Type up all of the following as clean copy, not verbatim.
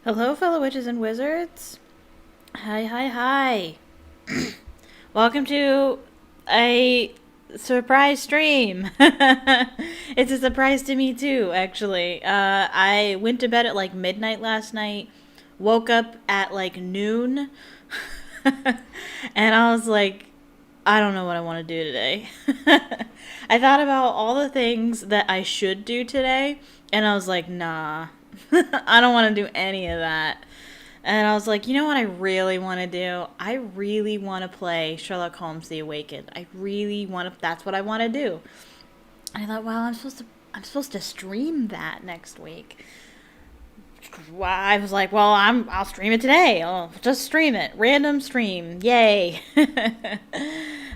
Hello, fellow witches and wizards. Hi, hi, hi. Welcome to a surprise stream. It's a surprise to me, too, actually. I went to bed at like midnight last night, woke up at like noon, and I was like, I don't know what I want to do today. I thought about all the things that I should do today, and I was like, nah, I don't want to do any of that. And I was like, you know what I really want to do? I really want to play Sherlock Holmes: The Awakened. I really want to. That's what I want to do. And I thought, well, I'm supposed to stream that next week. Well, I was like, well, I'll stream it today. I'll just stream it. Random stream. Yay.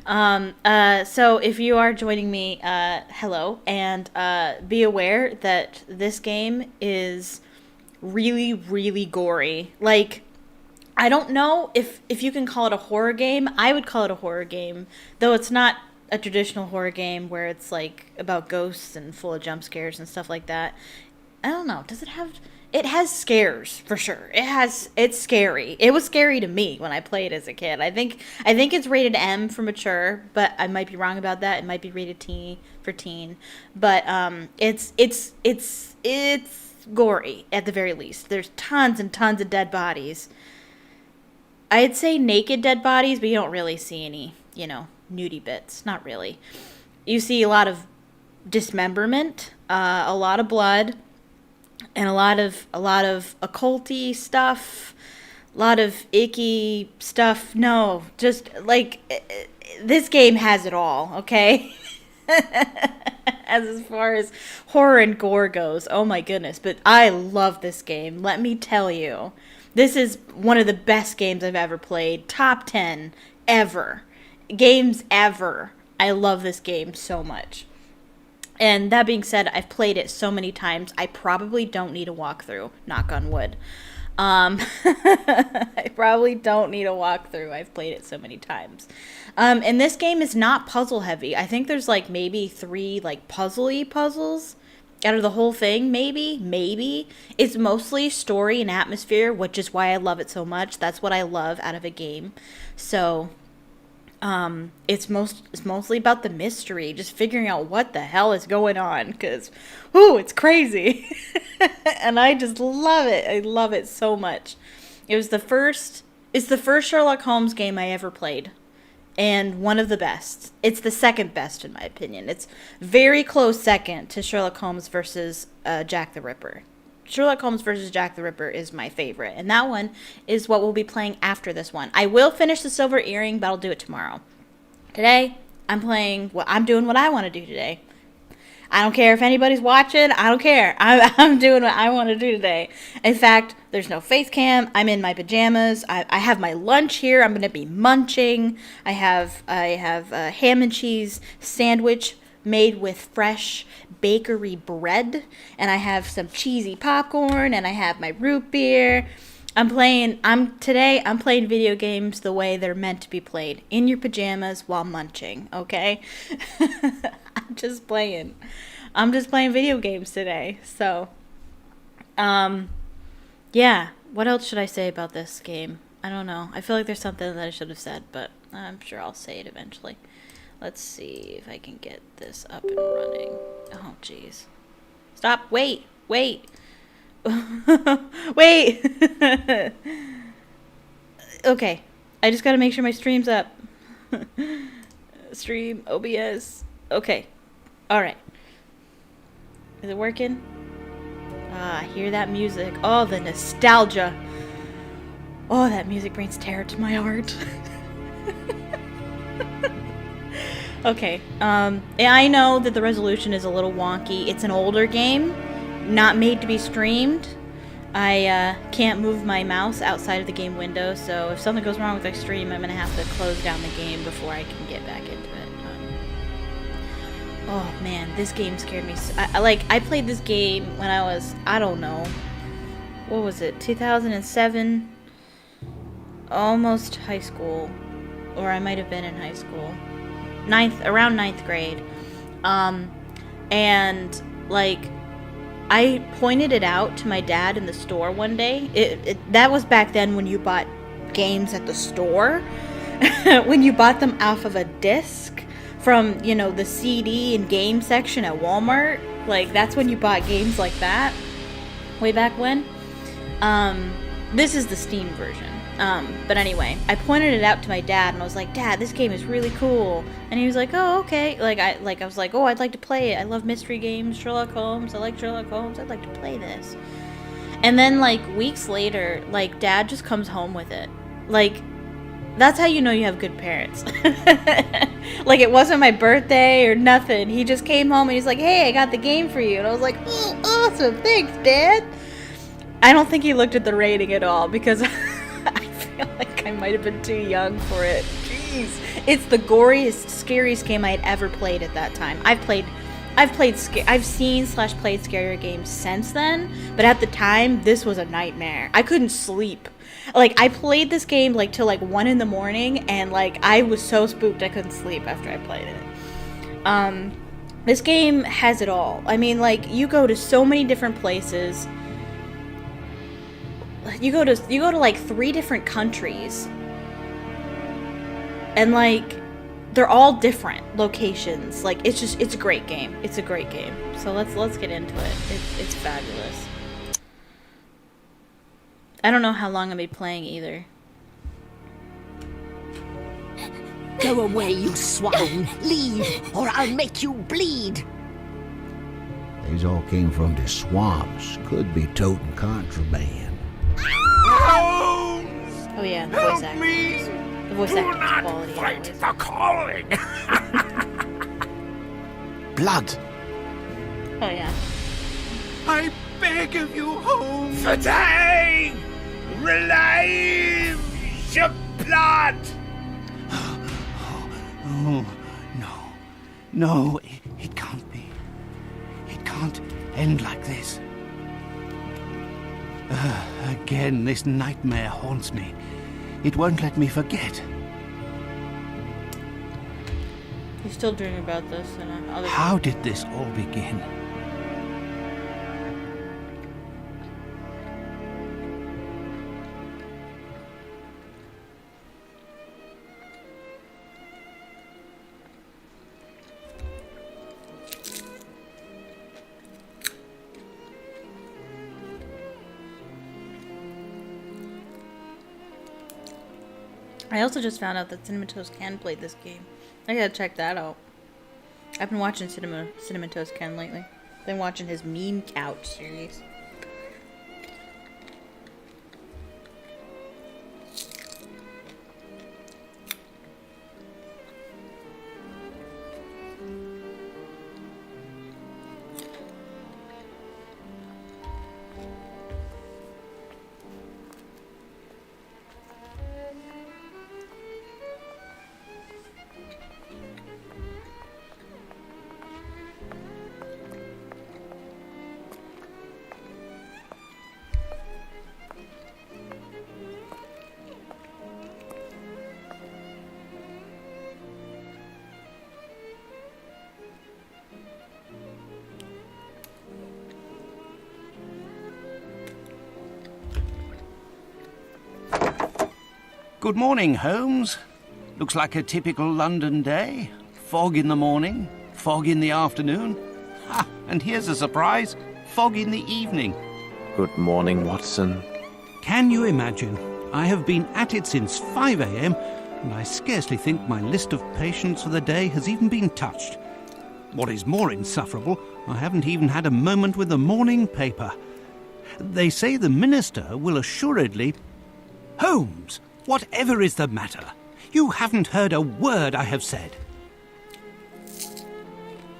So if you are joining me, hello, and be aware that this game is really, really gory. Like, I don't know if you can call it a horror game. I would call it a horror game, though it's not a traditional horror game where it's like about ghosts and full of jump scares and stuff like that. I don't know. Does it have? It has scares for sure. It's scary. It was scary to me when I played as a kid. I think it's rated M for mature, but I might be wrong about that. It might be rated T for teen. But it's gory at the very least. There's tons and tons of dead bodies. I'd say naked dead bodies, but you don't really see any, nudie bits. Not really. You see a lot of dismemberment, a lot of blood, and a lot of occulty stuff, a lot of icky stuff. No, just like this game has it all, okay? As far as horror and gore goes, oh my goodness, but I love this game. Let me tell you. This is one of the best games I've ever played. Top 10 ever. Games ever. I love this game so much. And that being said, I've played it so many times, I probably don't need a walkthrough. Knock on wood. I probably don't need a walkthrough. I've played it so many times. And this game is not puzzle heavy. I think there's like maybe 3 like puzzly puzzles out of the whole thing. Maybe. It's mostly story and atmosphere, which is why I love it so much. That's what I love out of a game. So it's mostly about the mystery, just figuring out what the hell is going on, because it's crazy. And I just love it. I love it so much. It's the first Sherlock Holmes game I ever played, and one of the best. It's the second best in my opinion. It's very close second to Sherlock Holmes versus Jack the Ripper. Sherlock Holmes versus Jack the Ripper is my favorite, and that one is what we'll be playing after this one. I will finish the Silver Earring, but I'll do it tomorrow. Today, I'm doing what I want to do today. I don't care if anybody's watching. I don't care. I'm doing what I want to do today. In fact, there's no face cam. I'm in my pajamas. I have my lunch here. I'm going to be munching. I have a ham and cheese sandwich made with fresh bakery bread, and I have some cheesy popcorn, and I have my root beer. I'm playing video games the way they're meant to be played, in your pajamas while munching, okay? I'm just playing video games today. So yeah, what else should I say about this game? I don't know. I feel like there's something that I should have said, but I'm sure I'll say it eventually. Let's see if I can get this up and running. Oh, jeez. Stop. Wait. Wait. Okay. I just gotta make sure my stream's up. Stream, OBS. Okay. Alright. Is it working? I hear that music. Oh, the nostalgia. Oh, that music brings terror to my heart. Okay, I know that the resolution is a little wonky. It's an older game, not made to be streamed. I can't move my mouse outside of the game window, so if something goes wrong with my stream, I'm going to have to close down the game before I can get back into it. Oh man, this game scared me. I played this game when I was, I don't know, what was it, 2007? Almost high school, or I might have been in high school. Around ninth grade. And like I pointed it out to my dad in the store one day. That was back then when you bought games at the store. When you bought them off of a disc from, the CD and game section at Walmart. Like, that's when you bought games like that. Way back when. This is the Steam version. But anyway, I pointed it out to my dad and I was like, Dad, this game is really cool. And he was like, oh, okay. I was like, oh, I'd like to play it. I love mystery games, Sherlock Holmes. I like Sherlock Holmes. I'd like to play this. And then, weeks later, Dad just comes home with it. That's how you know you have good parents. It wasn't my birthday or nothing. He just came home and he's like, hey, I got the game for you. And I was like, oh, awesome. Thanks, Dad. I don't think he looked at the rating at all because I feel like I might have been too young for it. Jeez. It's the goriest, scariest game I had ever played at that time. I've seen/played scarier games since then, but at the time, this was a nightmare. I couldn't sleep. I played this game, till 1 in the morning, and, I was so spooked I couldn't sleep after I played it. This game has it all. I mean, you go to so many different places. You go to 3 different countries. And, they're all different locations. It's a great game. It's a great game. So let's get into it. It's fabulous. I don't know how long I'll be playing either. Go away, you swine! Leave, or I'll make you bleed! These all came from the swamps. Could be toting contraband. Holmes! Oh yeah, the voice Help me! acting. The voice Do acting not quality. fight Anyways. the calling! Blood! Oh yeah. I beg of you, Holmes! Today! Relieve your blood! Oh, no. No, it can't be. It can't end like this. Again, this nightmare haunts me. It won't let me forget. You still dream about this and other. How did this all begin? I also just found out that Cinnamon Toast Ken played this game. I gotta check that out. I've been watching Cinnamon Toast Ken lately. Been watching his Meme Couch series. Good morning, Holmes. Looks like a typical London day. Fog in the morning, fog in the afternoon. Ha! And here's a surprise. Fog in the evening. Good morning, Watson. Can you imagine? I have been at it since 5 a.m. and I scarcely think my list of patients for the day has even been touched. What is more insufferable, I haven't even had a moment with the morning paper. They say the minister will assuredly... Holmes! Whatever is the matter? You haven't heard a word I have said.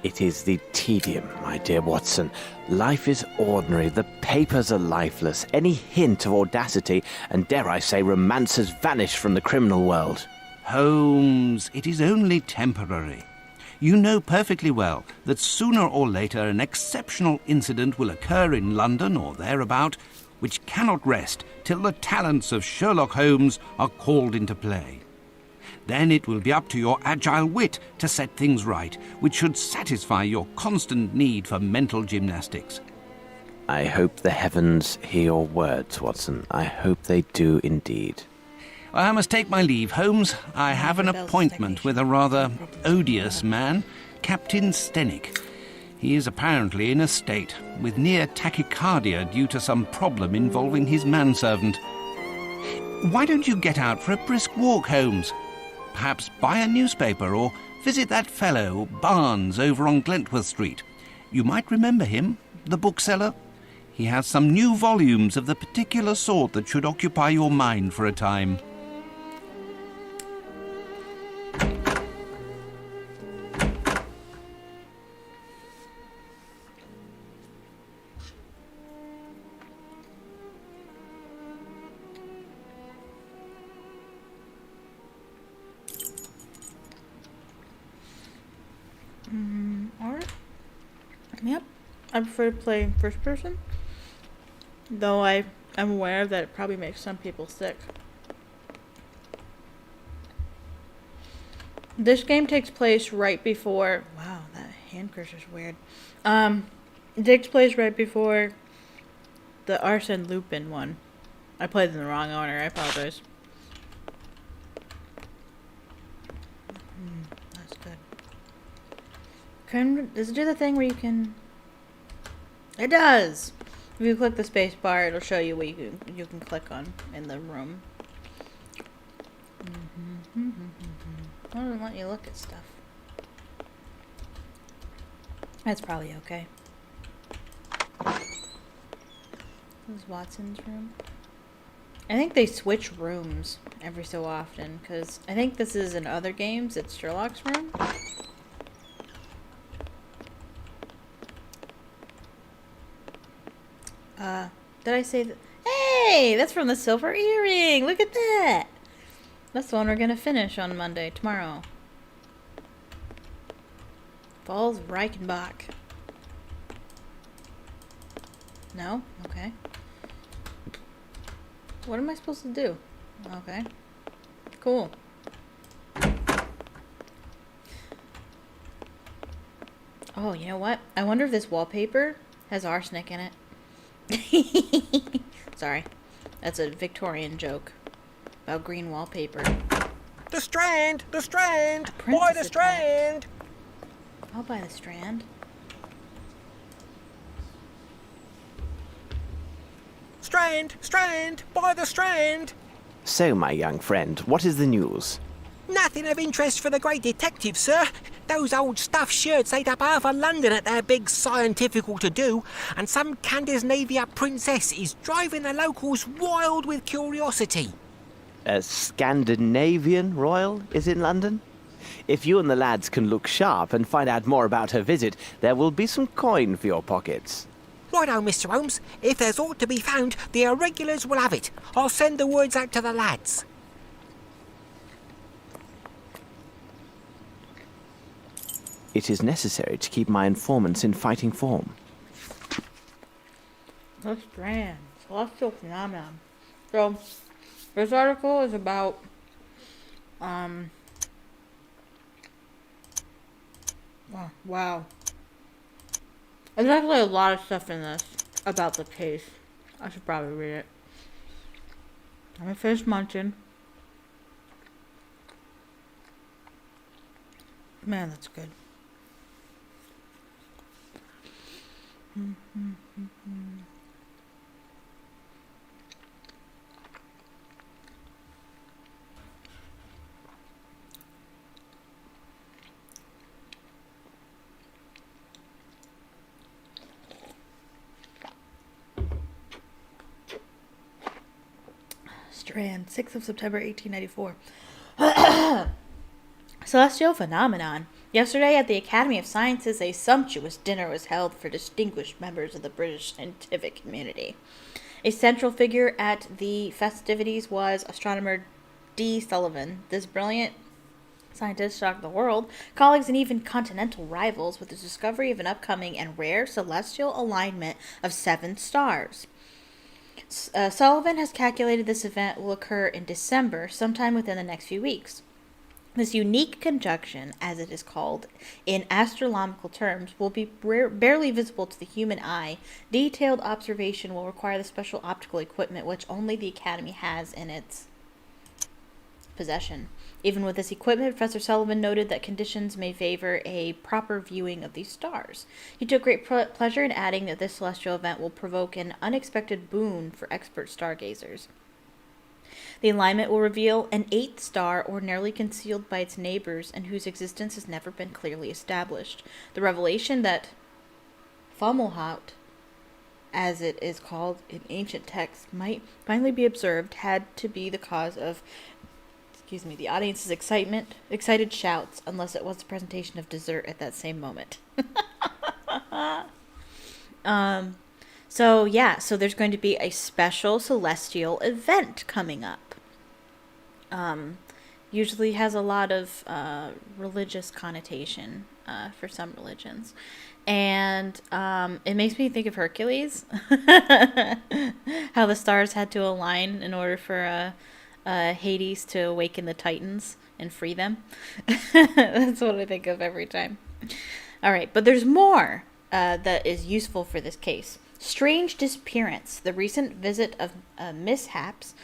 It is the tedium, my dear Watson. Life is ordinary. The papers are lifeless. Any hint of audacity, and dare I say romance, has vanished from the criminal world. Holmes, it is only temporary. You know perfectly well that sooner or later an exceptional incident will occur in London or thereabout, which cannot rest till the talents of Sherlock Holmes are called into play. Then it will be up to your agile wit to set things right, which should satisfy your constant need for mental gymnastics. I hope the heavens hear your words, Watson. I hope they do indeed. I must take my leave, Holmes. I have an appointment with a rather odious man, Captain Stenick. He is apparently in a state, with near tachycardia due to some problem involving his manservant. Why don't you get out for a brisk walk, Holmes? Perhaps buy a newspaper or visit that fellow, Barnes, over on Glentworth Street. You might remember him, the bookseller. He has some new volumes of the particular sort that should occupy your mind for a time. Yep, I prefer to play first person, though I am aware that it probably makes some people sick. This game takes place right before... Wow, that hand cursor's weird. It takes place right before the Arsène Lupin one. I played in the wrong order, I apologize. That's good. Does it do the thing where you can... It does! If you click the space bar, it'll show you what you can click on in the room. It doesn't let you look at stuff. That's probably okay. This is Watson's room. I think they switch rooms every so often, because I think this is in other games, it's Sherlock's room. Did I say that? Hey, that's from the silver earring. Look at that. That's the one we're gonna finish on Monday, tomorrow. Falls Reichenbach. No? Okay. What am I supposed to do? Okay. Cool. Oh, you know what? I wonder if this wallpaper has arsenic in it. Sorry. That's a Victorian joke about green wallpaper. The Strand! The Strand! Princess Buy the attack. Strand! I'll buy the Strand. Strand! Strand! Buy the Strand! So, my young friend, what is the news? Nothing of interest for the great detective, sir. Those old stuffed shirts ate up half of London at their big scientifical to-do, and some Scandinavia princess is driving the locals wild with curiosity. A Scandinavian royal is in London? If you and the lads can look sharp and find out more about her visit, there will be some coin for your pockets. Righto, Mr. Holmes. If there's aught to be found, the irregulars will have it. I'll send the words out to the lads. It is necessary to keep my informants in fighting form. The Strand. Celestial phenomenon. So, this article is about, wow. There's actually a lot of stuff in this about the case. I should probably read it. Let me finish munching. Man, that's good. Strand, 6th of September, 1894. Celestial phenomenon. Yesterday at the Academy of Sciences, a sumptuous dinner was held for distinguished members of the British scientific community. A central figure at the festivities was astronomer D. Sullivan. This brilliant scientist shocked the world, colleagues, and even continental rivals with the discovery of an upcoming and rare celestial alignment of 7 stars. Sullivan has calculated this event will occur in December, sometime within the next few weeks. This unique conjunction, as it is called in astronomical terms, will be barely visible to the human eye. Detailed observation will require the special optical equipment which only the Academy has in its possession. Even with this equipment, Professor Sullivan noted that conditions may favor a proper viewing of these stars. He took great pleasure in adding that this celestial event will provoke an unexpected boon for expert stargazers. The alignment will reveal an eighth star ordinarily concealed by its neighbors and whose existence has never been clearly established. The revelation that Fomalhaut, as it is called in ancient texts, might finally be observed had to be the cause of the audience's excited shouts, unless it was the presentation of dessert at that same moment. So there's going to be a special celestial event coming up. Usually has a lot of religious connotation for some religions. And it makes me think of Hercules. How the stars had to align in order for Hades to awaken the Titans and free them. That's what I think of every time. All right, but there's more that is useful for this case. Strange disappearance. The recent visit of mishaps.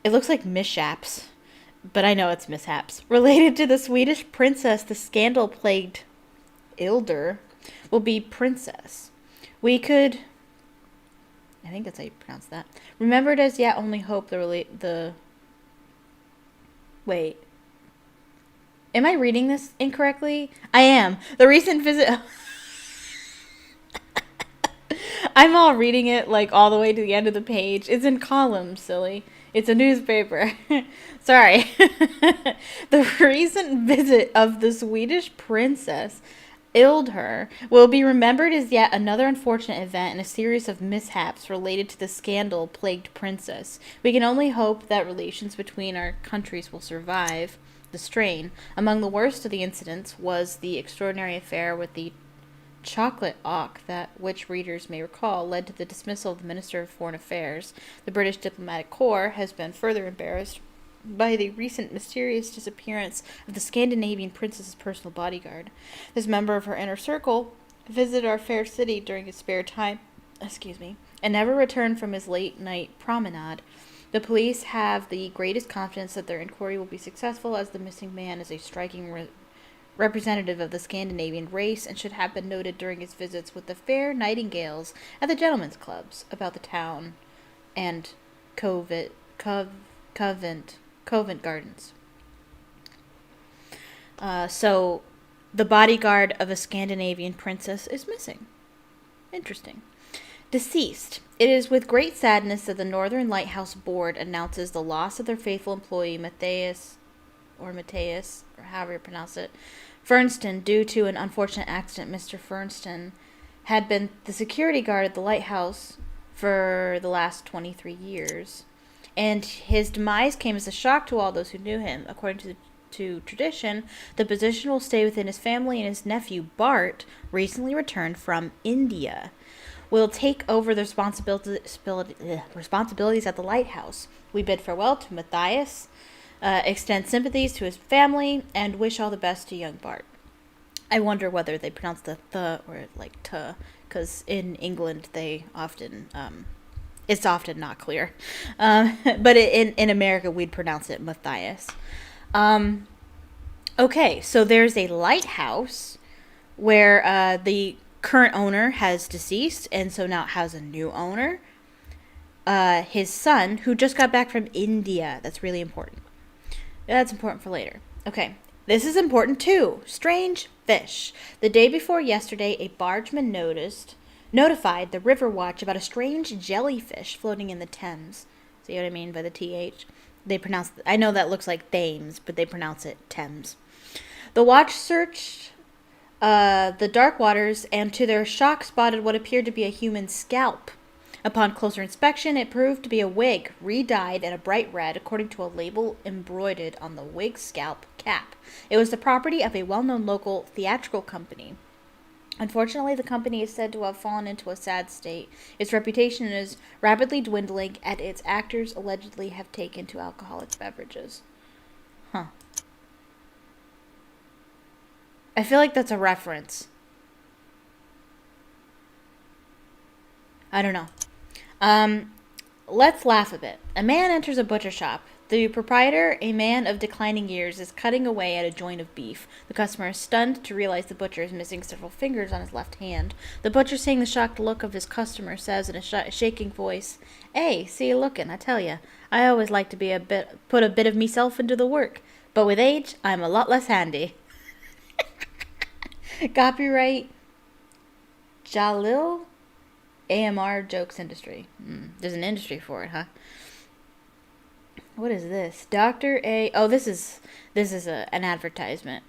It looks like mishaps, but I know it's mishaps. Related to the Swedish princess, the scandal-plagued Ilder will be princess. We could... I think that's how you pronounce that. Remembered as yet only hope Wait. Am I reading this incorrectly? I am. The recent visit... I'm all reading it like all the way to the end of the page. It's in columns, silly. It's a newspaper. Sorry. The recent visit of the Swedish princess Ildher will be remembered as yet another unfortunate event in a series of mishaps related to the scandal-plagued princess. We can only hope that relations between our countries will survive the strain. Among the worst of the incidents was the extraordinary affair with the chocolate auk that, which readers may recall, led to the dismissal of the Minister of Foreign Affairs. The British diplomatic corps has been further embarrassed by the recent mysterious disappearance of the Scandinavian princess's personal bodyguard. This member of her inner circle visited our fair city during his spare time, and never returned from his late-night promenade. The police have the greatest confidence that their inquiry will be successful, as the missing man is a striking representative of the Scandinavian race and should have been noted during his visits with the fair nightingales at the gentlemen's clubs about the town and Covent Gardens. So the bodyguard of a Scandinavian princess is missing. Interesting. Deceased. It is with great sadness that the Northern Lighthouse Board announces the loss of their faithful employee Matthias, or however you pronounce it, Fernston, due to an unfortunate accident. Mr. Fernston had been the security guard at the lighthouse for the last 23 years. And his demise came as a shock to all those who knew him. According to tradition, the position will stay within his family, and his nephew, Bart, recently returned from India, will take over the responsibilities at the lighthouse. We bid farewell to Matthias, extend sympathies to his family, and wish all the best to young Bart. I wonder whether they pronounce the th or like t, because in England they often... it's often not clear. But in America, we'd pronounce it Matthias. Okay, so there's a lighthouse where the current owner has deceased, and so now it has a new owner. His son, who just got back from India. That's really important. That's important for later. Okay, this is important too. Strange fish. The day before yesterday, a bargeman notified the River Watch about a strange jellyfish floating in the Thames. See what I mean by the TH? They pronounce... I know that looks like Thames, but they pronounce it Thames. The watch searched the dark waters and to their shock spotted what appeared to be a human scalp. Upon closer inspection, it proved to be a wig, re-dyed in a bright red, according to a label embroidered on the wig scalp cap. It was the property of a well-known local theatrical company. Unfortunately, the company is said to have fallen into a sad state. Its reputation is rapidly dwindling, and its actors allegedly have taken to alcoholic beverages. Huh. I feel like that's a reference. I don't know. Let's laugh a bit. A man enters a butcher shop. The proprietor, a man of declining years, is cutting away at a joint of beef. The customer is stunned to realize the butcher is missing several fingers on his left hand. The butcher, seeing the shocked look of his customer, says in a shaking voice, "Hey, see you looking, I tell ya. I always like to put a bit of meself into the work, but with age, I'm a lot less handy." Copyright Jalil AMR Jokes Industry. There's an industry for it, huh? What is this? Dr. A. Oh, this is an advertisement.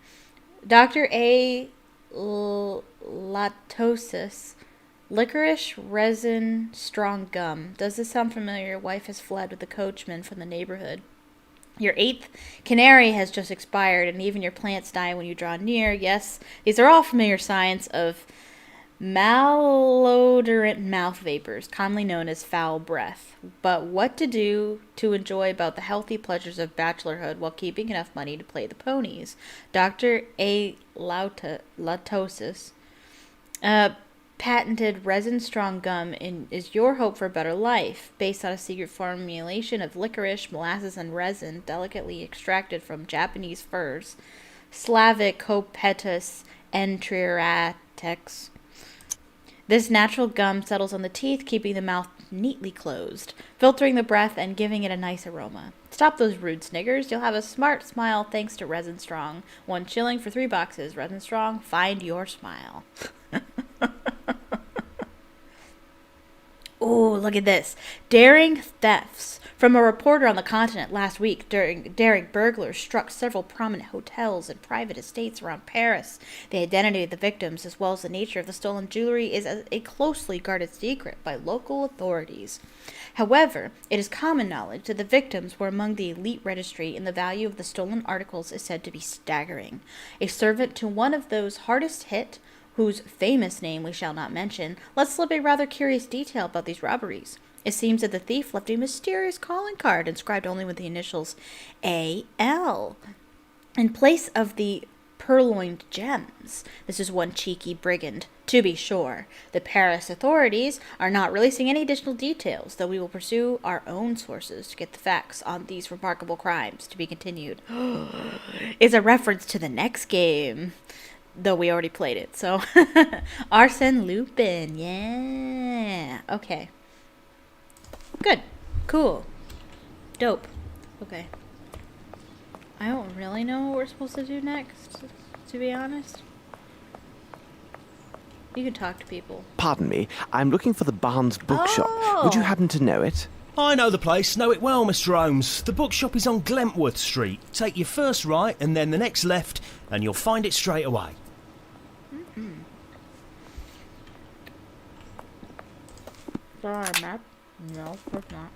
Dr. A. Latosis. Licorice resin strong gum. Does this sound familiar? Your wife has fled with the coachman from the neighborhood. Your 8th canary has just expired, and even your plants die when you draw near. Yes, these are all familiar signs of malodorant mouth vapors, commonly known as foul breath. But what to do to enjoy about the healthy pleasures of bachelorhood while keeping enough money to play the ponies? Dr. A. Latosis patented resin-strong gum is your hope for a better life, based on a secret formulation of licorice, molasses, and resin delicately extracted from Japanese firs, Slavic Copetus enteriatex. This natural gum settles on the teeth, keeping the mouth neatly closed, filtering the breath and giving it a nice aroma. Stop those rude sniggers. You'll have a smart smile thanks to Resin Strong. 1 shilling for 3 boxes. Resin Strong, find your smile. Oh, look at this. Daring thefts. From a reporter on the continent last week, daring burglars struck several prominent hotels and private estates around Paris. The identity of the victims, as well as the nature of the stolen jewelry, is a closely guarded secret by local authorities. However, it is common knowledge that the victims were among the elite registry, and the value of the stolen articles is said to be staggering. A servant to one of those hardest hit, whose famous name we shall not mention, lets slip a rather curious detail about these robberies. It seems that the thief left a mysterious calling card inscribed only with the initials A.L. in place of the purloined gems. This is one cheeky brigand, to be sure. The Paris authorities are not releasing any additional details, though we will pursue our own sources to get the facts on these remarkable crimes. To be continued. Is a reference to the next game, though we already played it, so. Arsène Lupin, yeah. Okay. Good. Cool. Dope. Okay. I don't really know what we're supposed to do next, to be honest. You can talk to people. Pardon me, I'm looking for the Barnes bookshop. Oh. Would you happen to know it? I know the place, know it well, Mr. Holmes. The bookshop is on Glentworth Street. Take your first right and then the next left, and you'll find it straight away. Is that our map? No, of course not.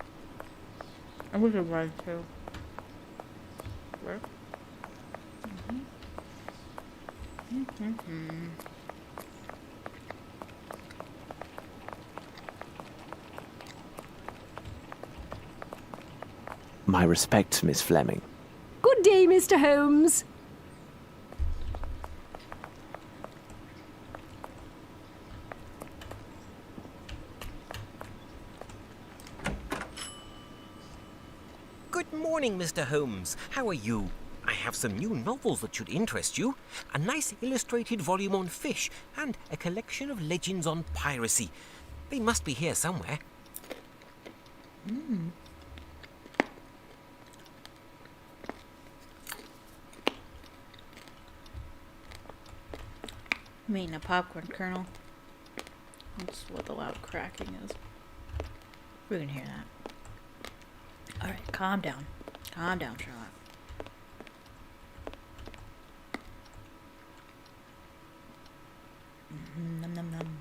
I wish it was too. Where? My respects, Miss Fleming. Good day, Mr. Holmes. Good morning, Mr. Holmes. How are you? I have some new novels that should interest you. A nice illustrated volume on fish and a collection of legends on piracy. They must be here somewhere. I mean, a popcorn kernel. That's what the loud cracking is. We can hear that. Alright, calm down. Calm down, Sherlock. Nom nom nom.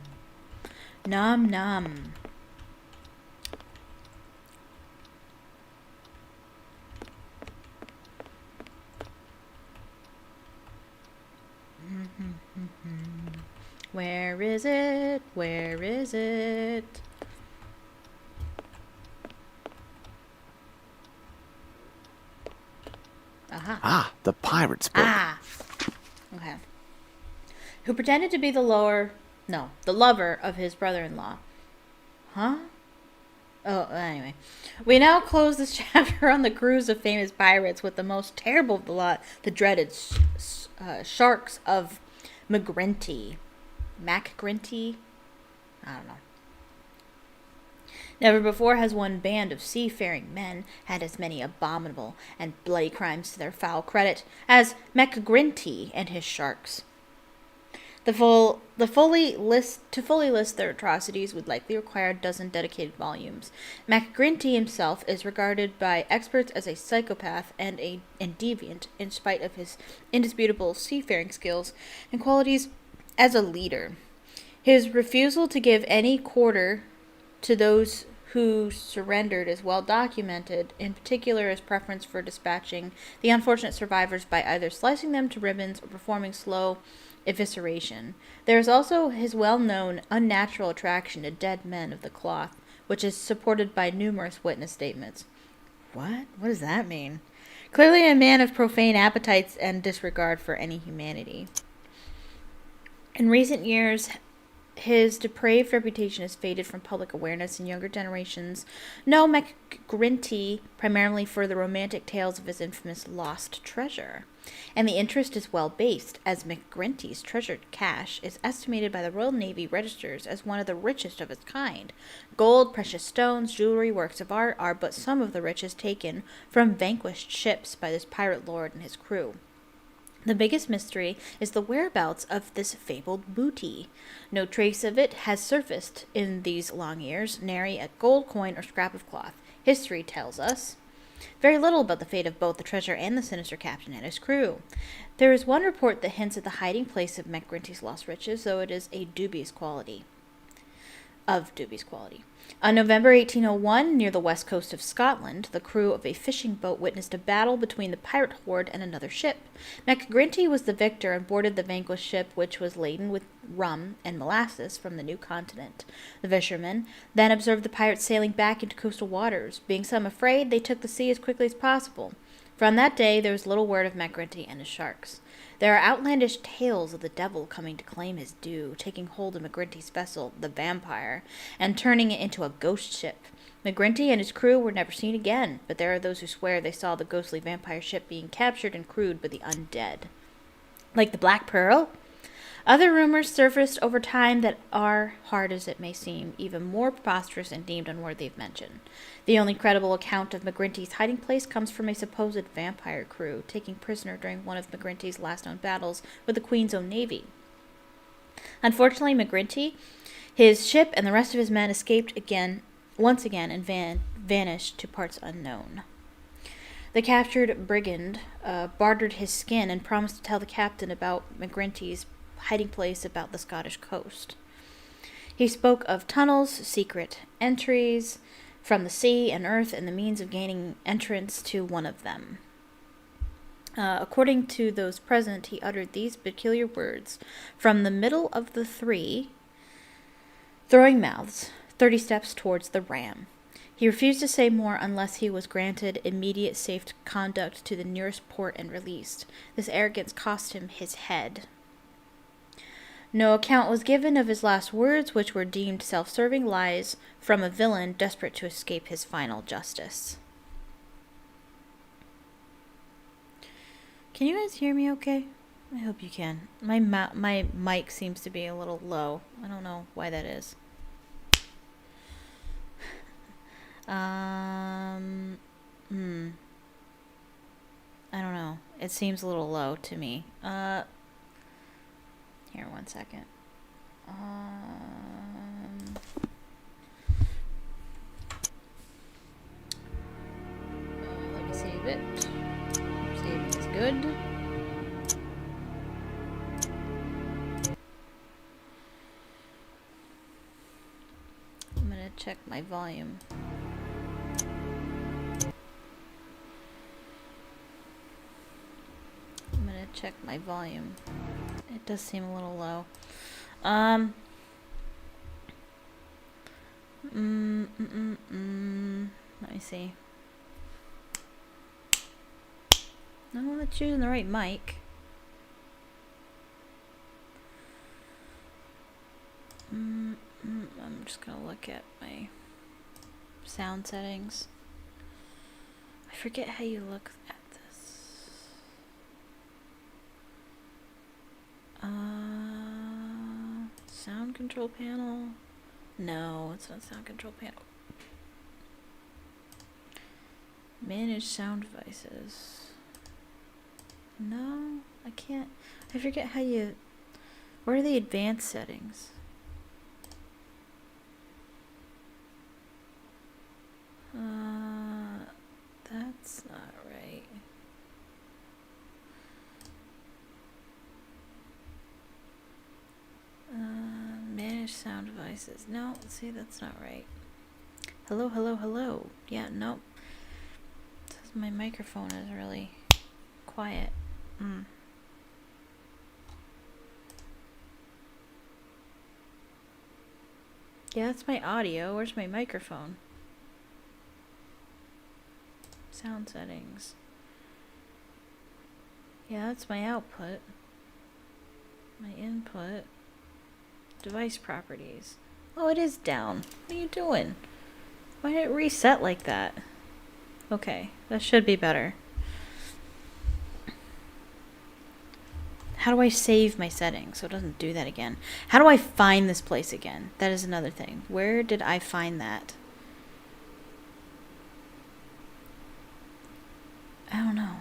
Nom nom. Where is it? Where is it? Aha. Ah, the pirate's book. Ah. Okay. who pretended to be the lover of his brother-in-law. Huh? Oh, anyway. We now close this chapter on the cruise of famous pirates with the most terrible of the lot, the dreaded sharks of McGrinty. MacGrinty? I don't know. Never before has one band of seafaring men had as many abominable and bloody crimes to their foul credit as MacGrinty and his sharks. To fully list their atrocities would likely require a dozen dedicated volumes. MacGrinty himself is regarded by experts as a psychopath and deviant, in spite of his indisputable seafaring skills and qualities as a leader. His refusal to give any quarter to those who surrendered is well documented, in particular his preference for dispatching the unfortunate survivors by either slicing them to ribbons or performing slow evisceration. There is also his well-known unnatural attraction to dead men of the cloth, which is supported by numerous witness statements. What? What does that mean? Clearly a man of profane appetites and disregard for any humanity. In recent years, his depraved reputation has faded from public awareness, and younger generations know MacGrinty primarily for the romantic tales of his infamous lost treasure. And the interest is well based, as MacGrinty's treasured cache is estimated by the Royal Navy registers as one of the richest of its kind. Gold, precious stones, jewelry, works of art are but some of the riches taken from vanquished ships by this pirate lord and his crew. The biggest mystery is the whereabouts of this fabled booty. No trace of it has surfaced in these long years, nary a gold coin or scrap of cloth. History tells us very little about the fate of both the treasure and the sinister captain and his crew. There is one report that hints at the hiding place of MacGrinty's lost riches, though it is dubious quality. On November 1801, near the west coast of Scotland, the crew of a fishing boat witnessed a battle between the pirate horde and another ship. MacGrinty was the victor and boarded the vanquished ship, which was laden with rum and molasses from the new continent. The fishermen then observed the pirates sailing back into coastal waters. Being some afraid, they took the sea as quickly as possible. From that day, there was little word of MacGrinty and his sharks. There are outlandish tales of the devil coming to claim his due, taking hold of MacGrinty's vessel, the Vampire, and turning it into a ghost ship. MacGrinty and his crew were never seen again, but there are those who swear they saw the ghostly vampire ship being captured and crewed by the undead. Like the Black Pearl? Other rumors surfaced over time that are, hard as it may seem, even more preposterous and deemed unworthy of mention. The only credible account of MacGrinty's hiding place comes from a supposed vampire crew taken prisoner during one of MacGrinty's last known battles with the Queen's own navy. Unfortunately, MacGrinty, his ship, and the rest of his men escaped once again, and vanished to parts unknown. The captured brigand bartered his skin and promised to tell the captain about MacGrinty's hiding place about the Scottish coast. He spoke of tunnels, secret entries from the sea and earth, and the means of gaining entrance to one of them. According to those present, he uttered these peculiar words: "From the middle of the three throwing mouths, 30 steps towards the ram." He refused to say more unless he was granted immediate safe conduct to the nearest port and released. This arrogance cost him his head. No account was given of his last words, which were deemed self-serving lies from a villain desperate to escape his final justice. Can you guys hear me okay? I hope you can. My mic seems to be a little low. I don't know why that is. I don't know. It seems a little low to me. Here, one second. Let me save it. Saving is good. I'm gonna check my volume. It does seem a little low. Let me see. No, I'm not choosing the right mic. I'm just gonna look at my sound settings. I forget how you look at this. Sound control panel. No, it's not sound control panel. Manage sound devices. No, I can't. I forget how you. Where are the advanced settings? That's not right. Manage sound devices. No, see, that's not right. Hello, hello, hello. Yeah, nope. It says my microphone is really quiet. Yeah, that's my audio. Where's my microphone? Sound settings. Yeah, that's my output. My input. Device properties. Oh, it is down. What are you doing? Why did it reset like that? Okay, that should be better. How do I save my settings so it doesn't do that again? How do I find this place again? That is another thing. Where did I find that? I don't know.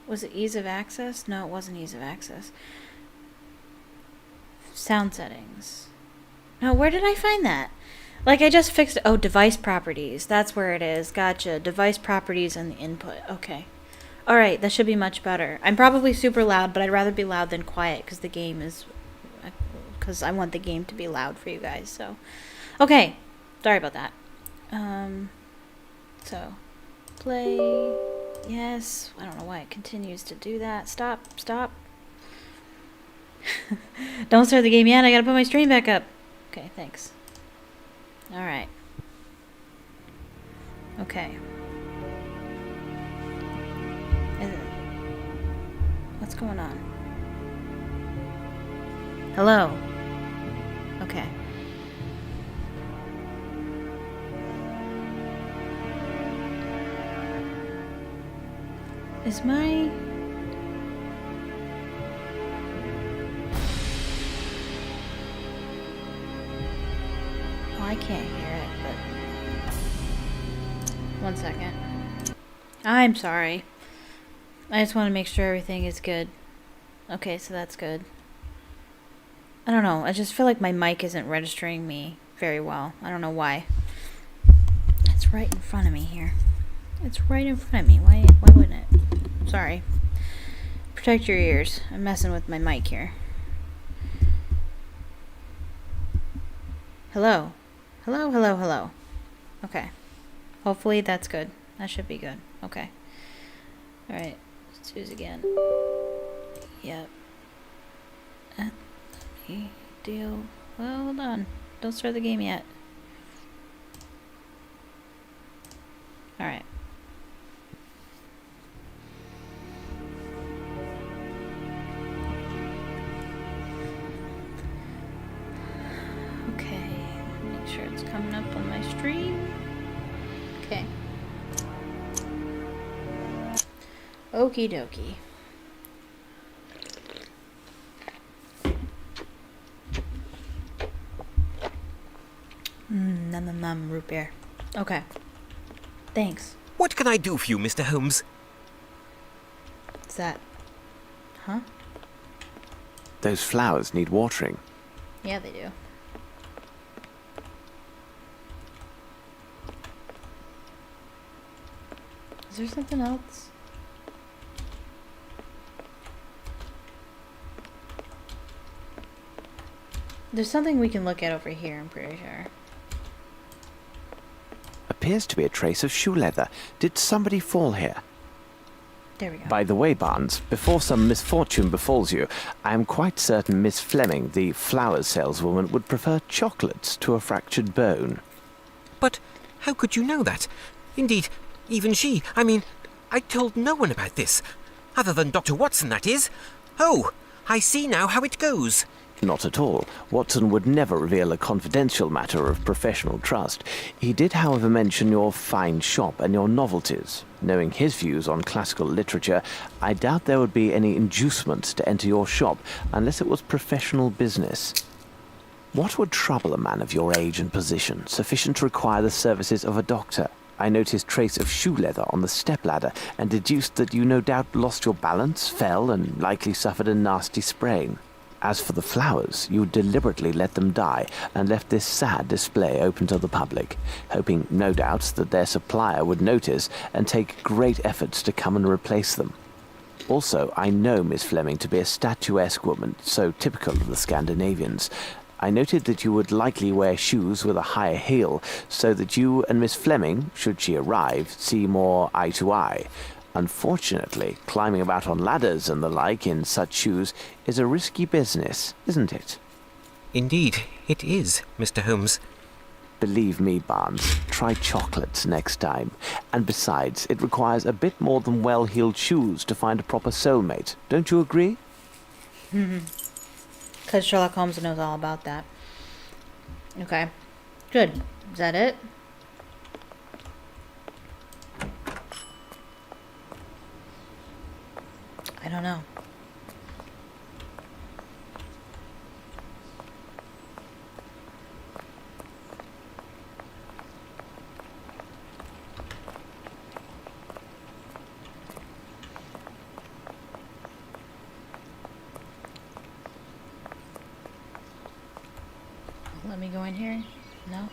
Was it ease of access? No, it wasn't ease of access. Sound settings. No, where did I find that? Like, I just fixed... Oh, device properties. That's where it is. Gotcha. Device properties and the input. Okay. Alright, that should be much better. I'm probably super loud, but I'd rather be loud than quiet because the game is... Because I want the game to be loud for you guys, so... Okay. Sorry about that. So... Play... Yes. I don't know why it continues to do that. Stop. Stop. Don't start the game yet. I gotta put my stream back up. Okay, thanks. Alright. Okay. What's going on? Hello. Okay. Is my... Well, I can't hear it, but... One second. I'm sorry. I just want to make sure everything is good. Okay, so that's good. I don't know. I just feel like my mic isn't registering me very well. I don't know why. It's right in front of me here. It's right in front of me. Why wouldn't it? Sorry. Protect your ears. I'm messing with my mic here. Hello. Hello, hello, hello. Okay. Hopefully that's good. That should be good. Okay. Alright. Let's do this again. Yep. Deal. Well, hold on. Don't start the game yet. Alright. Okay. Make sure it's coming up on my stream. Okay. Okie dokie. Nom, root beer. Okay. Thanks. What can I do for you, Mr. Holmes? What's that? Huh? Those flowers need watering. Yeah, they do. Is there something else? There's something we can look at over here, I'm pretty sure. Appears to be a trace of shoe leather. Did somebody fall here? There we go. By the way, Barnes, before some misfortune befalls you, I am quite certain Miss Fleming, the flowers saleswoman, would prefer chocolates to a fractured bone. But how could you know that? Indeed, even she... I mean, I told no one about this. Other than Dr. Watson, that is. Oh, I see now how it goes. Not at all. Watson would never reveal a confidential matter of professional trust. He did, however, mention your fine shop and your novelties. Knowing his views on classical literature, I doubt there would be any inducement to enter your shop unless it was professional business. What would trouble a man of your age and position, sufficient to require the services of a doctor? I noticed trace of shoe leather on the stepladder and deduced that you no doubt lost your balance, fell, and likely suffered a nasty sprain. As for the flowers, you deliberately let them die and left this sad display open to the public, hoping, no doubt, that their supplier would notice and take great efforts to come and replace them. Also, I know Miss Fleming to be a statuesque woman, so typical of the Scandinavians. I noted that you would likely wear shoes with a higher heel, so that you and Miss Fleming, should she arrive, see more eye to eye. Unfortunately, climbing about on ladders and the like in such shoes is a risky business, isn't it? Indeed, it is, Mr. Holmes. Believe me, Barnes, try chocolates next time. And besides, it requires a bit more than well-heeled shoes to find a proper soulmate. Don't you agree? Because Sherlock Holmes knows all about that. Okay. Good. Is that it? I don't know. Let me go in here. No?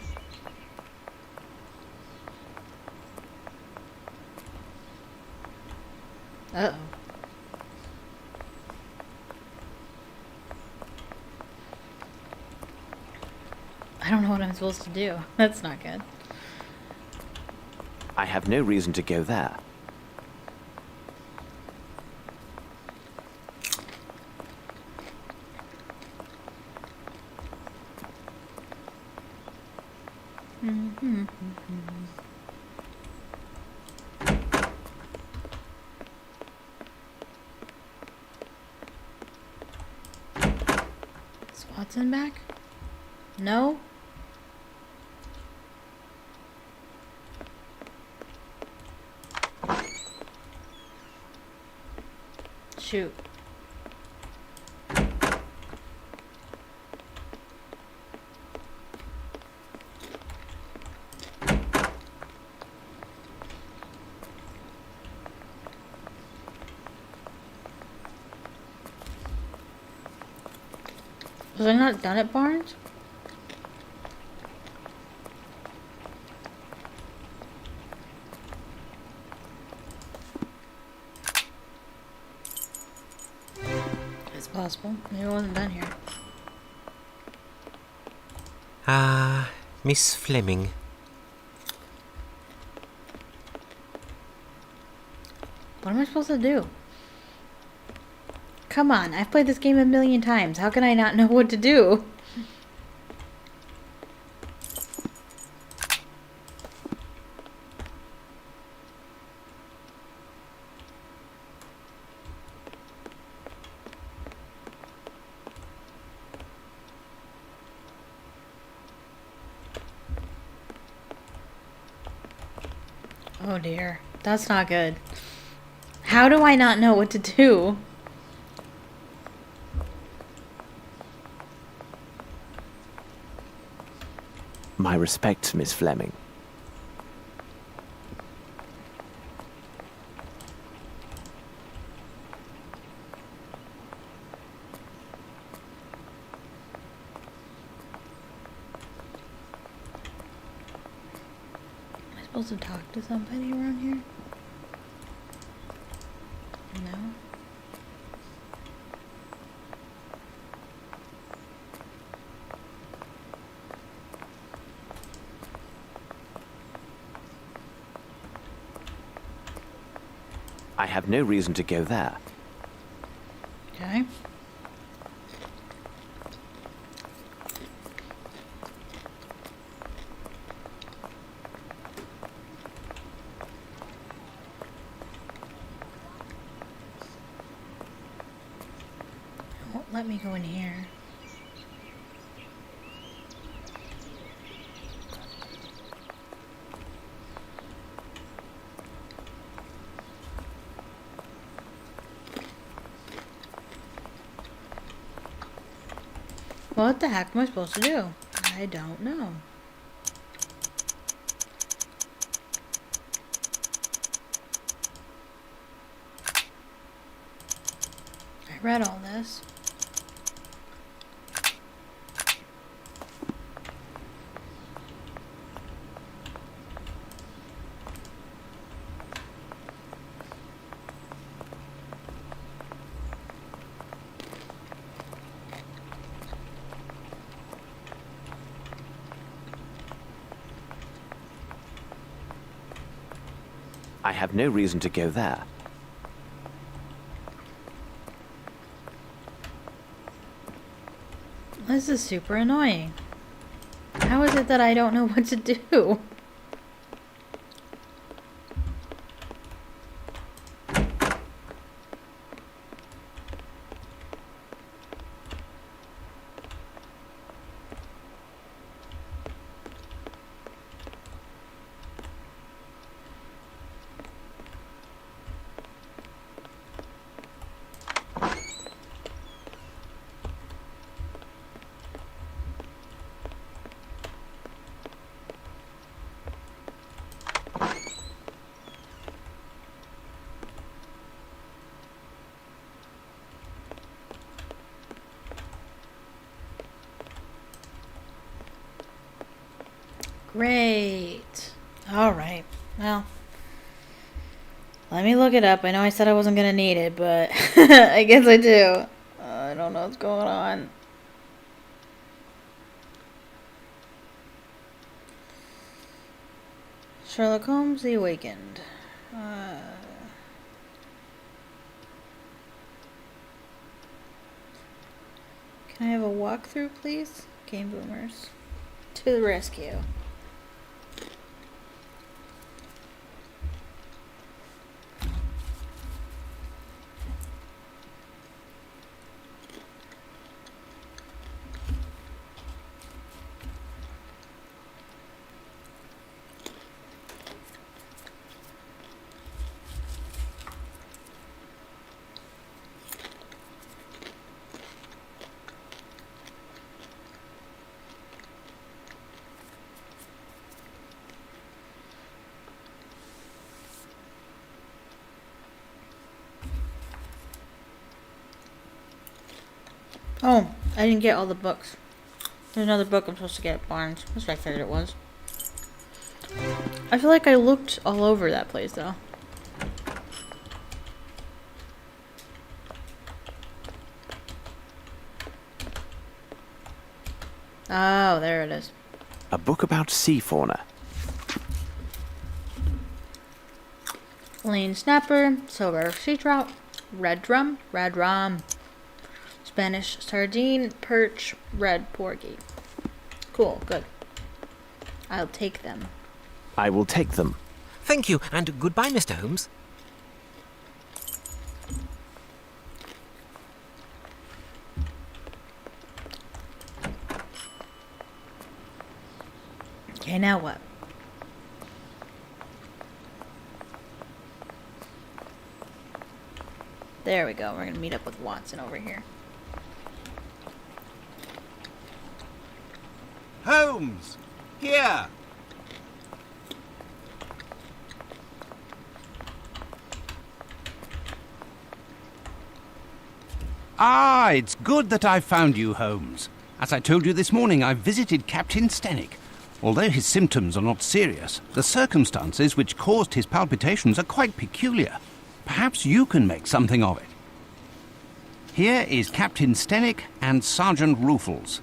Uh-oh. I don't know what I'm supposed to do. That's not good. I have no reason to go there. Is Watson back? No? Shoot. Was I not done at Barnes? It's possible. Maybe I wasn't done here. Miss Fleming. What am I supposed to do? Come on, I've played this game a million times. How can I not know what to do? Oh dear, that's not good. How do I not know what to do? My respects, Miss Fleming. Am I supposed to talk to somebody around here? No? I have no reason to go there. Okay. It won't let me go in here. What the heck am I supposed to do? I don't know. I read all this. I have no reason to go there. This is super annoying. How is it that I don't know what to do? Great. Alright. Well, let me look it up. I know I said I wasn't going to need it, but I guess I do. I don't know what's going on. Sherlock Holmes, The Awakened. Can I have a walkthrough, please? Game Boomers. To the rescue. Oh, I didn't get all the books. There's another book I'm supposed to get at Barnes. That's what I figured it was. I feel like I looked all over that place, though. Oh, there it is. A book about sea fauna. Lane snapper, silver sea trout, red rum, Spanish sardine, perch, red porgy. Cool, good. I'll take them. I will take them. Thank you, and goodbye, Mr. Holmes. Okay, now what? There we go. We're gonna meet up with Watson over here. Holmes! Here! Ah, it's good that I found you, Holmes. As I told you this morning, I visited Captain Stenick. Although his symptoms are not serious, the circumstances which caused his palpitations are quite peculiar. Perhaps you can make something of it. Here is Captain Stenick and Sergeant Ruffles.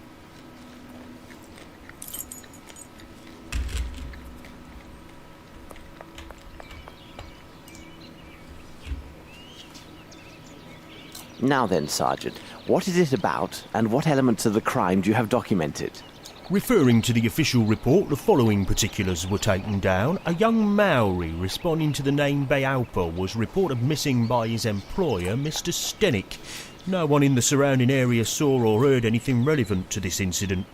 Now then, Sergeant, what is it about, and what elements of the crime do you have documented? Referring to the official report, the following particulars were taken down. A young Maori responding to the name Beaupa was reported missing by his employer, Mr. Stenick. No one in the surrounding area saw or heard anything relevant to this incident.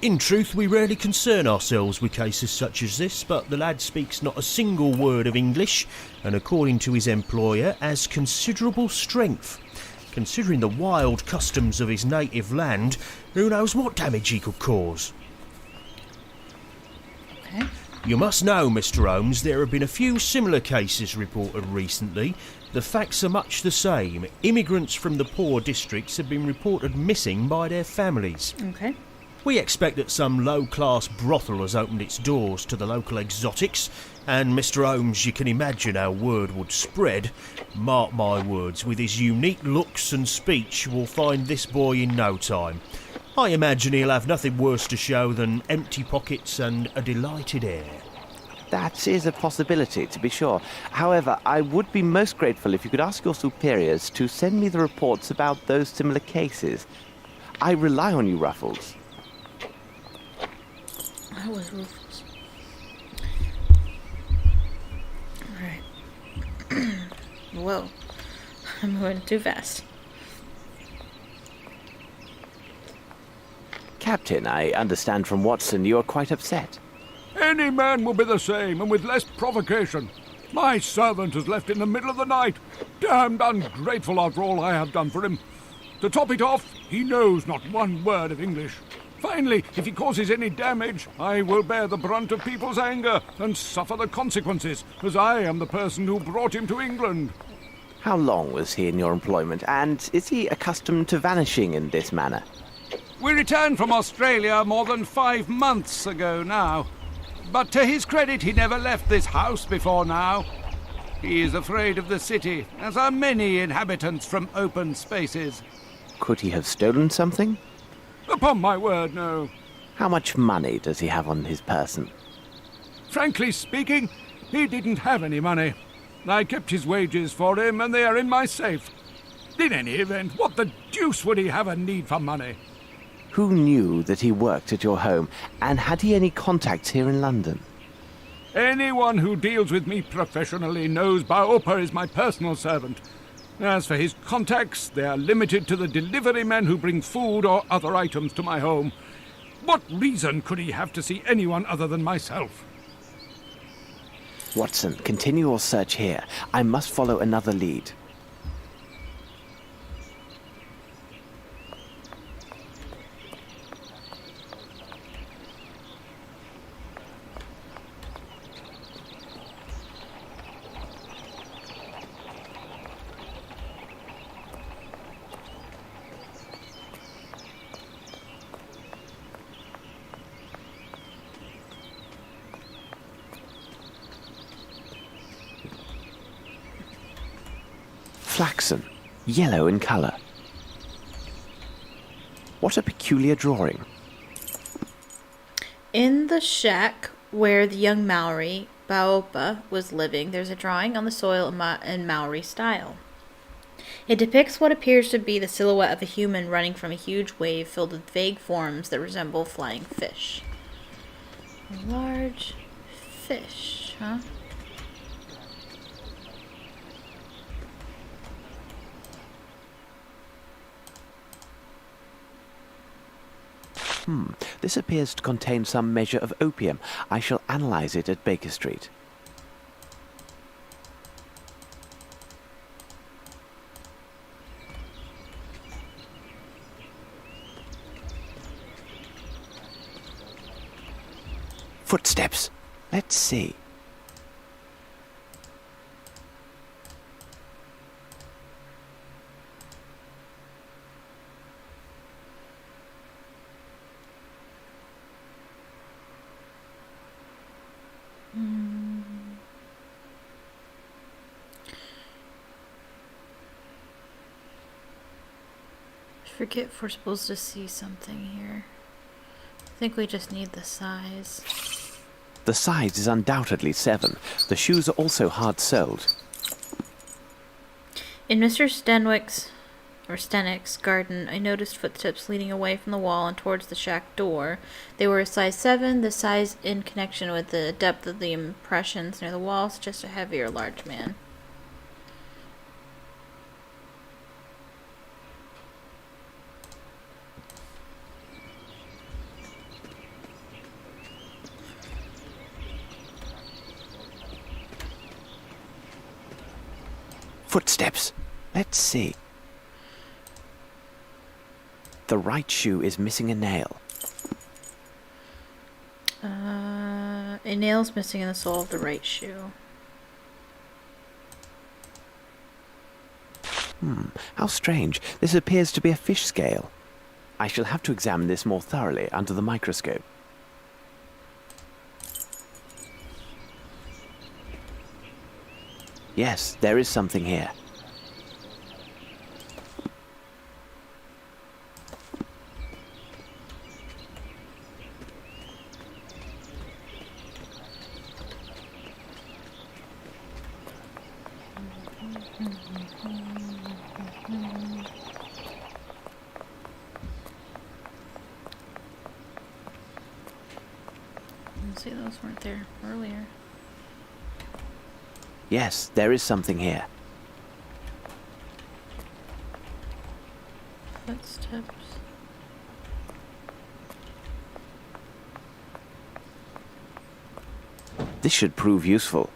In truth, we rarely concern ourselves with cases such as this, but the lad speaks not a single word of English, and according to his employer, has considerable strength. Considering the wild customs of his native land, who knows what damage he could cause? Okay. You must know, Mr. Holmes, there have been a few similar cases reported recently. The facts are much the same. Immigrants from the poor districts have been reported missing by their families. Okay. We expect that some low-class brothel has opened its doors to the local exotics, and Mr. Holmes, you can imagine how word would spread. Mark my words, with his unique looks and speech, we'll find this boy in no time. I imagine he'll have nothing worse to show than empty pockets and a delighted air. That is a possibility, to be sure. However, I would be most grateful if you could ask your superiors to send me the reports about those similar cases. I rely on you, Ruffles. That was Rufus. Alright. Whoa. I'm going too fast. Captain, I understand from Watson you are quite upset. Any man will be the same, and with less provocation. My servant has left in the middle of the night. Damned ungrateful after all I have done for him. To top it off, he knows not one word of English. Finally, if he causes any damage, I will bear the brunt of people's anger and suffer the consequences, as I am the person who brought him to England. How long was he in your employment, and is he accustomed to vanishing in this manner? We returned from Australia more than 5 months ago now. But to his credit, he never left this house before now. He is afraid of the city, as are many inhabitants from open spaces. Could he have stolen something? Upon my word, no. How much money does he have on his person? Frankly speaking, he didn't have any money. I kept his wages for him, and they are in my safe. In any event, what the deuce would he have a need for money? Who knew that he worked at your home, and had he any contacts here in London? Anyone who deals with me professionally knows Baopa is my personal servant. As for his contacts, they are limited to the delivery men who bring food or other items to my home. What reason could he have to see anyone other than myself? Watson, continue your search here. I must follow another lead. Flaxen, yellow in colour. What a peculiar drawing. In the shack where the young Maori, Baopa, was living, there's a drawing on the soil in Maori style. It depicts what appears to be the silhouette of a human running from a huge wave filled with vague forms that resemble flying fish. A large fish, huh? This appears to contain some measure of opium. I shall analyze it at Baker Street. Footsteps. Let's see. I forget if we're supposed to see something here. I think we just need the size. The size is undoubtedly 7. The shoes are also hard-soled. In Mr. Stennick's garden, I noticed footsteps leading away from the wall and towards the shack door. They were a size 7, the size in connection with the depth of the impressions near the wall suggests a heavy or large man. Footsteps. Let's see. The right shoe is missing a nail. A nail's missing in the sole of the right shoe. How strange. This appears to be a fish scale. I shall have to examine this more thoroughly under the microscope. Yes, there is something here. See, those weren't there earlier. Yes, there is something here. Footsteps. This should prove useful.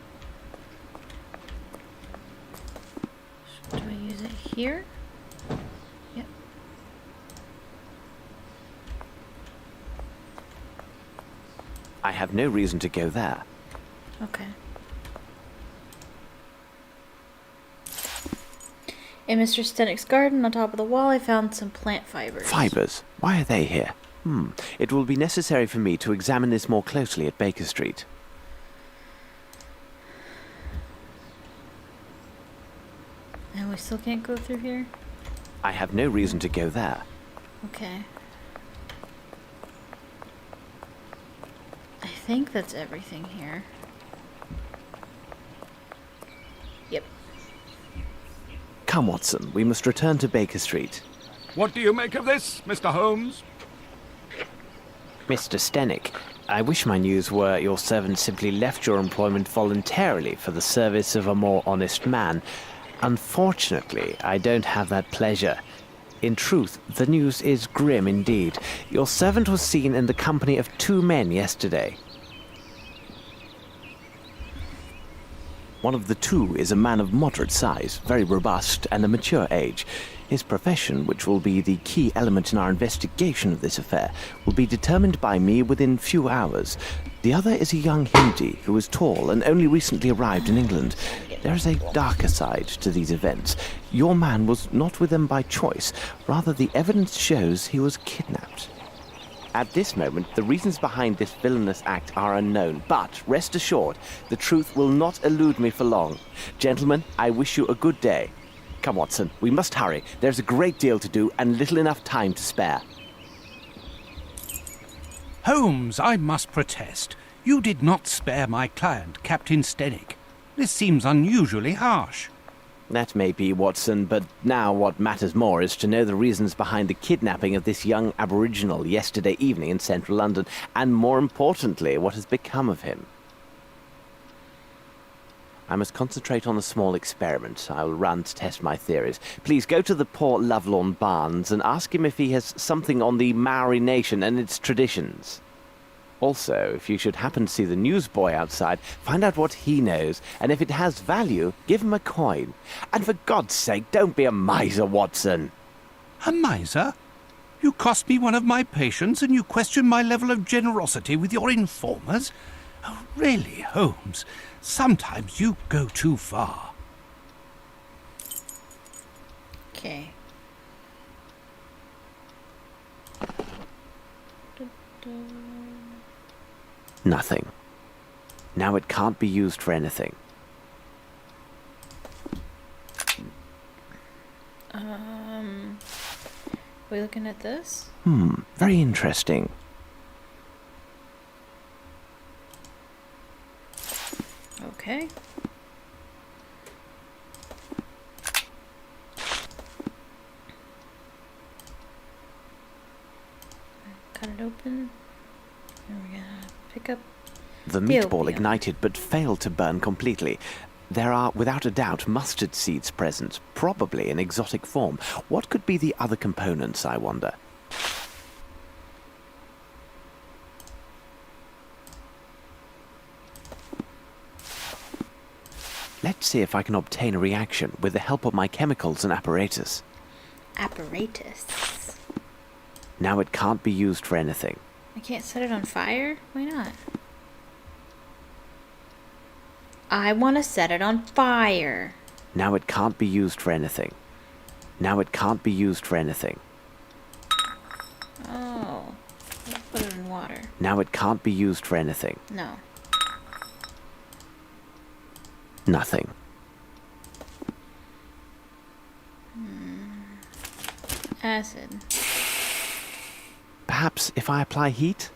Do I use it here? Yep. I have no reason to go there. Okay. In Mr. Stenick's garden, on top of the wall, I found some plant fibers. Fibers? Why are they here? It will be necessary for me to examine this more closely at Baker Street. And we still can't go through here? I have no reason to go there. Okay. I think that's everything here. Yep. Come, Watson, we must return to Baker Street. What do you make of this, Mr. Holmes? Mr. Stenick, I wish my news were your servant simply left your employment voluntarily for the service of a more honest man. Unfortunately, I don't have that pleasure. In truth, the news is grim indeed. Your servant was seen in the company of 2 men yesterday. One of the 2 is a man of moderate size, very robust, and a mature age. His profession, which will be the key element in our investigation of this affair, will be determined by me within few hours. The other is a young Hindi who is tall and only recently arrived in England. There is a darker side to these events. Your man was not with them by choice. Rather, the evidence shows he was kidnapped. At this moment, the reasons behind this villainous act are unknown, but rest assured, the truth will not elude me for long. Gentlemen, I wish you a good day. Come, Watson, we must hurry. There's a great deal to do and little enough time to spare. Holmes, I must protest. You did not spare my client, Captain Stenick. This seems unusually harsh. That may be, Watson, but now what matters more is to know the reasons behind the kidnapping of this young aboriginal yesterday evening in central London, and more importantly, what has become of him. I must concentrate on a small experiment I will run to test my theories. Please go to the poor Lovelorn Barnes and ask him if he has something on the Maori nation and its traditions. Also, if you should happen to see the newsboy outside, find out what he knows, and if it has value, give him a coin. And for God's sake, don't be a miser, Watson. A miser? You cost me one of my patients, and you question my level of generosity with your informers? Oh, really, Holmes, sometimes you go too far. Okay. Nothing. Now it can't be used for anything. We looking at this? Very interesting. Okay. Cut it open. And we're gonna pick up The the meatball opium. ignited but failed to burn completely. There are, without a doubt, mustard seeds present, probably in exotic form. What could be the other components, I wonder? Let's see if I can obtain a reaction with the help of my chemicals and apparatus. Apparatus. Now it can't be used for anything. I can't set it on fire? Why not? I want to set it on fire. Now it can't be used for anything. Now it can't be used for anything. Oh. Let's put it in water. Now it can't be used for anything. No. Nothing. Acid. Perhaps if I apply heat?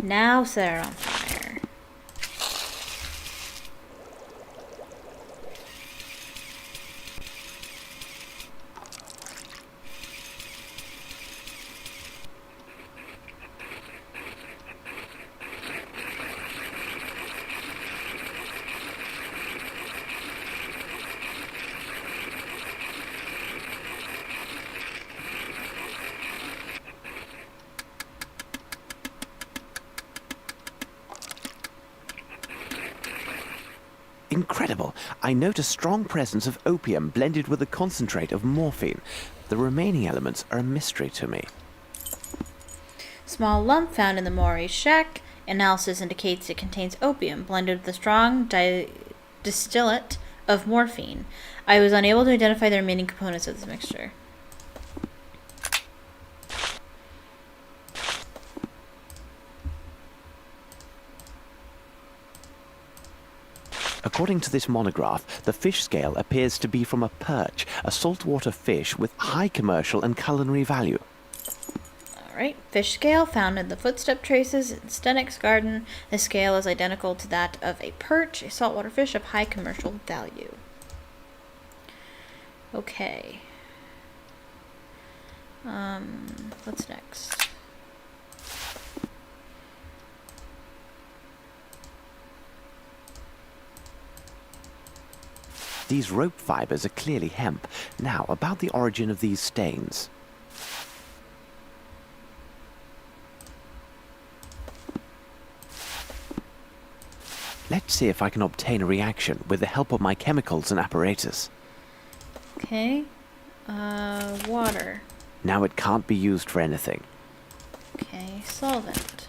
Now set it on fire. Incredible. I note a strong presence of opium blended with a concentrate of morphine. The remaining elements are a mystery to me. Small lump found in the Maori's shack. Analysis indicates it contains opium blended with a strong distillate of morphine. I was unable to identify the remaining components of this mixture. According to this monograph, the fish scale appears to be from a perch, a saltwater fish with high commercial and culinary value. Alright, fish scale found in the footstep traces in Stennick's garden. The scale is identical to that of a perch, a saltwater fish of high commercial value. Okay. What's next? These rope fibers are clearly hemp. Now, about the origin of these stains. Let's see if I can obtain a reaction with the help of my chemicals and apparatus. Okay. Water. Now it can't be used for anything. Okay, solvent.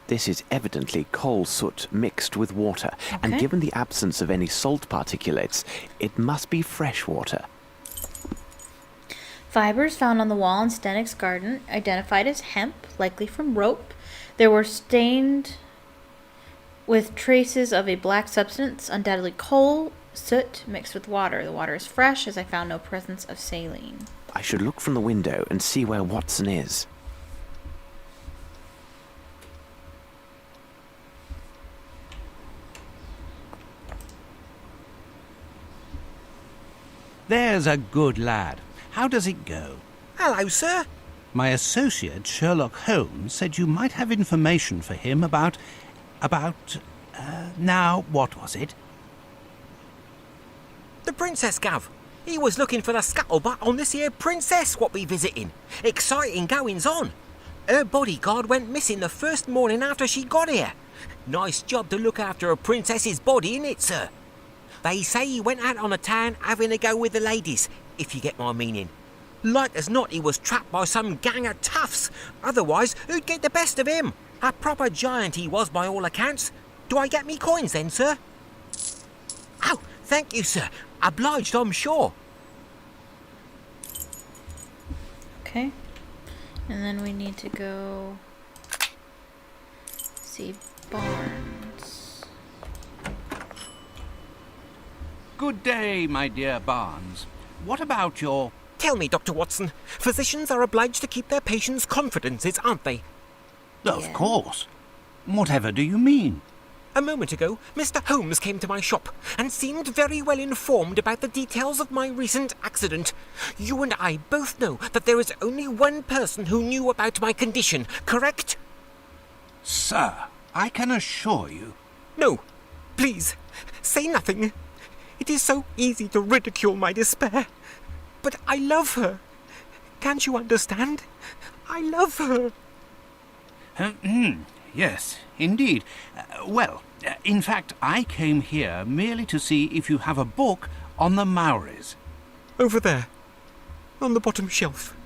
This is evidently coal soot mixed with water, and given the absence of any salt particulates, it must be fresh water. Fibers found on the wall in Stennick's garden, identified as hemp, likely from rope. They were stained with traces of a black substance, undoubtedly coal, soot mixed with water. The water is fresh, as I found no presence of saline. I should look from the window and see where Watson is. There's a good lad. How does it go? Hello, sir. My associate, Sherlock Holmes, said you might have information for him about, now, what was it? The Princess, Gov. He was looking for the scuttlebutt on this here princess what we visiting. Exciting goings on. Her bodyguard went missing the first morning after she got here. Nice job to look after a princess's body, innit, sir? They say he went out on the town having a go with the ladies, if you get my meaning. Like as not, he was trapped by some gang of toughs. Otherwise, who'd get the best of him? A proper giant he was by all accounts. Do I get me coins then, sir? Oh, thank you, sir. Obliged, I'm sure. Okay. And then we need to go see Barnes. Good day, my dear Barnes. What about your... Tell me, Dr. Watson, physicians are obliged to keep their patients' confidences, aren't they? Of course. Whatever do you mean? A moment ago, Mr. Holmes came to my shop and seemed very well informed about the details of my recent accident. You and I both know that there is only one person who knew about my condition, correct? Sir, I can assure you. No, please, say nothing. It is so easy to ridicule my despair. But I love her. Can't you understand? I love her. Yes, indeed. In fact, I came here merely to see if you have a book on the Maoris. Over there, on the bottom shelf.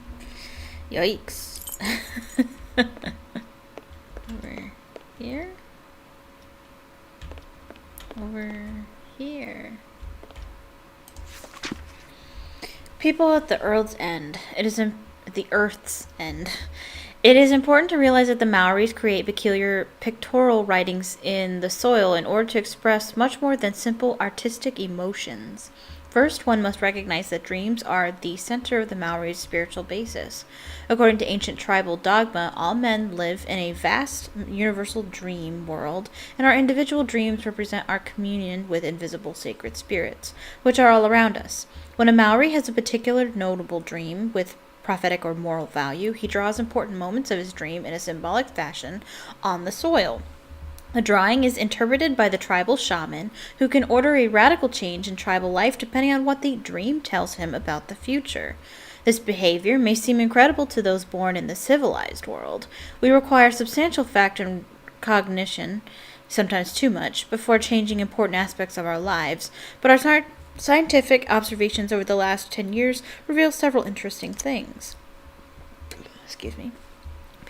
Yikes. Over here? Over here. People at the Earth's End. The Earth's End. It is important to realize that the Maoris create peculiar pictorial writings in the soil in order to express much more than simple artistic emotions. First, one must recognize that dreams are the center of the Maoris' spiritual basis. According to ancient tribal dogma, all men live in a vast universal dream world, and our individual dreams represent our communion with invisible sacred spirits, which are all around us. When a Maori has a particular notable dream with prophetic or moral value, he draws important moments of his dream in a symbolic fashion on the soil. The drawing is interpreted by the tribal shaman, who can order a radical change in tribal life depending on what the dream tells him about the future. This behavior may seem incredible to those born in the civilized world. We require substantial fact and cognition, sometimes too much, before changing important aspects of our lives, but our scientific observations over the last 10 years reveal several interesting things. Excuse me.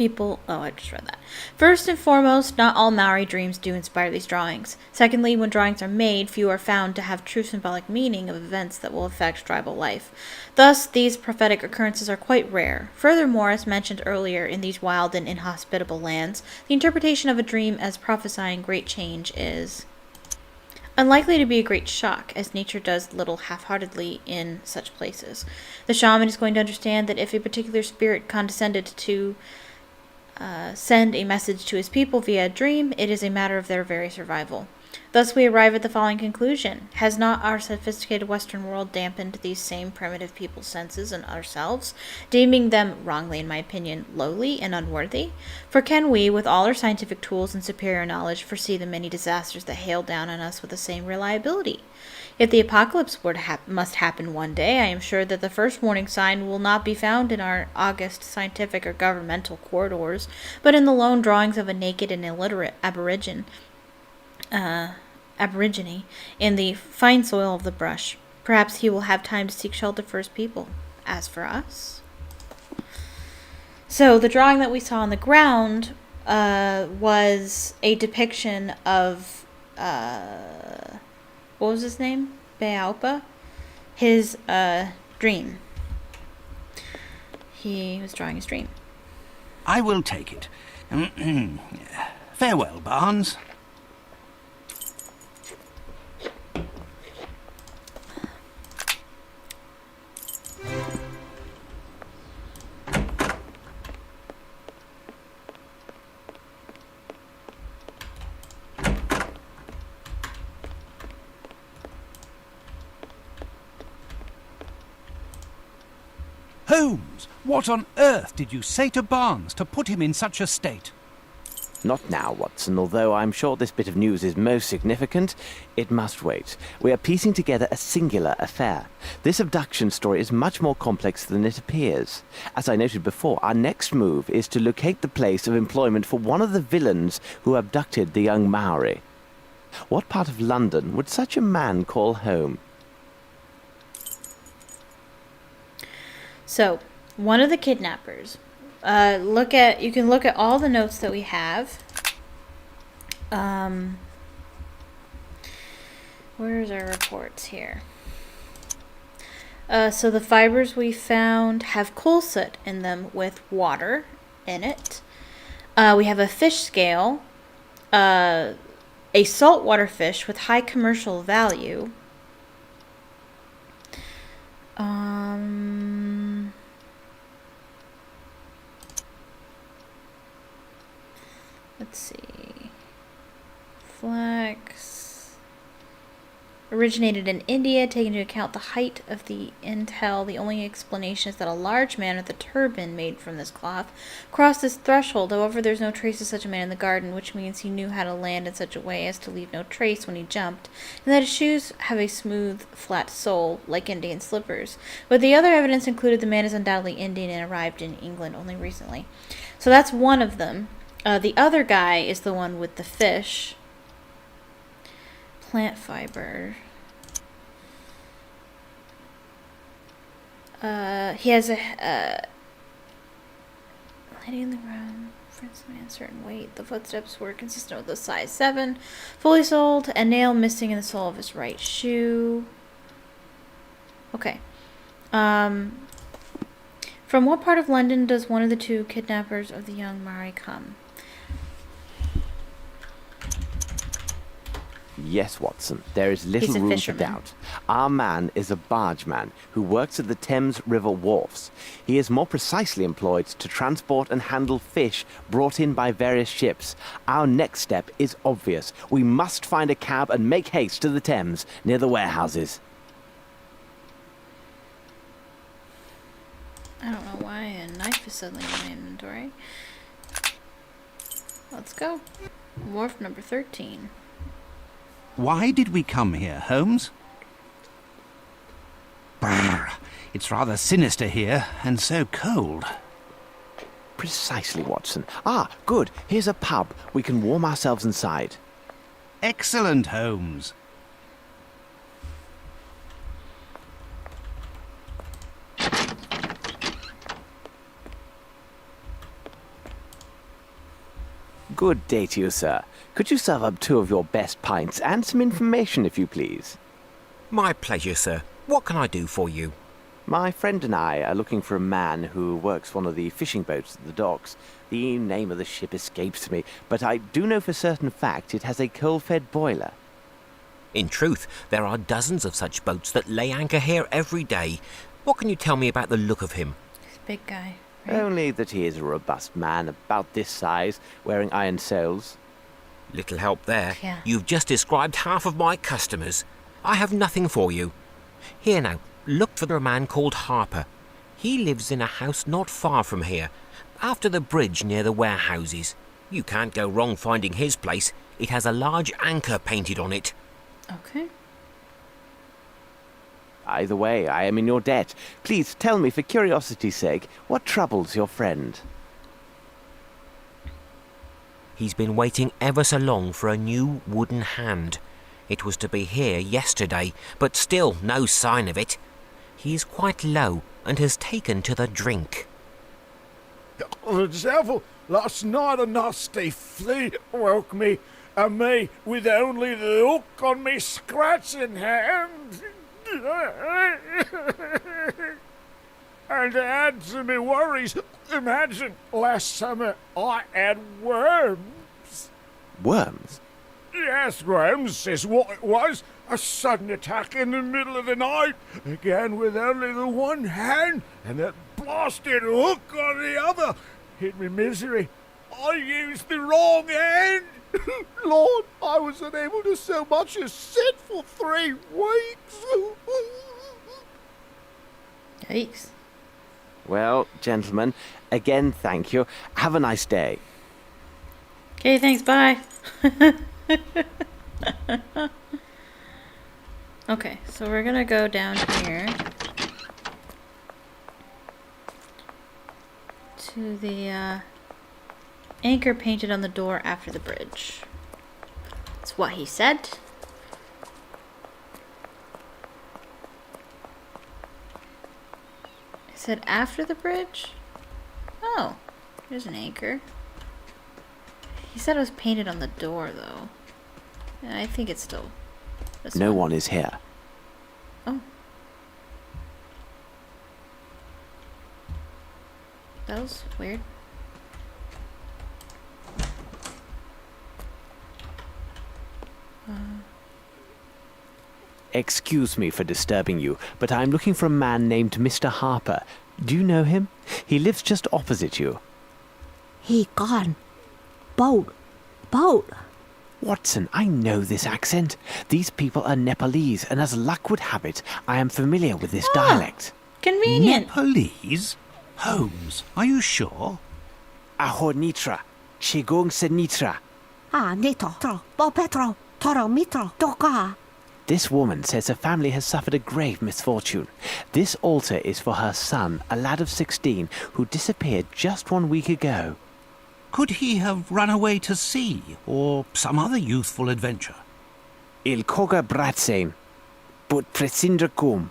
I just read that. First and foremost, not all Maori dreams do inspire these drawings. Secondly, when drawings are made, few are found to have true symbolic meaning of events that will affect tribal life. Thus, these prophetic occurrences are quite rare. Furthermore, as mentioned earlier, in these wild and inhospitable lands, the interpretation of a dream as prophesying great change is unlikely to be a great shock, as nature does little half-heartedly in such places. The shaman is going to understand that if a particular spirit condescended to send a message to his people via a dream, it is a matter of their very survival. Thus we arrive at the following conclusion. Has not our sophisticated Western world dampened these same primitive people's senses and ourselves, deeming them, wrongly in my opinion, lowly and unworthy? For can we, with all our scientific tools and superior knowledge, foresee the many disasters that hail down on us with the same reliability? If the apocalypse must happen one day, I am sure that the first warning sign will not be found in our august scientific or governmental corridors, but in the lone drawings of a naked and illiterate aborigine in the fine soil of the brush. Perhaps he will have time to seek shelter for his people. As for us... So the drawing that we saw on the ground was a depiction of... what was his name? Beaupa? His dream. He was drawing his dream. I will take it. Farewell, Barnes. Holmes, what on earth did you say to Barnes to put him in such a state? Not now, Watson. Although I'm sure this bit of news is most significant, it must wait. We are piecing together a singular affair. This abduction story is much more complex than it appears. As I noted before, our next move is to locate the place of employment for one of the villains who abducted the young Maori. What part of London would such a man call home? So, one of the kidnappers. You can look at all the notes that we have. Where's our reports here? So the fibers we found have coal soot in them with water in it. We have a fish scale, a saltwater fish with high commercial value. Let's see. Flax. Originated in India, taking into account the height of the intel. The only explanation is that a large man with a turban made from this cloth crossed this threshold. However, there's no trace of such a man in the garden, which means he knew how to land in such a way as to leave no trace when he jumped, and that his shoes have a smooth, flat sole, like Indian slippers. But the other evidence included the man is undoubtedly Indian and arrived in England only recently. So that's one of them. The other guy is the one with the fish. Plant fiber. He has a lady in the room. Friends man, certain weight. The footsteps were consistent with a size 7. Fully soled. A nail missing in the sole of his right shoe. Okay. From what part of London does one of the two kidnappers of the young Mari come? Yes, Watson, there is little room for doubt. Our man is a bargeman who works at the Thames River wharfs. He is more precisely employed to transport and handle fish brought in by various ships. Our next step is obvious. We must find a cab and make haste to the Thames, near the warehouses. I don't know why a knife is suddenly in my inventory. Let's go. Wharf number 13. Why did we come here, Holmes? Brr, it's rather sinister here, and so cold. Precisely, Watson. Ah, good. Here's a pub. We can warm ourselves inside. Excellent, Holmes. Good day to you, sir. Could you serve up 2 of your best pints and some information, if you please? My pleasure, sir. What can I do for you? My friend and I are looking for a man who works one of the fishing boats at the docks. The name of the ship escapes me, but I do know for certain fact it has a coal-fed boiler. In truth, there are dozens of such boats that lay anchor here every day. What can you tell me about the look of him? He's a big guy. Right? Only that he is a robust man, about this size, wearing iron soles. Little help there. Yeah. You've just described half of my customers. I have nothing for you. Here now, look for a man called Harper. He lives in a house not far from here, after the bridge near the warehouses. You can't go wrong finding his place. It has a large anchor painted on it. Okay. Either way, I am in your debt. Please tell me, for curiosity's sake, what troubles your friend? He's been waiting ever so long for a new wooden hand. It was to be here yesterday, but still no sign of it. He's quite low and has taken to the drink. The devil! Last night a nasty flea woke me, and me with only the hook on me scratching hand. And to add to me worries, imagine last summer I had worms. Worms? Yes, worms is what it was. A sudden attack in the middle of the night, again with only the one hand, and that blasted hook on the other. Hit me misery. I used the wrong hand. Lord, I was unable to so much as sit for 3 weeks. Yikes. Well, gentlemen, again, thank you. Have a nice day. Okay, thanks, bye. Okay, so we're gonna go down here to the anchor painted on the door after the bridge. That's what he said. He said after the bridge? Oh, there's an anchor. He said it was painted on the door, though. Yeah, I think it's still this No one is here. Oh. That was weird. Excuse me for disturbing you, but I'm looking for a man named Mr. Harper. Do you know him? He lives just opposite you. He gone. Boat. Watson, I know this accent. These people are Nepalese, and as luck would have it, I am familiar with this dialect. Convenient. Nepalese? Holmes, are you sure? Aho Nitra, Chigong se Nitra. Ah, Nito, Tro, Bo Petro, Toro Mitro, Doka. This woman says her family has suffered a grave misfortune. This altar is for her son, a lad of 16, who disappeared just 1 week ago. Could he have run away to sea, or some other youthful adventure? Il koga bratsen, but presindra kum.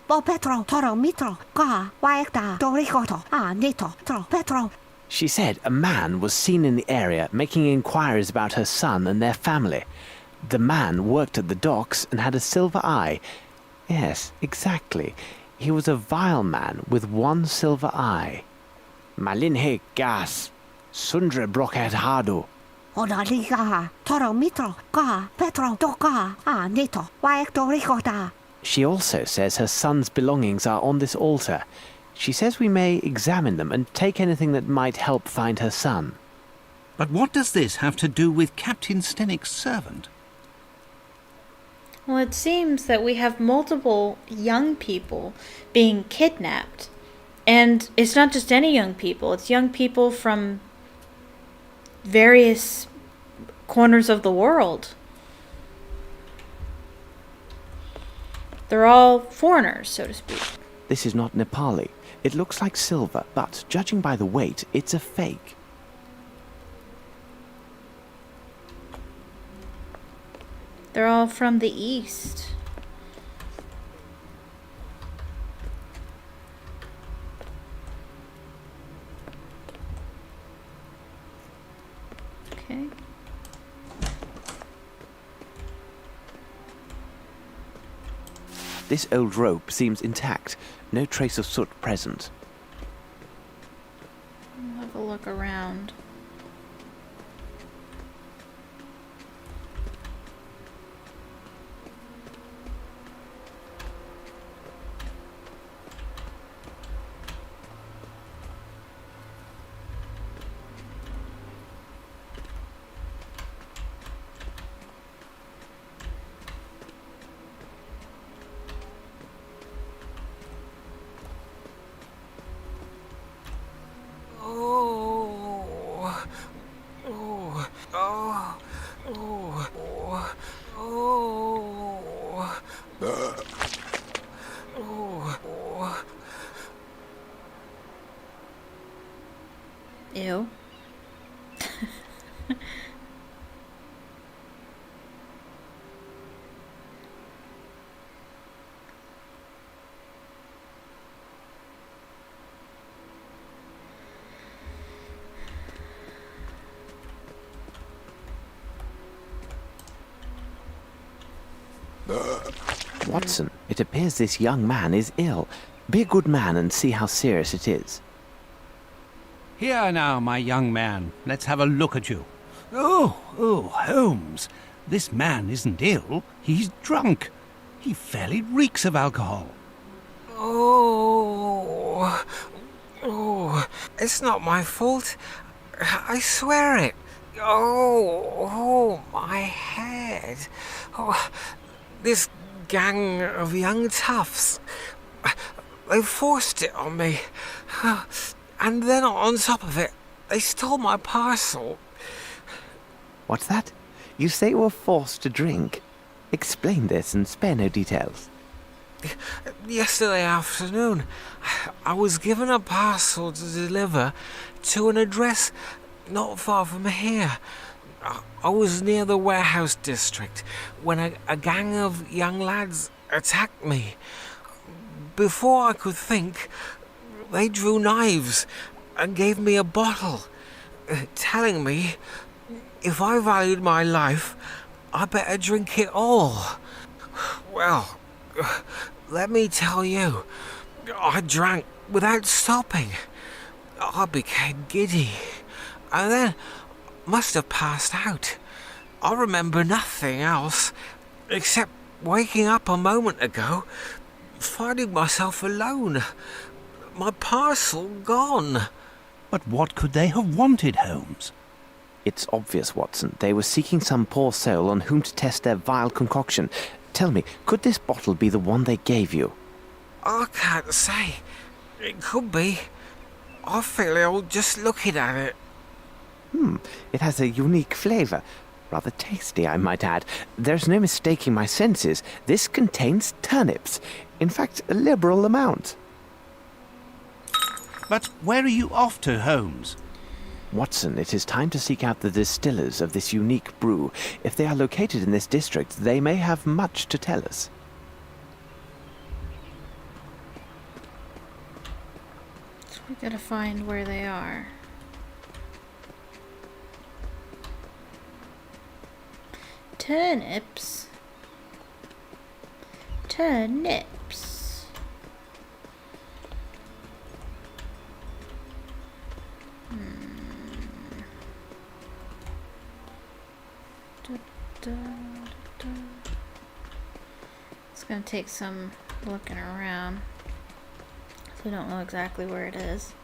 Bo Petro, Toro Mitro, Ka, Waekta, Doricoto, Ah, Nito, Tro, Petro. She said a man was seen in the area making inquiries about her son and their family. The man worked at the docks and had a silver eye. Yes, exactly. He was a vile man with one silver eye. Malinhe gas. Sundre broket hado. Odaliga, Toro Mitro, Ka, Petro, Doka, Ah, Nito, Waektoricota. She also says her son's belongings are on this altar. She says we may examine them and take anything that might help find her son. But what does this have to do with Captain Stennick's servant? Well, it seems that we have multiple young people being kidnapped. And it's not just any young people. It's young people from various corners of the world. They're all foreigners, so to speak. This is not Nepali. It looks like silver, but judging by the weight, it's a fake. They're all from the east. Okay. This old rope seems intact. No trace of soot present. I'll have a look around. Ew. Watson, it appears this young man is ill. Be a good man and see how serious it is. Here now, my young man. Let's have a look at you. Oh, Holmes. This man isn't ill. He's drunk. He fairly reeks of alcohol. It's not my fault. I swear it. Oh, my head. Oh, this gang of young toughs. They forced it on me. And then on top of it, they stole my parcel. What's that? You say you were forced to drink. Explain this and spare no details. Yesterday afternoon, I was given a parcel to deliver to an address not far from here. I was near the warehouse district when a gang of young lads attacked me. Before I could think, they drew knives and gave me a bottle, telling me if I valued my life, I better drink it all. Well, let me tell you, I drank without stopping. I became giddy, and then must have passed out. I remember nothing else, except waking up a moment ago, finding myself alone. My parcel gone. But what could they have wanted, Holmes? It's obvious, Watson. They were seeking some poor soul on whom to test their vile concoction. Tell me, could this bottle be the one they gave you? I can't say. It could be. I feel ill just looking at it. It has a unique flavour. Rather tasty, I might add. There's no mistaking my senses. This contains turnips. In fact, a liberal amount. But where are you off to, Holmes? Watson, it is time to seek out the distillers of this unique brew. If they are located in this district, they may have much to tell us. So we gotta find where they are. Turnips. Turnips. Da, da, da. It's gonna take some looking around. So we don't know exactly where it is.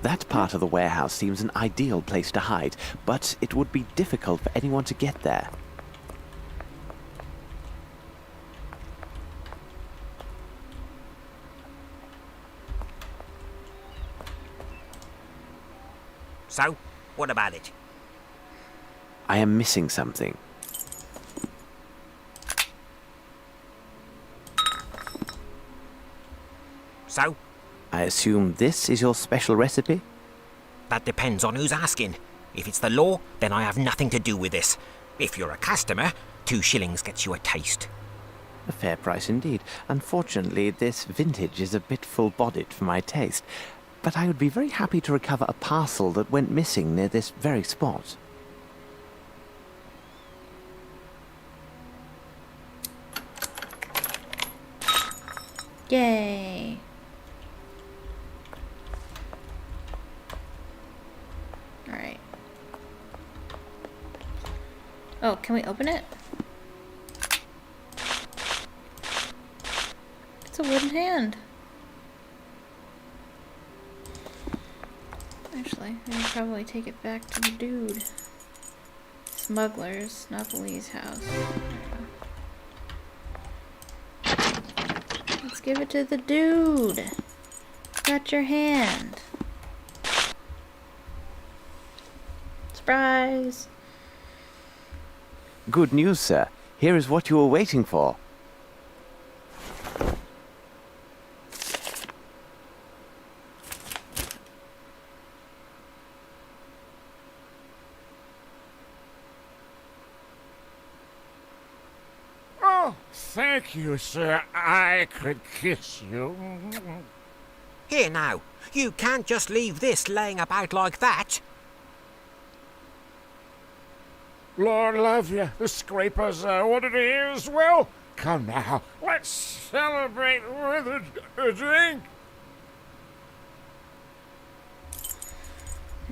That part of the warehouse seems an ideal place to hide, but it would be difficult for anyone to get there. So, what about it? I am missing something. So, I assume this is your special recipe? that depends on who's asking. If it's the law, then I have nothing to do with this. If you're a customer, 2 shillings gets you a taste. A fair price indeed. Unfortunately, this vintage is a bit full-bodied for my taste, but I would be very happy to recover a parcel that went missing near this very spot. Yay. Alright. Oh, can we open it? It's a wooden hand. Actually, we can probably take it back to the dude. Smugglers, Napoli's house. Let's give it to the dude. Got your hand. Surprise. Good news, sir. Here is what you were waiting for. Oh, thank you, sir. I could kiss you. Here now, you can't just leave this laying about like that. Lord love you, the scrapers wanted to hear as well. Come now, let's celebrate with a drink.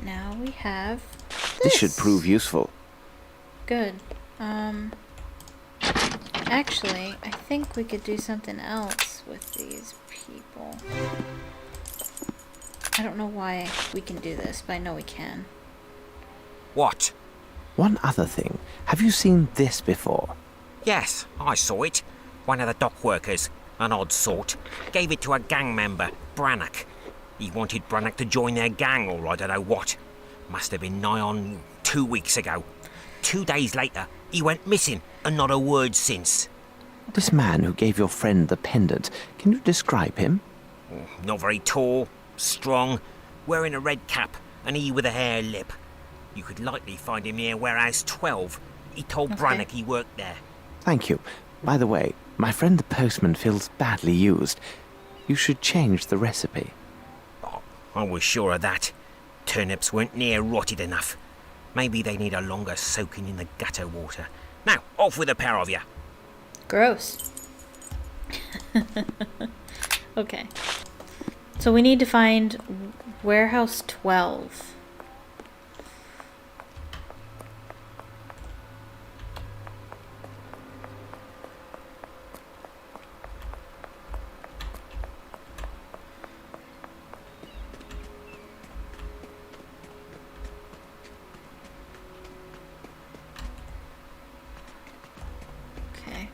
Now we have This should prove useful. Good. Actually, I think we could do something else with these people. I don't know why we can do this, but I know we can. What? One other thing. Have you seen this before? Yes, I saw it. One of the dock workers, an odd sort, gave it to a gang member, Brannock. He wanted Brannock to join their gang, or I don't know what. Must have been nigh on 2 weeks ago. 2 days later, he went missing, and not a word since. This man who gave your friend the pendant, can you describe him? Not very tall, strong, wearing a red cap, and he with a hare lip. You could likely find him near Warehouse 12. He told Brannock he worked there. Thank you. By the way, my friend the postman feels badly used. You should change the recipe. Oh, I was sure of that. turnips weren't near rotted enough. Maybe they need a longer soaking in the gutter water. Now, off with a pair of you. Gross. Okay. So we need to find warehouse 12. Okay.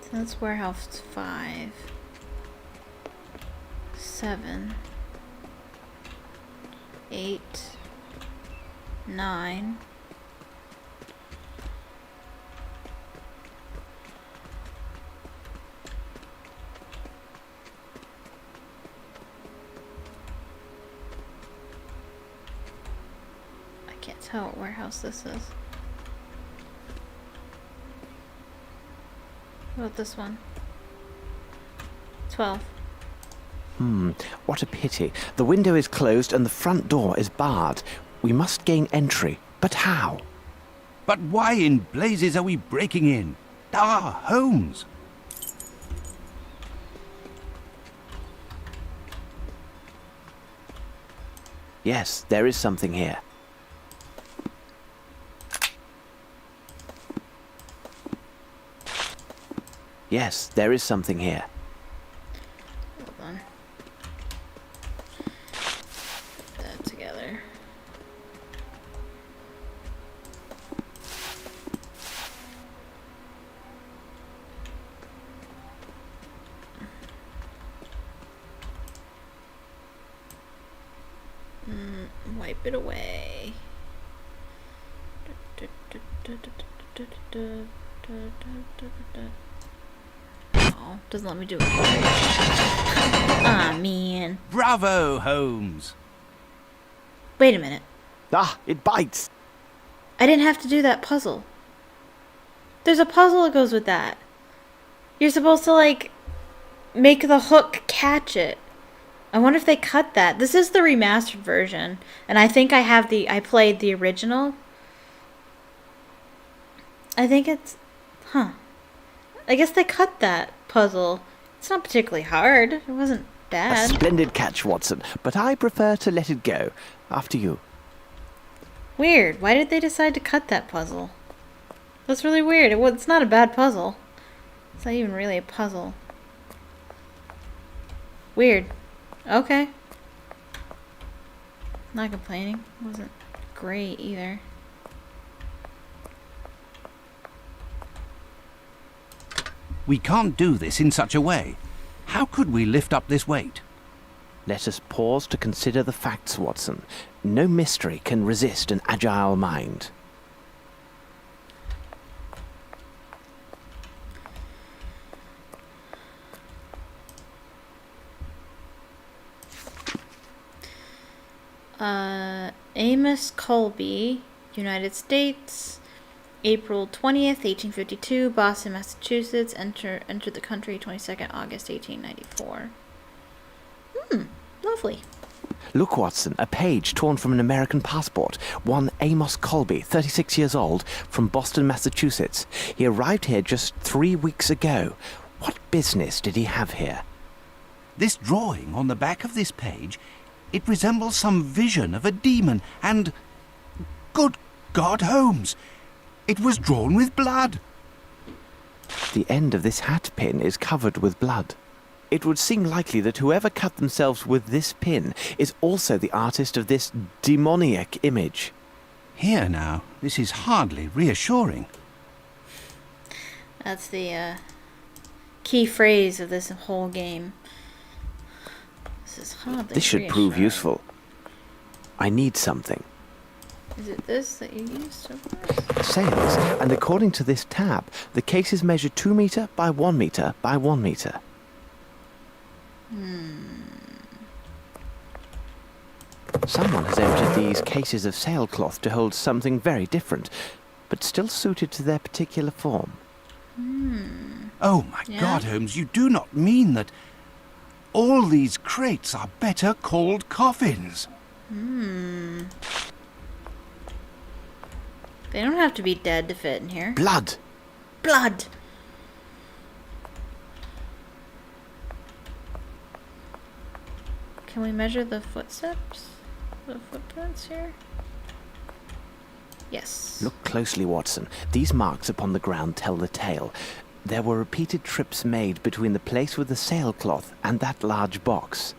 So that's warehouse 5. 7. 8. 9. I can't tell what warehouse this is. What about this one? 12. What a pity. The window is closed and the front door is barred. We must gain entry. But how? But why in blazes are we breaking in? Ah, Holmes! Yes, there is something here. Yes, there is something here. Hold on. Put that together. Wipe it away. Oh, doesn't let me do it. Ah, man. Bravo, Holmes! Wait a minute. Ah, it bites! I didn't have to do that puzzle. There's a puzzle that goes with that. You're supposed to, like, make the hook catch it. I wonder if they cut that. This is the remastered version. And I think I played the original. I think it's... Huh. I guess they cut that puzzle. It's not particularly hard. It wasn't A bad. splendid catch, Watson, but I prefer to let it go. After you. Weird. Why did they decide to cut that puzzle? That's really weird. It's not a bad puzzle. It's not even really a puzzle. Weird. Okay. Not complaining. Wasn't great either. We can't do this in such a way. How could we lift up this weight? Let us pause to consider the facts, Watson. No mystery can resist an agile mind. Amos Colby, United States, April 20th, 1852, Boston, Massachusetts, entered the country 22nd August, 1894. Lovely. Look, Watson, a page torn from an American passport. One Amos Colby, 36 years old, from Boston, Massachusetts. He arrived here just 3 weeks ago. What business did he have here? This drawing on the back of this page, it resembles some vision of a demon and... Good God, Holmes! It was drawn with blood. The end of this hat pin is covered with blood. It would seem likely that whoever cut themselves with this pin is also the artist of this demoniac image. Here now, this is hardly reassuring. That's the key phrase of this whole game. This is hardly This should prove reassuring. useful. I need something. Is it this that you used so far? Sales, and according to this tab, the case is measured 2 meter by 1 meter by 1 meter. Someone has emptied these cases of sailcloth to hold something very different, but still suited to their particular form. Oh my Yeah? God, Holmes, you do not mean that all these crates are better called coffins? They don't have to be dead to fit in here. Blood! Blood! Can we measure the footsteps? The footprints here? Yes. Look closely, Watson. These marks upon the ground tell the tale. There were repeated trips made between the place with the sailcloth and that large box.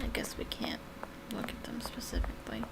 I guess we can't look at them specifically.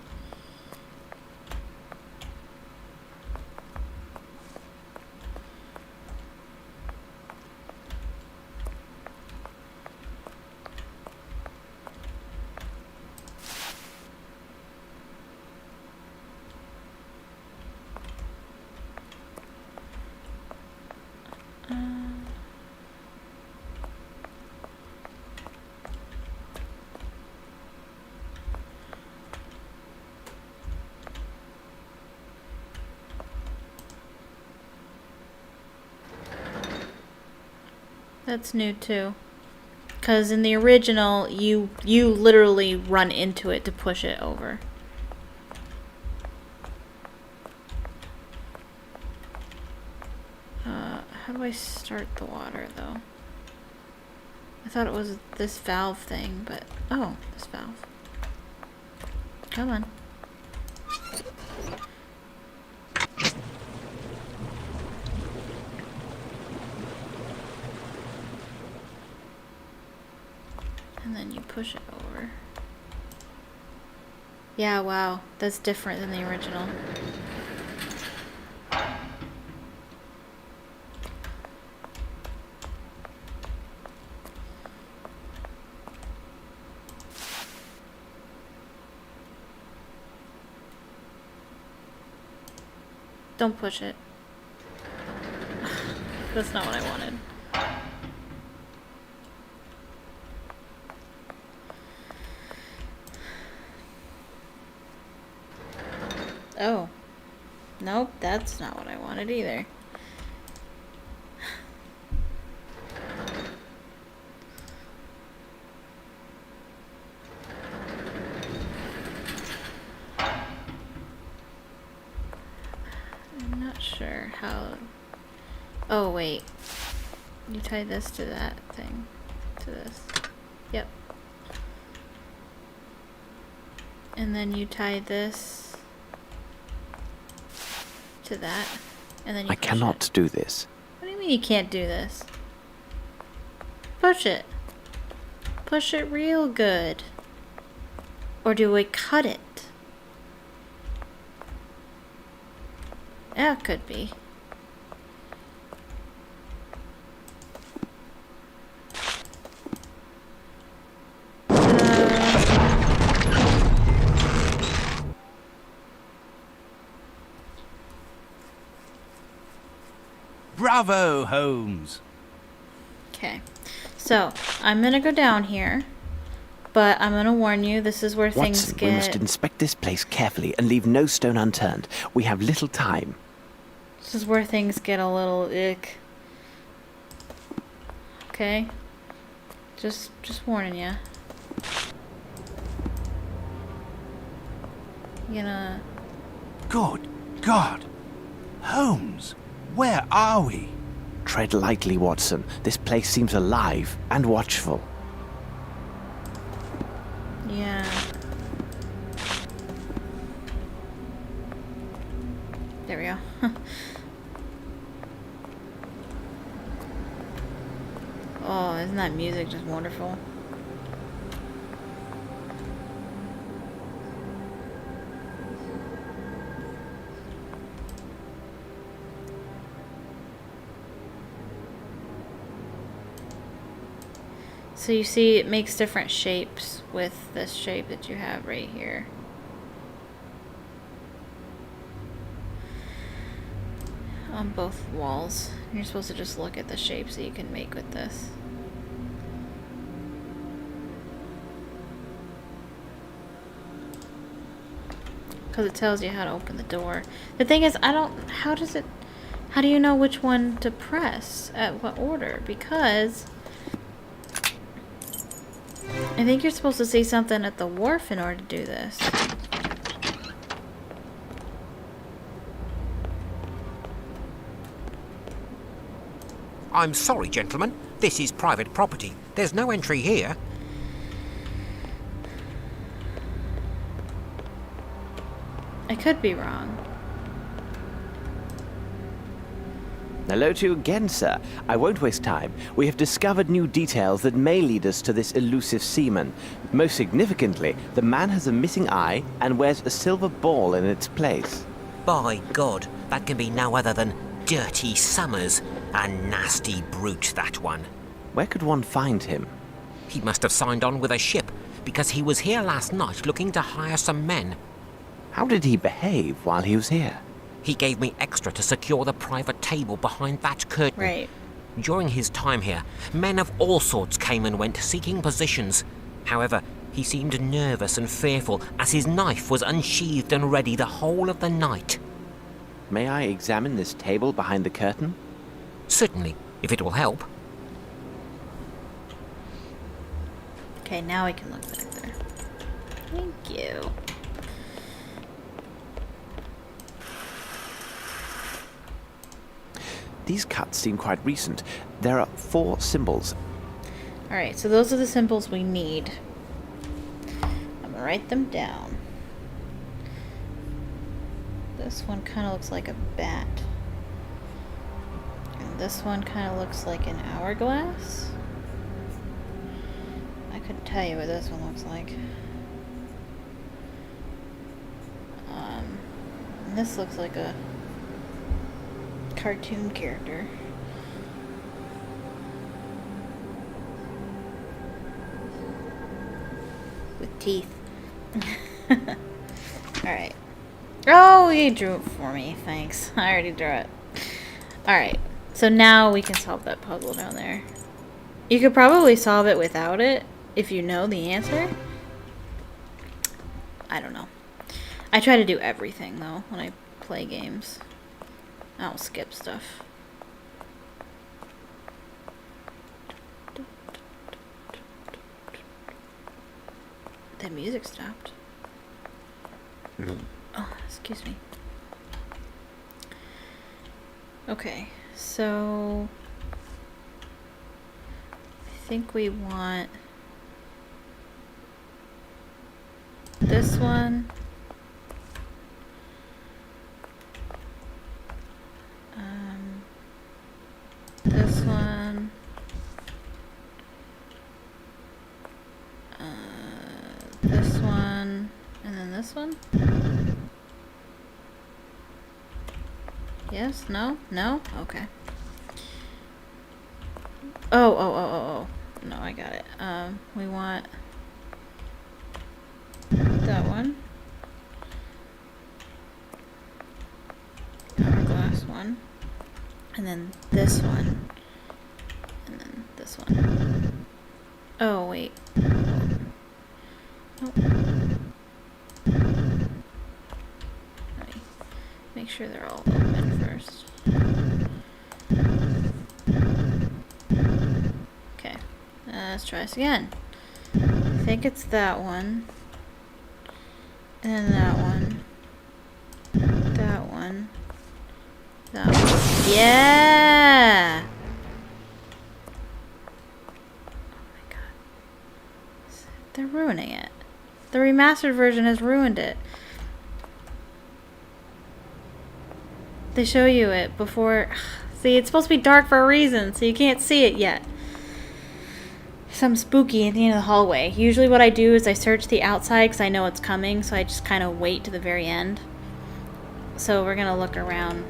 That's new too. Because in the original, you literally run into it to push it over. How do I start the water, though? I thought it was this valve thing, but... Oh, this valve. Come on. And then you push it over. Yeah, wow. That's different than the original. Don't push it. That's not what I wanted. Oh. Nope, that's not what I wanted either. I'm not sure how... Oh, wait. You tie this to that thing. To this. Yep. And then you tie this to that. And then you I push cannot it. do this. What do you mean you can't do this? Push it. Push it real good. Or do we cut it? Yeah, it could be. Bravo, Holmes! Okay. So, I'm gonna go down here. But I'm gonna warn you, this is where things Watson, get... we must inspect this place carefully and leave no stone unturned. We have little time. This is where things get a little ick. Okay? Just warning ya. You gonna... Good God! Holmes, where are we? Tread lightly, Watson. This place seems alive and watchful. Yeah. There we go. Oh, isn't that music just wonderful? So you see it makes different shapes with this shape that you have right here. On both walls. You're supposed to just look at the shapes that you can make with this. Because it tells you how to open the door. The thing is, how do you know which one to press at what order? Because I think you're supposed to see something at the wharf in order to do this. I'm sorry, gentlemen. This is private property. There's no entry here. I could be wrong. Hello to you again, sir. I won't waste time. We have discovered new details that may lead us to this elusive seaman. Most significantly, the man has a missing eye and wears a silver ball in its place. By God, that can be no other than Dirty Summers. A nasty brute, that one. Where could one find him? He must have signed on with a ship, because he was here last night looking to hire some men. How did he behave while he was here? He gave me extra to secure the private table behind that curtain. Right. During his time here, men of all sorts came and went seeking positions. However, he seemed nervous and fearful as his knife was unsheathed and ready the whole of the night. May I examine this table behind the curtain? Certainly, if it will help. Okay, now we can look back there. Thank you. These cuts seem quite recent. There are 4 symbols. Alright, so those are the symbols we need. I'm gonna write them down. This one kind of looks like a bat. And this one kind of looks like an hourglass. I couldn't tell you what this one looks like. And this looks like a cartoon character. With teeth. Alright. Oh, you drew it for me. Thanks. I already drew it. Alright. So now we can solve that puzzle down there. You could probably solve it without it if you know the answer. I don't know. I try to do everything, though, when I play games. I don't skip stuff. The music stopped. Oh, excuse me. Okay, so I think we want this one. This one. This one. And then this one. Yes? No? No? Okay. Oh. No, I got it. We want that one. Hourglass one. And then this one. And then this one. Oh, wait. Nope. Let me make sure they're all open first. Okay. Let's try this again. I think it's that one. And then that one. That one. That one. Yeah! Oh my god. They're ruining it. The remastered version has ruined it. They show you it before. See, it's supposed to be dark for a reason, so you can't see it yet. Something spooky at the end of the hallway. Usually what I do is I search the outside because I know it's coming, so I just kind of wait to the very end. So we're going to look around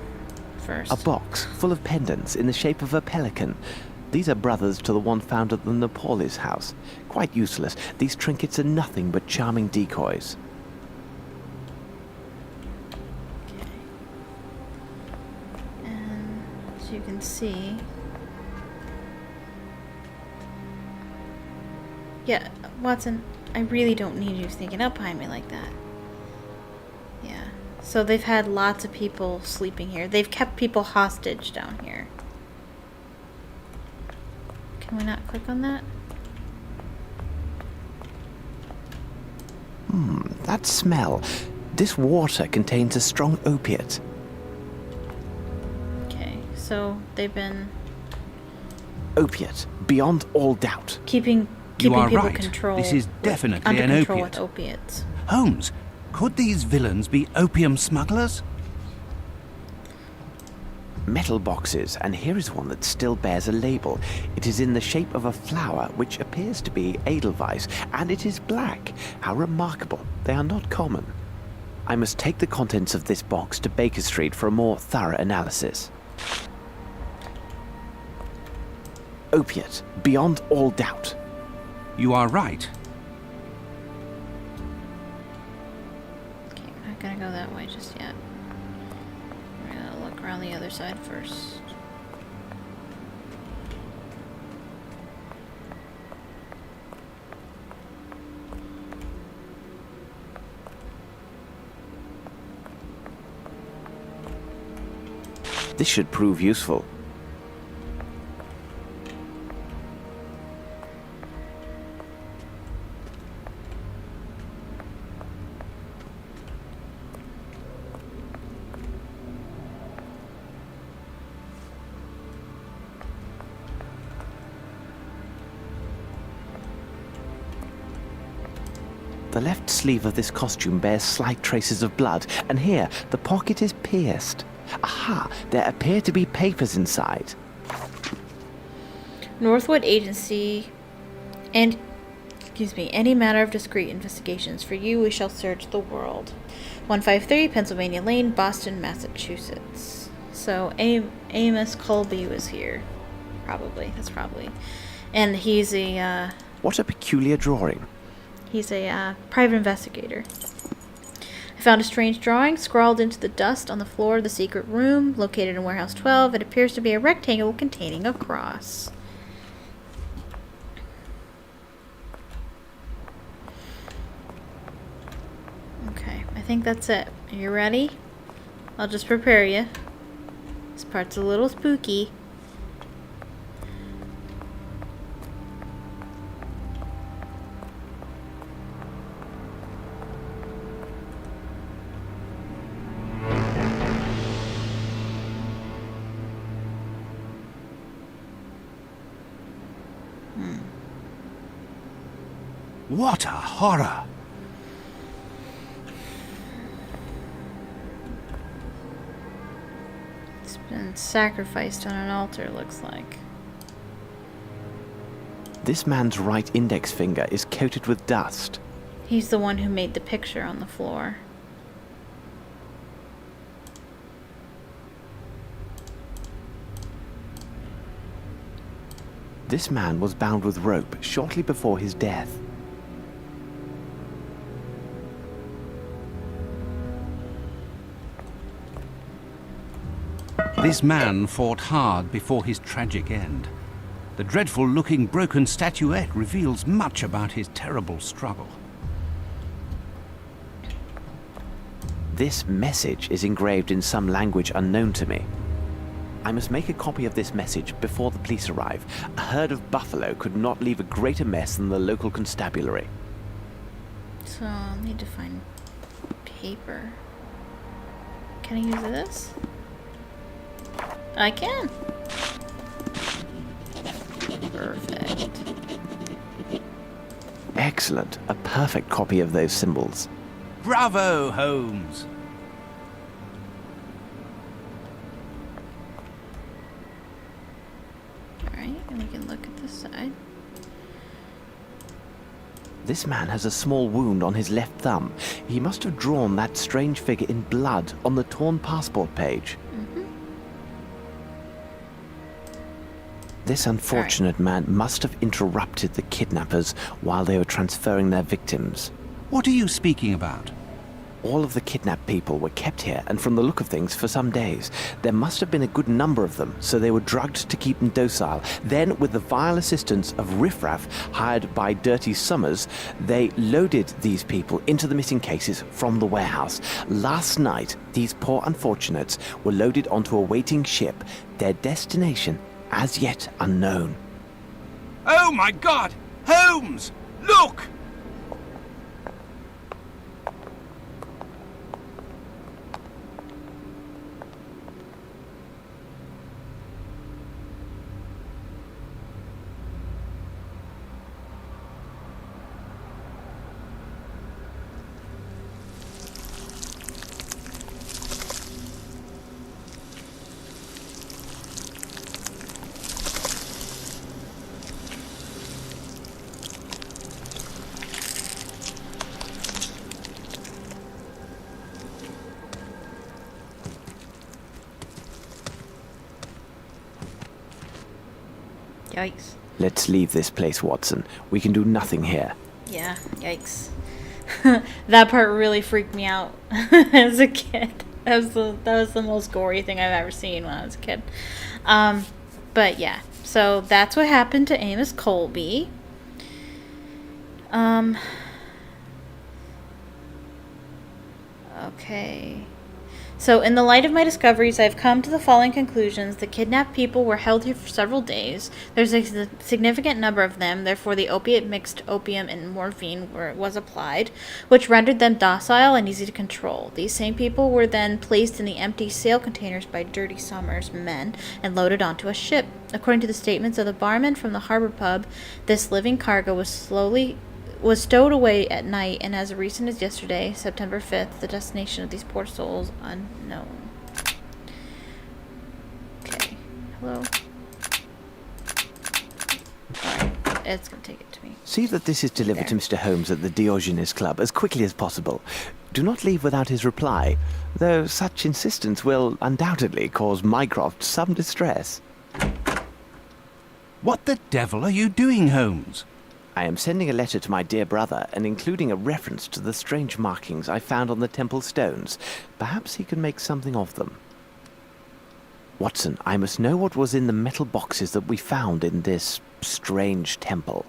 first. A box full of pendants in the shape of a pelican. These are brothers to the one found at the Napolis house. Quite useless. These trinkets are nothing but charming decoys. Okay. And as you can see... Yeah, Watson, I really don't need you sneaking up behind me like that. Yeah. So they've had lots of people sleeping here. They've kept people hostage down here. Can we not click on that? That smell. This water contains a strong opiate. Okay, so they've been Opiate, beyond all doubt. keeping You are people right. control. This is definitely under an control opiate. with opiates. Holmes, could these villains be opium smugglers? Metal boxes, and here is one that still bears a label. It is in the shape of a flower, which appears to be Edelweiss, and it is black. How remarkable. They are not common. I must take the contents of this box to Baker Street for a more thorough analysis. Opiate, beyond all doubt. You are right. Okay, we're not gonna go that way just yet. We're gonna look around the other side first. This should prove useful. The left sleeve of this costume bears slight traces of blood, and here the pocket is pierced. Aha! There appear to be papers inside. Northwood Agency and any matter of discreet investigations. For you, we shall search the world. 153 Pennsylvania Lane, Boston, Massachusetts. So Amos Colby was here. Probably. That's probably. And he's a What a peculiar drawing. he's a private investigator. I found a strange drawing scrawled into the dust on the floor of the secret room located in Warehouse 12. It appears to be a rectangle containing a cross. Okay, I think that's it. Are you ready? I'll just prepare you. This part's a little spooky. What a horror! It's been sacrificed on an altar, looks like. This man's right index finger is coated with dust. He's the one who made the picture on the floor. This man was bound with rope shortly before his death. This man fought hard before his tragic end. The dreadful-looking broken statuette reveals much about his terrible struggle. This message is engraved in some language unknown to me. I must make a copy of this message before the police arrive. A herd of buffalo could not leave a greater mess than the local constabulary. So I'll need to find paper. Can I use this? I can. Perfect. Excellent. A perfect copy of those symbols. Bravo, Holmes! Alright, and we can look at this side. This man has a small wound on his left thumb. He must have drawn that strange figure in blood on the torn passport page. This unfortunate man must have interrupted the kidnappers while they were transferring their victims. What are you speaking about? All of the kidnapped people were kept here, and from the look of things, for some days. There must have been a good number of them, so they were drugged to keep them docile. Then, with the vile assistance of riffraff hired by Dirty Summers, they loaded these people into the missing cases from the warehouse. Last night, these poor unfortunates were loaded onto a waiting ship, their destination as yet unknown. Oh my God! Holmes! Look! Yikes. Let's leave this place, Watson. We can do nothing here. Yeah, yikes. That part really freaked me out as a kid. That was the most gory thing I've ever seen when I was a kid. But yeah, so that's what happened to Amos Colby. Okay. So, in the light of my discoveries, I've come to the following conclusions. The kidnapped people were held here for several days. There's a significant number of them, therefore the opiate mixed opium and morphine was applied, which rendered them docile and easy to control. These same people were then placed in the empty sail containers by Dirty Summers' men and loaded onto a ship. According to the statements of the barman from the harbor pub, this living cargo was stowed away at night, and as recent as yesterday, September 5th, the destination of these poor souls unknown. Okay. Hello? Alright, it's gonna take it to me. See that this is delivered to Mr. Holmes at the Diogenes Club as quickly as possible. Do not leave without his reply, though such insistence will undoubtedly cause Mycroft some distress. What the devil are you doing, Holmes? I am sending a letter to my dear brother and including a reference to the strange markings I found on the temple stones. Perhaps he can make something of them. Watson, I must know what was in the metal boxes that we found in this strange temple.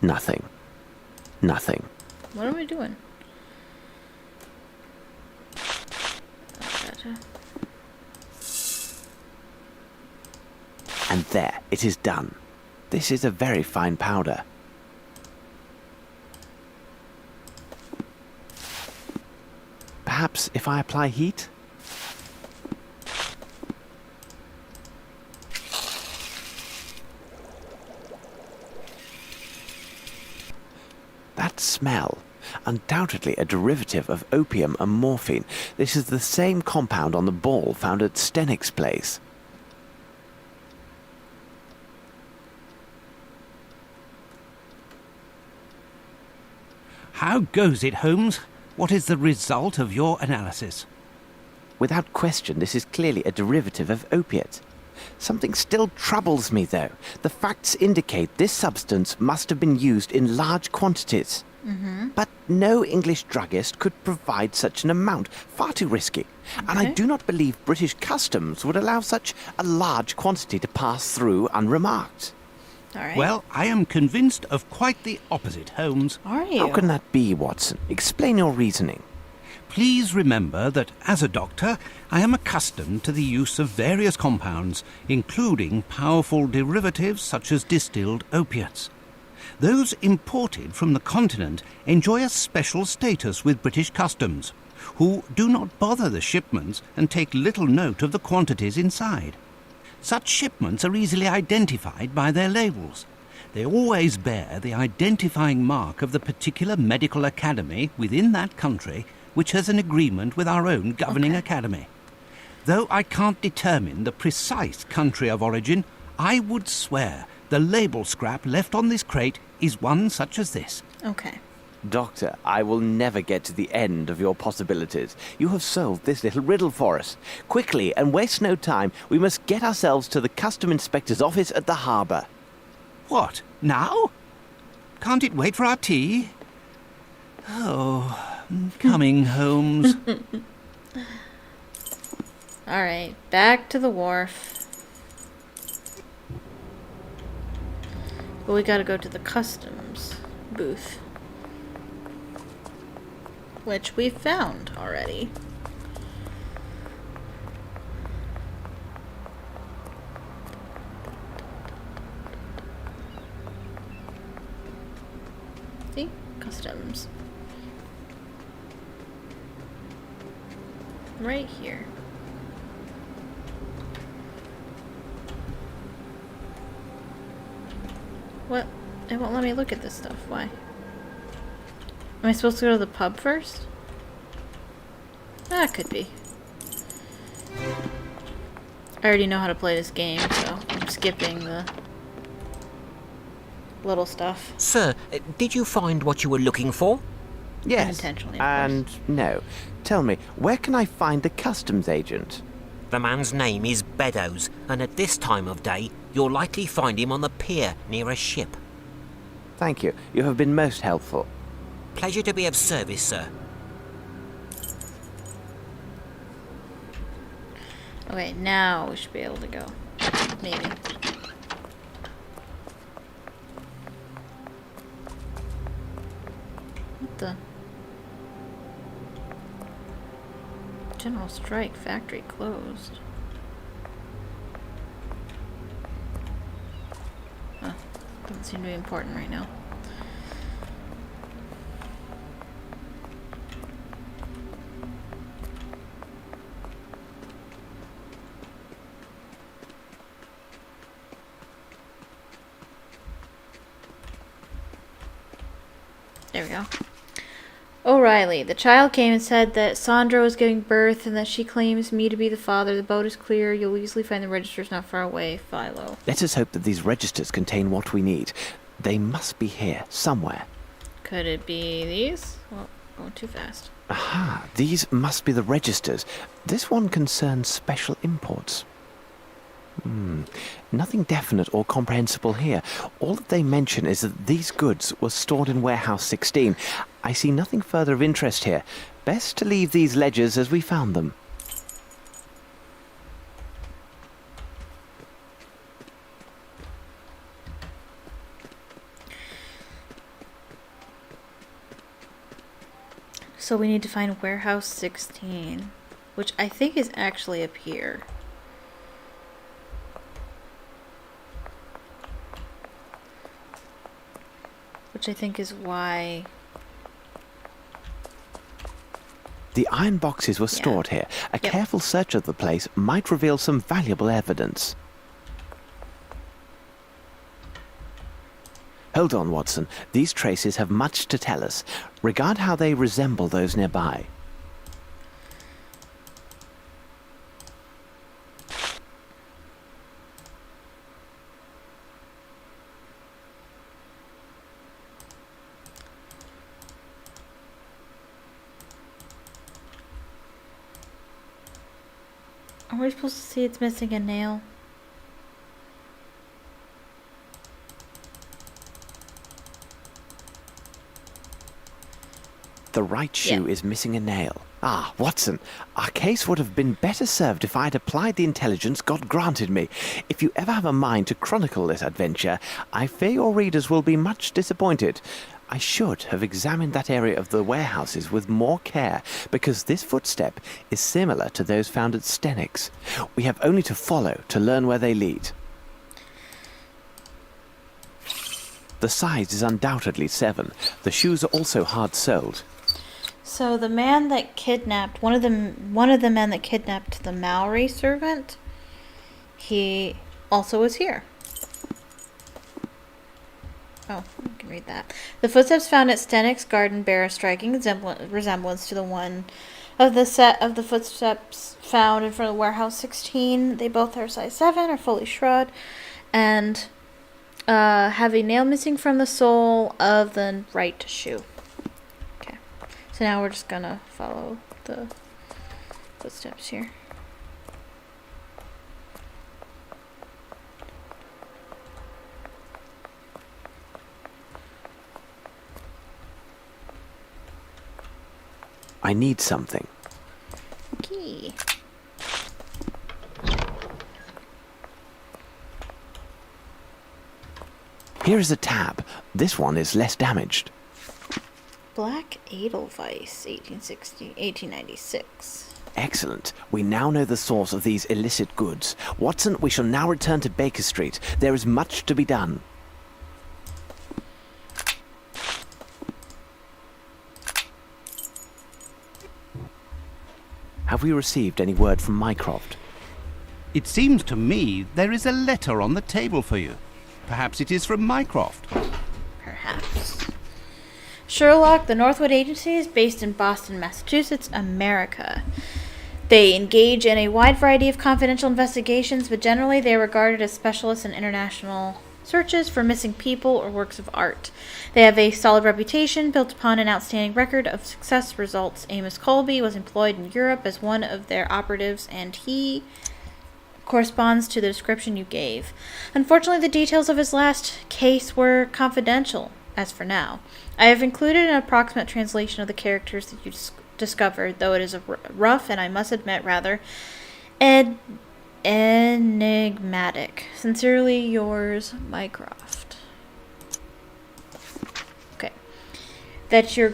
Nothing. Nothing. What are we doing? Gotcha. And there, it is done. This is a very fine powder. Perhaps if I apply heat? That smell. Undoubtedly a derivative of opium and morphine. This is the same compound on the ball found at Stennick's place. How goes it, Holmes? What is the result of your analysis? Without question, this is clearly a derivative of opiate. Something still troubles me, though. The facts indicate this substance must have been used in large quantities. But no English druggist could provide such an amount. Far too risky. And I do not believe British customs would allow such a large quantity to pass through unremarked. All right. Well, I am convinced of quite the opposite, Holmes. Are you? How can that be, Watson? Explain your reasoning. Please remember that as a doctor, I am accustomed to the use of various compounds, including powerful derivatives such as distilled opiates. Those imported from the continent enjoy a special status with British customs, who do not bother the shipments and take little note of the quantities inside. Such shipments are easily identified by their labels. They always bear the identifying mark of the particular medical academy within that country which has an agreement with our own governing academy. Though I can't determine the precise country of origin, I would swear the label scrap left on this crate is one such as this. Okay. Doctor, I will never get to the end of your possibilities. You have solved this little riddle for us. Quickly, and waste no time, we must get ourselves to the custom inspector's office at the harbour. What, now? Can't it wait for our tea? Oh, coming, Holmes. Alright, back to the wharf. But we gotta go to the customs booth. Which we found already. See? Customs. Right here. What? It won't let me look at this stuff. Why? Am I supposed to go to the pub first? That could be. I already know how to play this game, so I'm skipping the little stuff. Sir, did you find what you were looking for? Yes, Unintentionally, of and no. Tell me, where can I find the customs agent? The man's name is Beddoes, and at this time of day, you'll likely find him on the pier near a ship. Thank you. You have been most helpful. Pleasure to be of service, sir. Okay, now we should be able to go. Maybe. What the? General strike, factory closed. Huh. Doesn't seem to be important right now. There we go. O'Reilly. The child came and said that Sandra was giving birth and that she claims me to be the father. The boat is clear. You'll easily find the registers not far away. Philo. Let us hope that these registers contain what we need. They must be here, somewhere. Could it be these? Well, going too fast. Aha, these must be the registers. This one concerns special imports. Nothing definite or comprehensible here. All that they mention is that these goods were stored in warehouse 16. I see nothing further of interest here. Best to leave these ledgers as we found them. So we need to find warehouse 16, which I think is actually up here. Which I think is why... The iron boxes were stored here. A careful search of the place might reveal some valuable evidence. Hold on, Watson. These traces have much to tell us. Regard how they resemble those nearby. Are we supposed to see it's missing a nail? The right shoe is missing a nail. Ah, Watson, our case would have been better served if I had applied the intelligence God granted me. If you ever have a mind to chronicle this adventure, I fear your readers will be much disappointed. I should have examined that area of the warehouses with more care, because this footstep is similar to those found at Stennick's. We have only to follow to learn where they lead. The size is undoubtedly 7. The shoes are also hard-soled. So the man that kidnapped one of the men that kidnapped the Maori servant, he also was here. Oh, I can read that. The footsteps found at Stennick's garden bear a striking resemblance to the one of the set of the footsteps found in front of warehouse 16. They both are size 7, are fully shod, and have a nail missing from the sole of the right shoe. So now we're just gonna follow the footsteps here. I need something. Okay. Here is a tab. This one is less damaged. Black Edelweiss, 1896. Excellent. We now know the source of these illicit goods. Watson, we shall now return to Baker Street. There is much to be done. Have we received any word from Mycroft? It seems to me there is a letter on the table for you. Perhaps it is from Mycroft. Perhaps. Sherlock, the Northwood Agency, is based in Boston, Massachusetts, America. They engage in a wide variety of confidential investigations, but generally they are regarded as specialists in international searches for missing people or works of art. They have a solid reputation built upon an outstanding record of success results. Amos Colby was employed in Europe as one of their operatives, and he corresponds to the description you gave. Unfortunately, the details of his last case were confidential, as for now. I have included an approximate translation of the characters that you discovered, though it is rough and, I must admit, rather enigmatic. Sincerely yours, Mycroft. Okay. That your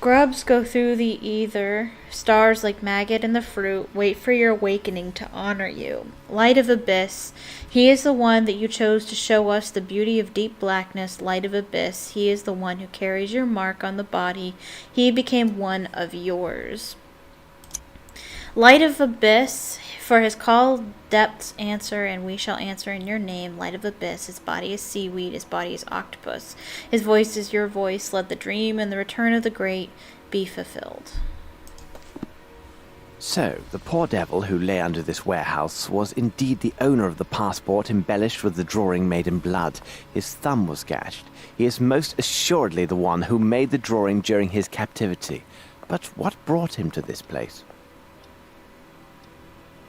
grubs go through the ether, stars like maggot in the fruit, wait for your awakening to honor you. Light of abyss, he is the one that you chose to show us the beauty of deep blackness. Light of abyss, he is the one who carries your mark on the body. He became one of yours. Light of abyss, for his call depths answer, and we shall answer in your name. Light of abyss, his body is seaweed, his body is octopus. His voice is your voice. Let the dream and the return of the great be fulfilled. So, the poor devil who lay under this warehouse was indeed the owner of the passport embellished with the drawing made in blood. His thumb was gashed. He is most assuredly the one who made the drawing during his captivity. But what brought him to this place?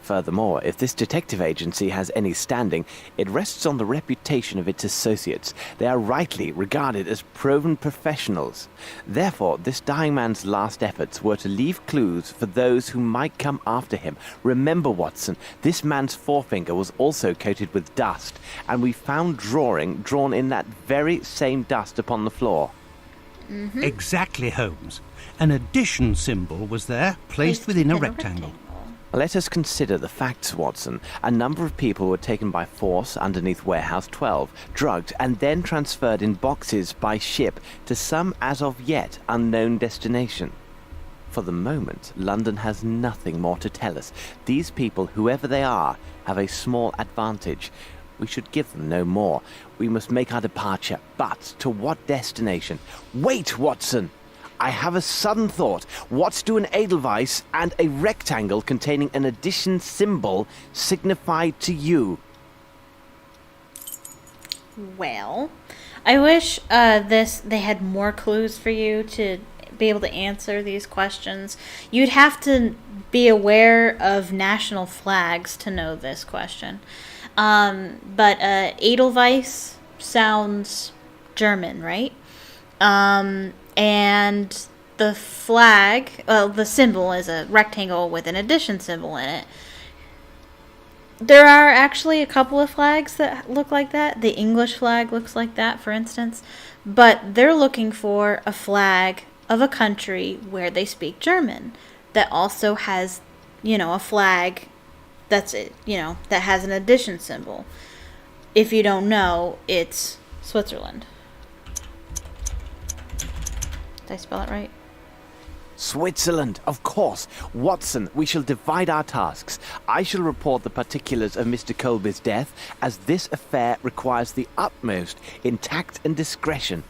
Furthermore, if this detective agency has any standing, it rests on the reputation of its associates. They are rightly regarded as proven professionals. Therefore, this dying man's last efforts were to leave clues for those who might come after him. Remember, Watson, this man's forefinger was also coated with dust, and we found drawing drawn in that very same dust upon the floor. Mm-hmm. Exactly, Holmes. An addition symbol was there, placed within a rectangle. Let us consider the facts, Watson. A number of people were taken by force underneath Warehouse 12, drugged, and then transferred in boxes by ship to some as of yet unknown destination. For the moment, London has nothing more to tell us. These people, whoever they are, have a small advantage. We should give them no more. We must make our departure, but to what destination? Wait, Watson! I have a sudden thought. What do an Edelweiss and a rectangle containing an addition symbol signify to you? Well, I wish they had more clues for you to be able to answer these questions. You'd have to be aware of national flags to know this question. But Edelweiss sounds German, right? And the flag, the symbol is a rectangle with an addition symbol in it. There are actually a couple of flags that look like that. The English flag looks like that, for instance. But they're looking for a flag of a country where they speak German that also has, a flag that's it, that has an addition symbol. If you don't know, it's Switzerland. Did I spell it right? Switzerland, of course. Watson, we shall divide our tasks. I shall report the particulars of Mr. Colby's death, as this affair requires the utmost in tact and discretion.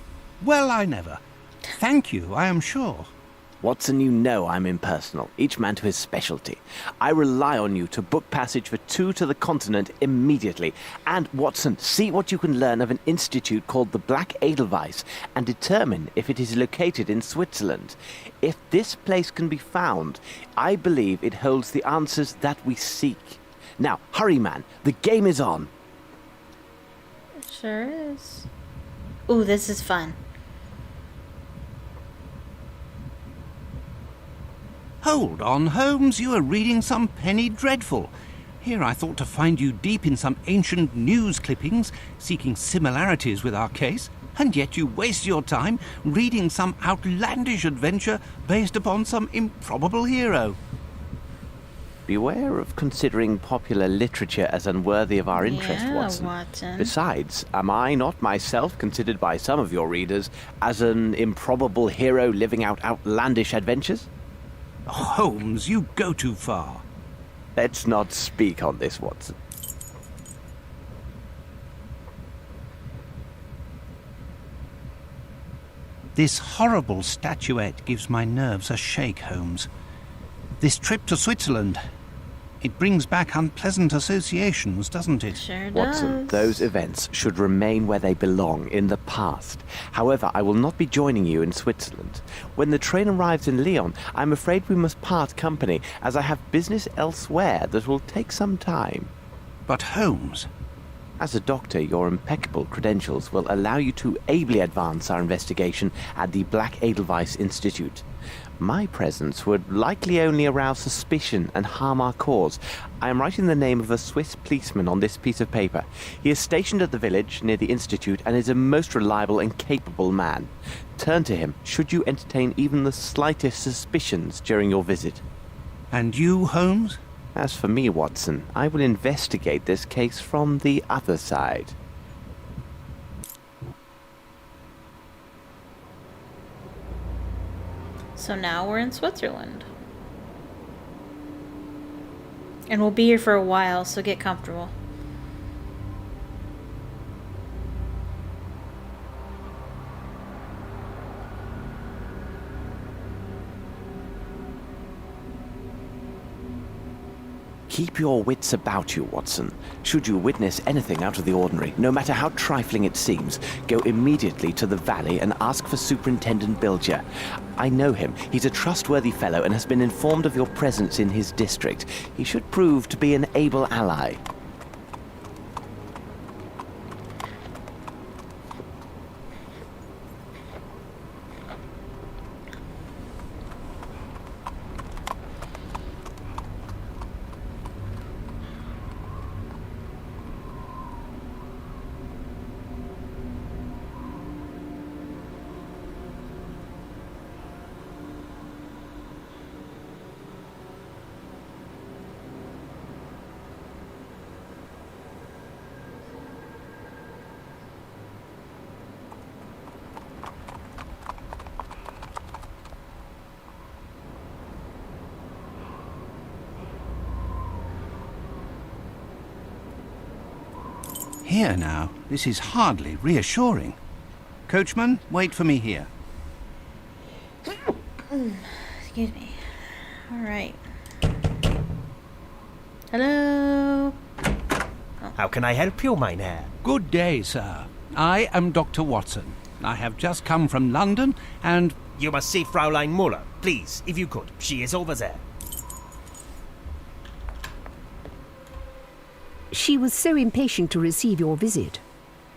Well, I never. Thank you, I am sure. Watson, you know I'm impersonal, each man to his specialty. I rely on you to book passage for 2 to the continent immediately. And, Watson, see what you can learn of an institute called the Black Edelweiss and determine if it is located in Switzerland. If this place can be found, I believe it holds the answers that we seek. Now, hurry, man. The game is on. It sure is. Ooh, this is fun. Hold on, Holmes, you are reading some penny dreadful. Here I thought to find you deep in some ancient news clippings, seeking similarities with our case, and yet you waste your time reading some outlandish adventure based upon some improbable hero. Beware of considering popular literature as unworthy of our interest, Yeah, Watson. Besides, am I not myself considered by some of your readers as an improbable hero living out outlandish adventures? Holmes, you go too far. Let's not speak on this, Watson. This horrible statuette gives my nerves a shake, Holmes. This trip to Switzerland, it brings back unpleasant associations, doesn't it? Sure does. Watson, those events should remain where they belong, in the past. However, I will not be joining you in Switzerland. When the train arrives in Lyon, I'm afraid we must part company, as I have business elsewhere that will take some time. But Holmes... As a doctor, your impeccable credentials will allow you to ably advance our investigation at the Black Edelweiss Institute. My presence would likely only arouse suspicion and harm our cause. I am writing the name of a Swiss policeman on this piece of paper. He is stationed at the village near the institute and is a most reliable and capable man. Turn to him should you entertain even the slightest suspicions during your visit. And you, Holmes? As for me, Watson, I will investigate this case from the other side. So now we're in Switzerland. And we'll be here for a while, so get comfortable. Keep your wits about you, Watson. Should you witness anything out of the ordinary, no matter how trifling it seems, go immediately to the valley and ask for Superintendent Bilger. I know him. He's a trustworthy fellow and has been informed of your presence in his district. He should prove to be an able ally. Here now, this is hardly reassuring. Coachman, wait for me here. Excuse me. All right. Hello. How can I help you, mynheer? Good day, sir. I am Dr. Watson. I have just come from London and... You must see Fraulein Muller, please, if you could. She is over there. She was so impatient to receive your visit.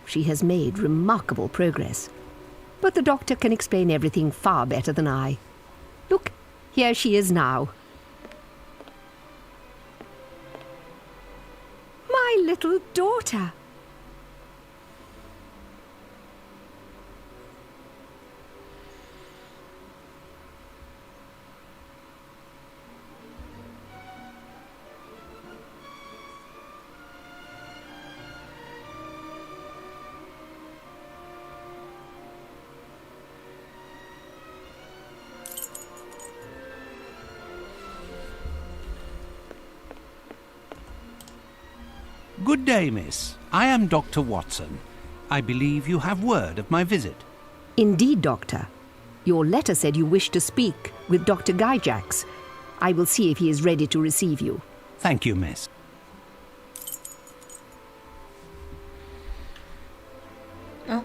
She has made remarkable progress. But the doctor can explain everything far better than I. Look, here she is now. My little daughter. Good day, miss. I am Dr. Watson. I believe you have word of my visit. Indeed, Doctor. Your letter said you wished to speak with Dr. Gyjax. I will see if he is ready to receive you. Thank you, miss. Oh.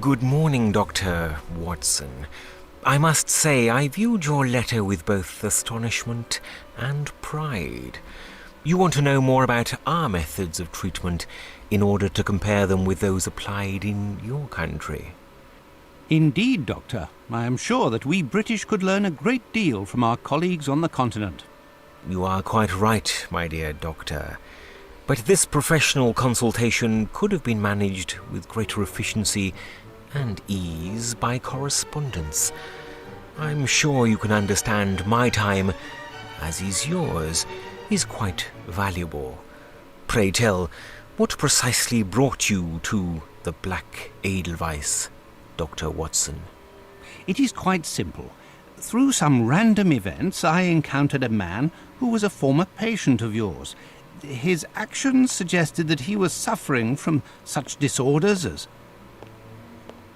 Good morning, Dr. Watson. I must say I viewed your letter with both astonishment and pride. You want to know more about our methods of treatment in order to compare them with those applied in your country. Indeed, Doctor. I am sure that we British could learn a great deal from our colleagues on the continent. You are quite right, my dear Doctor. But this professional consultation could have been managed with greater efficiency and ease by correspondence. I'm sure you can understand my time, as is yours, is quite valuable. Pray tell, what precisely brought you to the Black Edelweiss, Dr. Watson? It is quite simple. Through some random events, I encountered a man who was a former patient of yours. His actions suggested that he was suffering from such disorders as...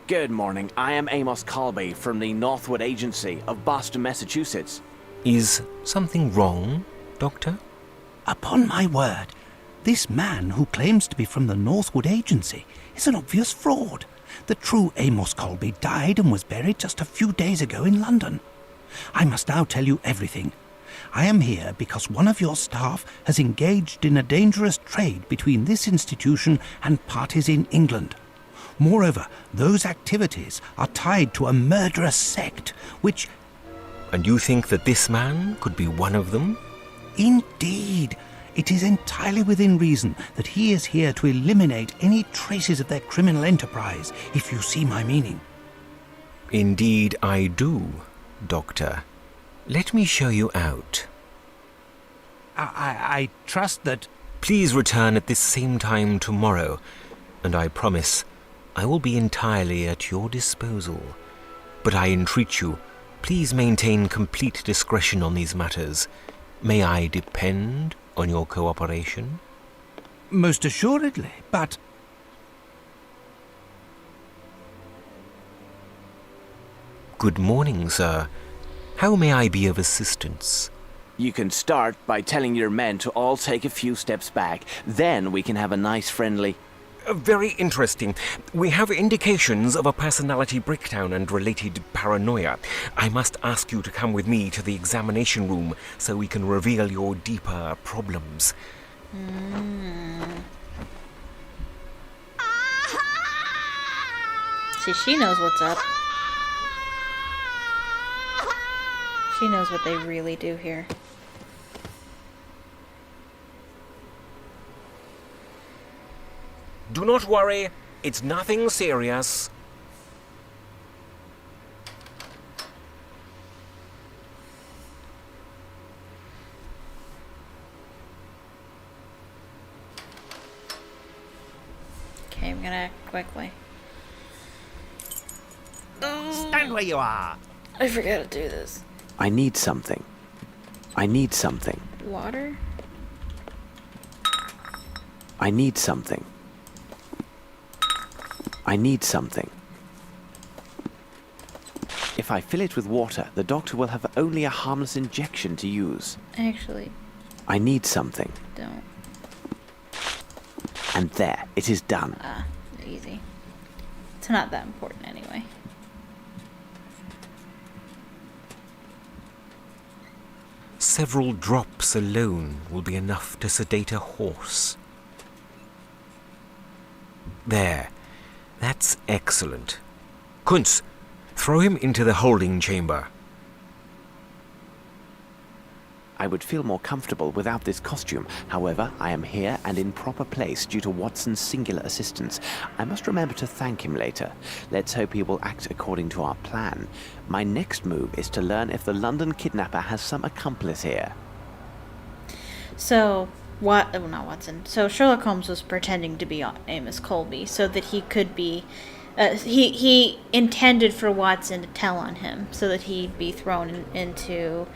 Good morning. I am Amos Colby from the Northwood Agency of Boston, Massachusetts. Is something wrong, Doctor? Upon my word, this man who claims to be from the Northwood Agency is an obvious fraud. The true Amos Colby died and was buried just a few days ago in London. I must now tell you everything. I am here because one of your staff has engaged in a dangerous trade between this institution and parties in England. Moreover, those activities are tied to a murderous sect, which... And you think that this man could be one of them? Indeed. It is entirely within reason that he is here to eliminate any traces of their criminal enterprise, if you see my meaning. Indeed I do, Doctor. Let me show you out. I trust that... Please return at this same time tomorrow, and I promise I will be entirely at your disposal. But I entreat you, please maintain complete discretion on these matters. May I depend on your cooperation? Most assuredly, but... Good morning, sir. How may I be of assistance? You can start by telling your men to all take a few steps back. Then we can have a nice friendly... Very interesting. We have indications of a personality breakdown and related paranoia. I must ask you to come with me to the examination room so we can reveal your deeper problems. See, she knows what's up. She knows what they really do here. Do not worry, it's nothing serious. Okay, I'm gonna act quickly. Stand where you are. I forgot to do this. I need something. I need something. Water? I need something. I need something. If I fill it with water, the doctor will have only a harmless injection to use. Actually, I need something. don't. And there, it is done. Easy. It's not that important anyway. Several drops alone will be enough to sedate a horse. There. That's excellent. Kunz, throw him into the holding chamber. I would feel more comfortable without this costume. However, I am here and in proper place due to Watson's singular assistance. I must remember to thank him later. Let's hope he will act according to our plan. My next move is to learn if the London kidnapper has some accomplice here. So, not Watson. So Sherlock Holmes was pretending to be Amos Colby so that he could be... he intended for Watson to tell on him so that he'd be thrown into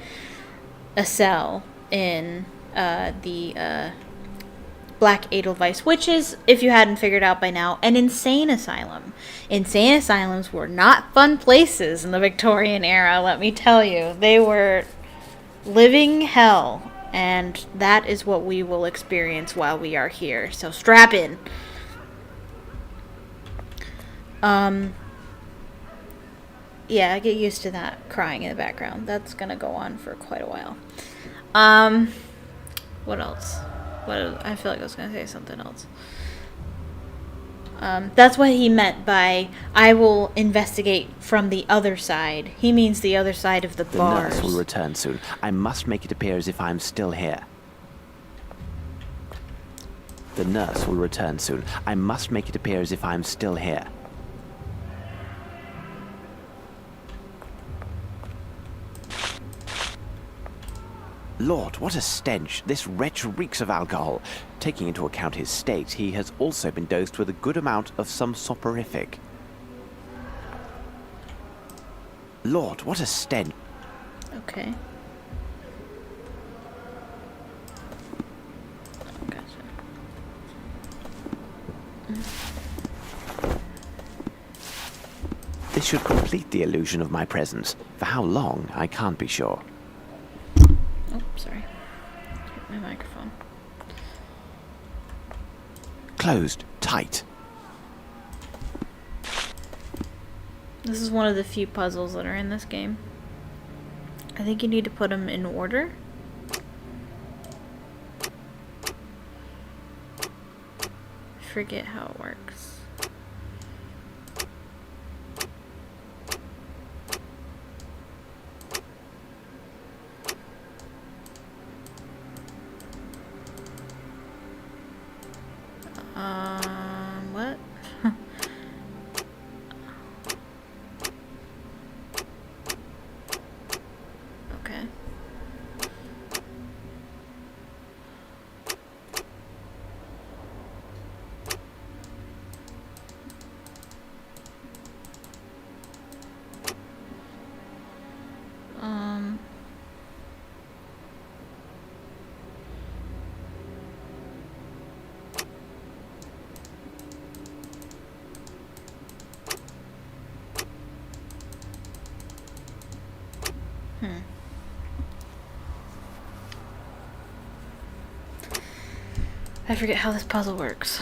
a cell in the Black Edelweiss, which is, if you hadn't figured out by now, an insane asylum. Insane asylums were not fun places in the Victorian era, let me tell you. They were living hell, and that is what we will experience while we are here. So strap in. Yeah, get used to that crying in the background. That's gonna go on for quite a while. What else? I feel like I was gonna say something else. That's what he meant by I will investigate from the other side. He means the other side of the bars. The nurse will return soon. I must make it appear as if I'm still here. The nurse will return soon. I must make it appear as if I'm still here. Lord, what a stench! This wretch reeks of alcohol. Taking into account his state, he has also been dosed with a good amount of some soporific. Lord, what a stench! Okay. This should complete the illusion of my presence. For how long, I can't be sure. Oh, sorry. Hit my microphone. Closed. Tight. This is one of the few puzzles that are in this game. I think you need to put them in order. I forget how it works. What? Okay. I forget how this puzzle works.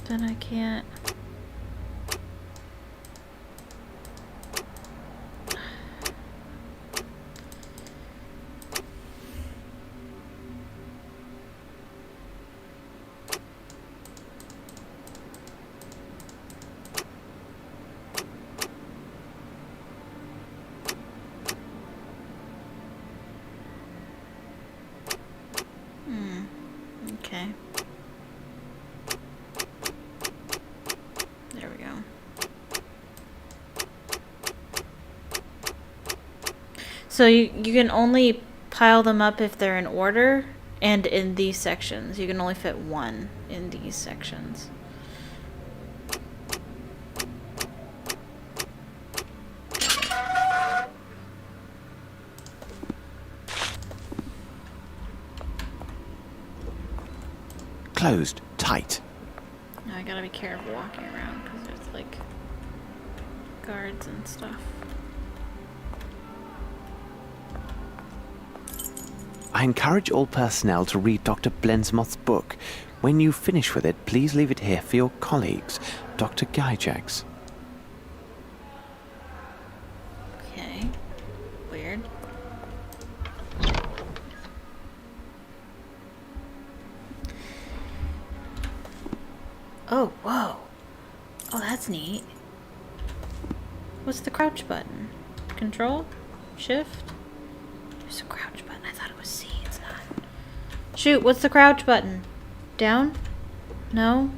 Then I can't. Okay. There we go. So you can only pile them up if they're in order and in these sections. You can only fit one in these sections. Closed. Tight. Now I gotta be careful walking around because there's like guards and stuff. I encourage all personnel to read Dr. Blensmoth's book. When you finish with it, please leave it here for your colleagues, Dr. Gyjax. Okay. Weird. Oh, whoa. Oh, that's neat. What's the crouch button? Control? Shift? There's a crouch button. I thought it was C. It's not. Shoot, what's the crouch button? Down? No?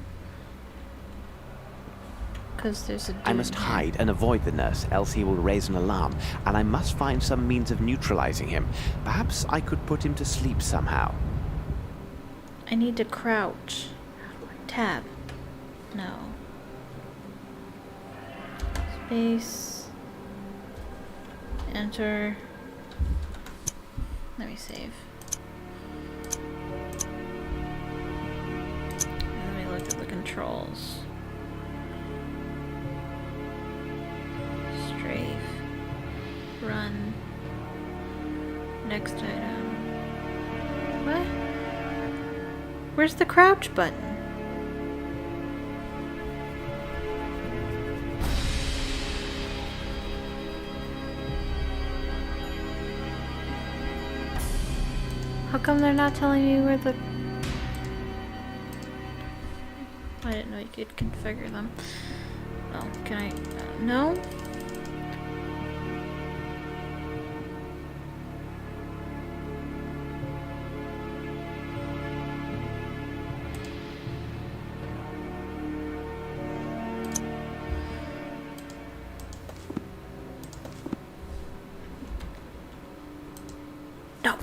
Because there's a dude I must here. hide and avoid the nurse, else he will raise an alarm, and I must find some means of neutralizing him. Perhaps I could put him to sleep somehow. I need to crouch. Tab. No. Space. Enter. Let me save. Let me look at the controls. Strafe. Run. Next item. What? Where's the crouch button? How come they're not telling me where the... I didn't know you could configure them. Oh, can I... no? No.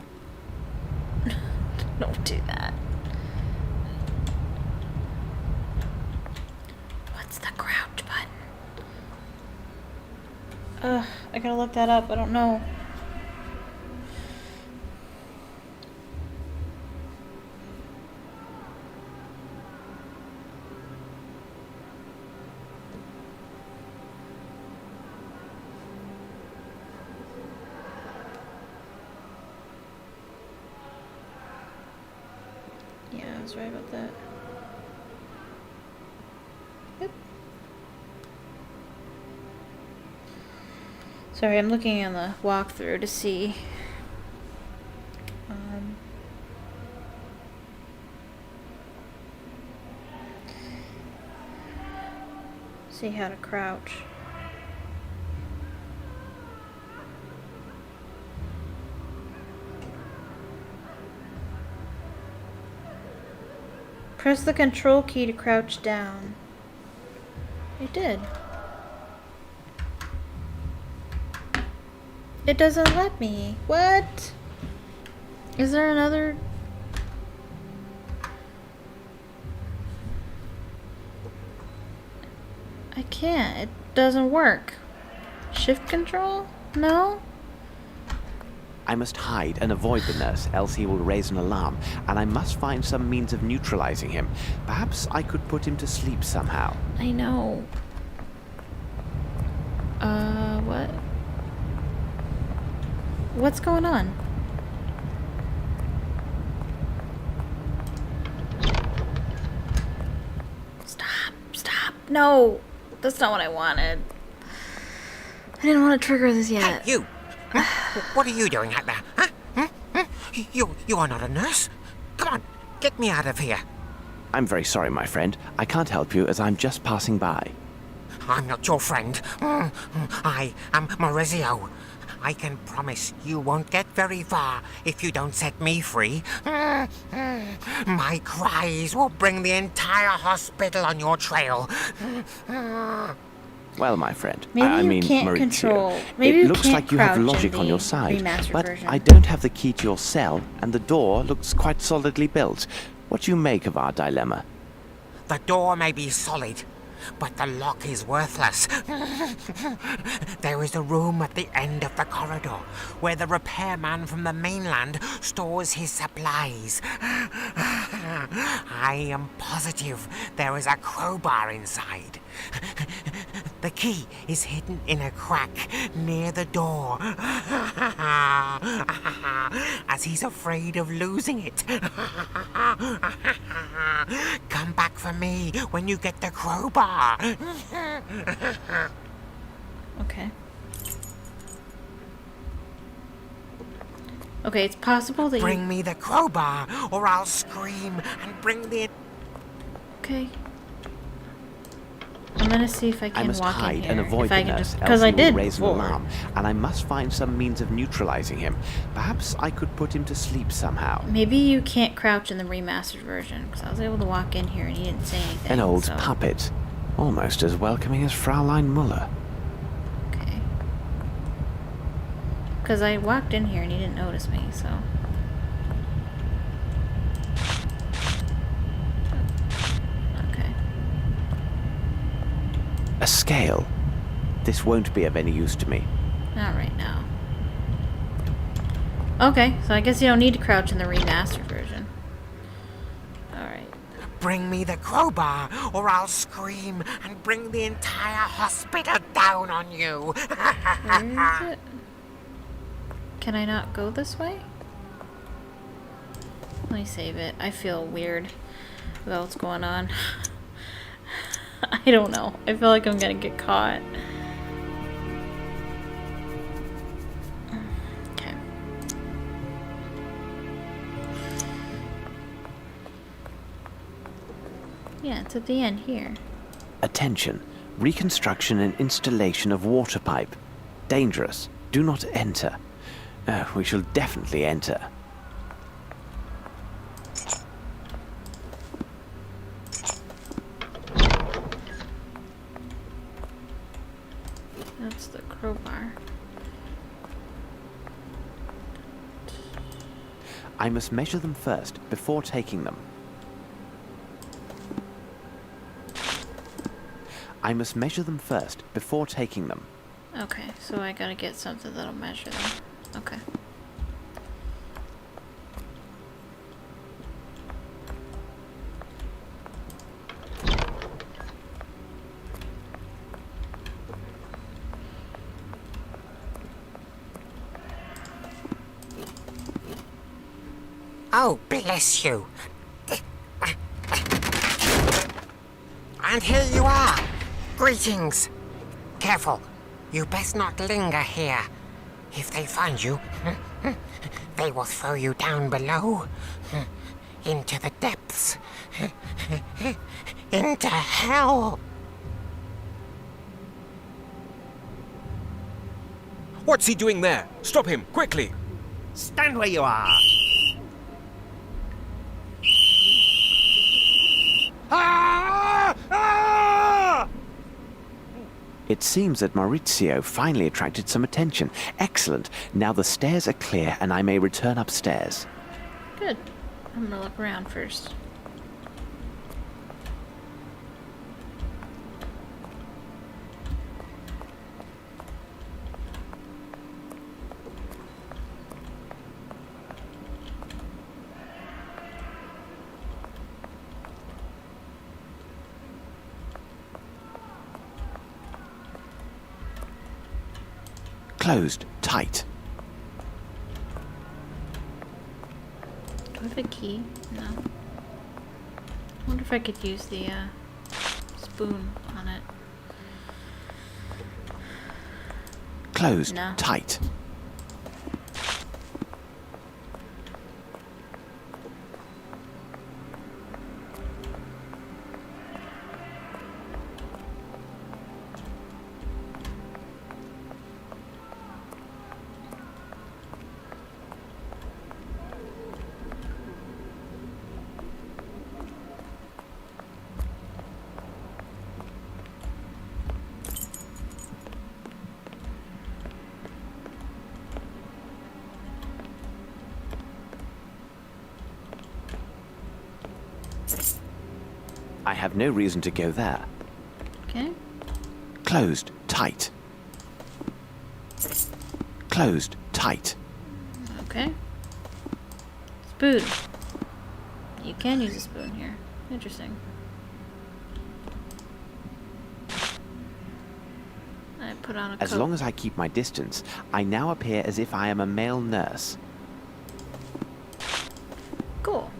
Don't do that. What's the crouch button? I gotta look that up. I don't know. Yeah, I was right about that. Yep. Sorry, I'm looking in the walkthrough to see. See how to crouch. Press the control key to crouch down. I did. It doesn't let me. What? Is there another? I can't. It doesn't work. Shift control? No? I must hide and avoid the nurse, else he will raise an alarm, and I must find some means of neutralizing him. Perhaps I could put him to sleep somehow. I know. What? What's going on? Stop. Stop. No. That's not what I wanted. I didn't want to trigger this yet. Hey, you! What are you doing out there? Huh? You are not a nurse. Come on, get me out of here. I'm very sorry, my friend. I can't help you as I'm just passing by. I'm not your friend. I am Maurizio. I can promise you won't get very far if you don't set me free. My cries will bring the entire hospital on your trail. Well, my friend, Maybe I you mean can't Maurizio. control. Maybe it you looks can't like you have crouch in logic on the your side, remastered but version. I don't have the key to your cell, and the door looks quite solidly built. What do you make of our dilemma? The door may be solid, but the lock is worthless. There is a room at the end of the corridor where the repairman from the mainland stores his supplies. I am positive there is a crowbar inside. The key is hidden in a crack near the door. As he's afraid of losing it. Come back for me when you get the crowbar. Okay. Okay, it's possible that Bring me the crowbar, or I'll scream and bring the... Okay. I'm gonna see if I I can must walk hide in here. and avoid if the I can nurse, just, else because he I will did raise an before. alarm, and I must find some means of neutralizing him. Perhaps I could put him to sleep somehow. Maybe you can't crouch in the remastered version, because I was able to walk in here and he didn't say anything. An old so. puppet, almost as welcoming as Fraulein Muller. Okay. Because I walked in here and he didn't notice me, so. Okay. A scale. This won't be of any use to me. Not right now. Okay, so I guess you don't need to crouch in the remastered version. Alright. Bring me the crowbar, or I'll scream and bring the entire hospital down on you. Where is it? Can I not go this way? Let me save it. I feel weird about what's going on. I don't know. I feel like I'm gonna get caught. Okay. Yeah, it's at the end here. Attention. Reconstruction and installation of water pipe. Dangerous. Do not enter. We shall definitely enter. That's the crowbar. I must measure them first, before taking them. I must measure them first, before taking them. Okay, so I gotta get something that'll measure them. Okay. Oh, bless you. And here you are. Greetings. Careful. You best not linger here. If they find you, they will throw you down below. Into the depths. Into hell. What's he doing there? Stop him, quickly! Stand where you are. It seems that Maurizio finally attracted some attention. Excellent. Now the stairs are clear and I may return upstairs. Good. I'm gonna look around first. Closed. Tight. Do I have a key? No. I wonder if I could use the spoon on it. Closed. No. Tight. I have no reason to go there. Okay. Closed. Tight. Closed. Tight. Okay. Spoon. You can use a spoon here. Interesting. I put on a As coat. long as I keep my distance, I now appear as if I am a male nurse. Cool.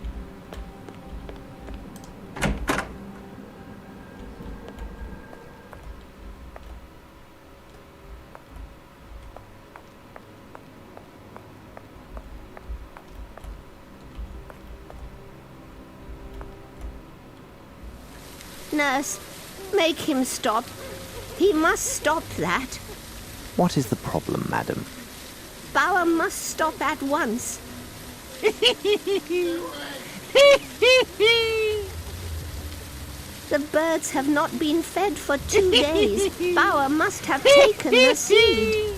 Nurse, make him stop. He must stop that. What is the problem, madam? Bauer must stop at once. The birds have not been fed for 2 days. Bauer must have taken the seed.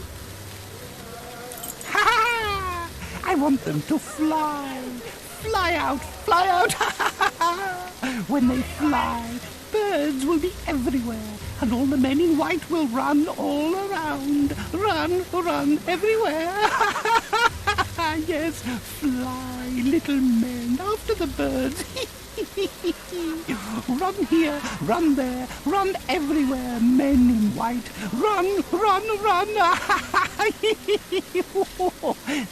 I want them to fly. Fly out, fly out. When they fly, birds will be everywhere, and all the men in white will run all around. Run, run everywhere. Yes, fly, little men, after the birds. Run here, run there, run everywhere, men in white. Run, run, run.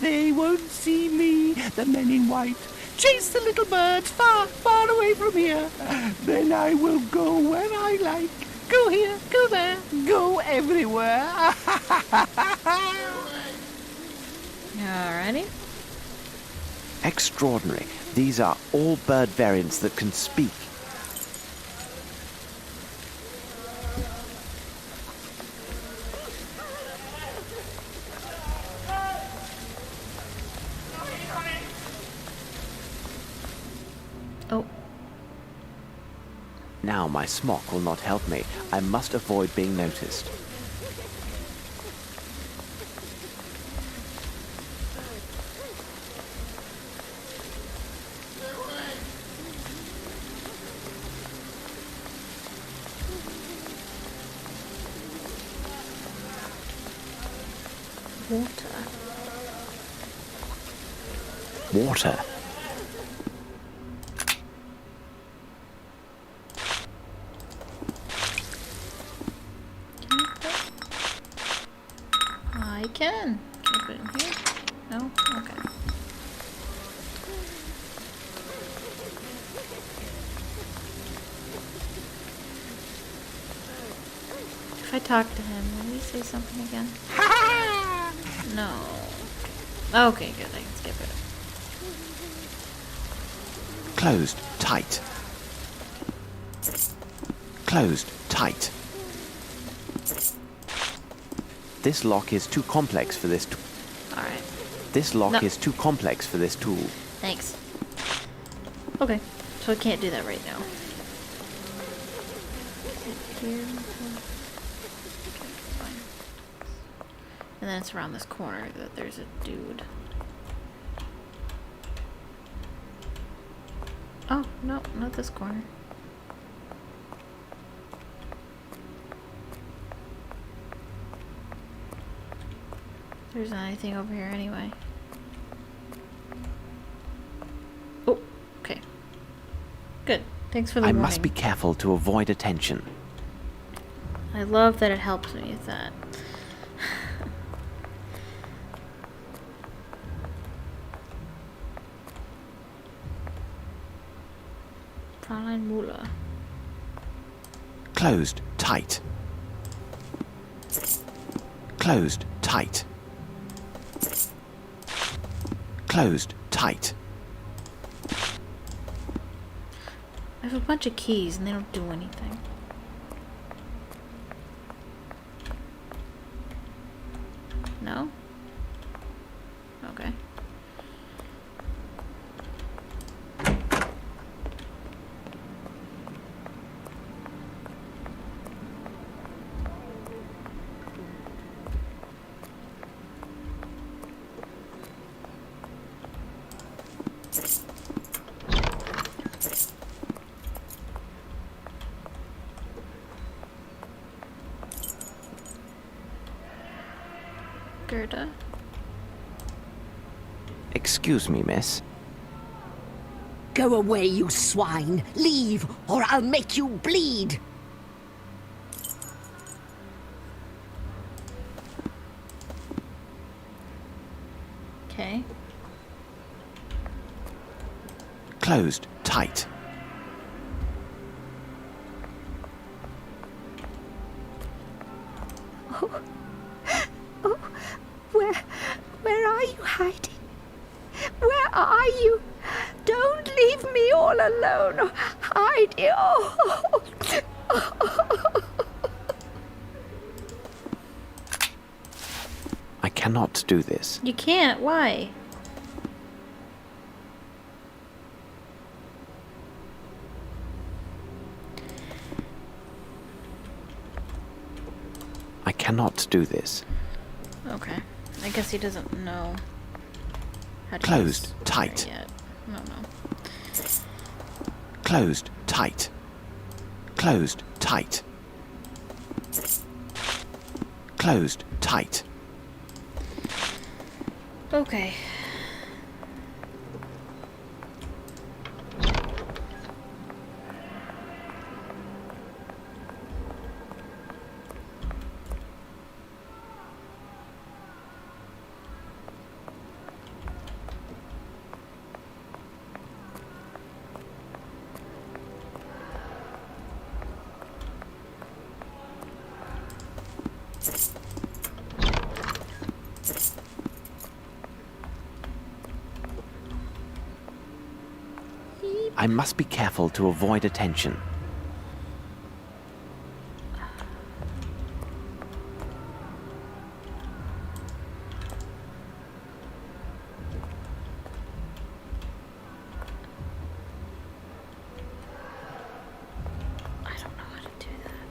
They won't see me, the men in white. Chase the little birds far, far away from here. Then I will go where I like. Go here, go there, go everywhere. Alrighty. Extraordinary. These are all bird variants that can speak. Oh. Now my smock will not help me. I must avoid being noticed. Water. Water. I can. Can I put it in here? No? Okay. If I talk to him, will he say something again? No. Okay, good. I can skip it. Closed, tight. Closed, tight. This lock is too complex for this tool. Alright. This lock No. is too complex for this tool. Thanks. Okay. So I can't do that right now. Here. Okay, fine. And then it's around this corner that there's a dude. Oh, no, not this corner. There's not anything over here anyway. Oh, okay. Good. Thanks for the I warning. must be careful to avoid attention. I love that it helps me with that. Fräulein Müller. Closed, tight. Closed, tight. Closed, tight. I have a bunch of keys and they don't do anything. No? Okay. Excuse me, miss. Go away, you swine. Leave, or I'll make you bleed. Okay. Closed tight. Where are you hiding? Where are you? Don't leave me all alone. Hide. Oh. I cannot do this. You can't. Why? I cannot do this. Okay. I guess he doesn't know how to Closed use tight. it yet. I don't know. Closed tight. Closed tight. Closed tight. Okay. I must be careful to avoid attention. I don't know how to do that.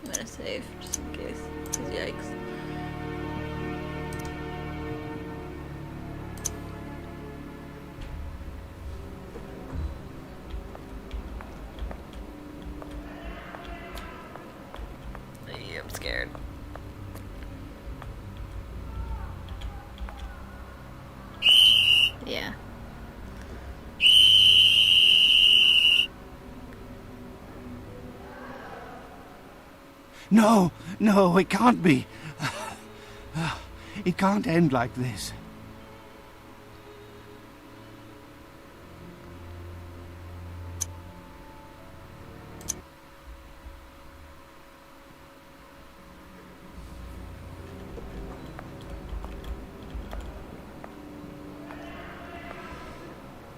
I'm gonna save just in case. 'Cause yikes. I'm scared. Yeah. No, no, it can't be. It can't end like this.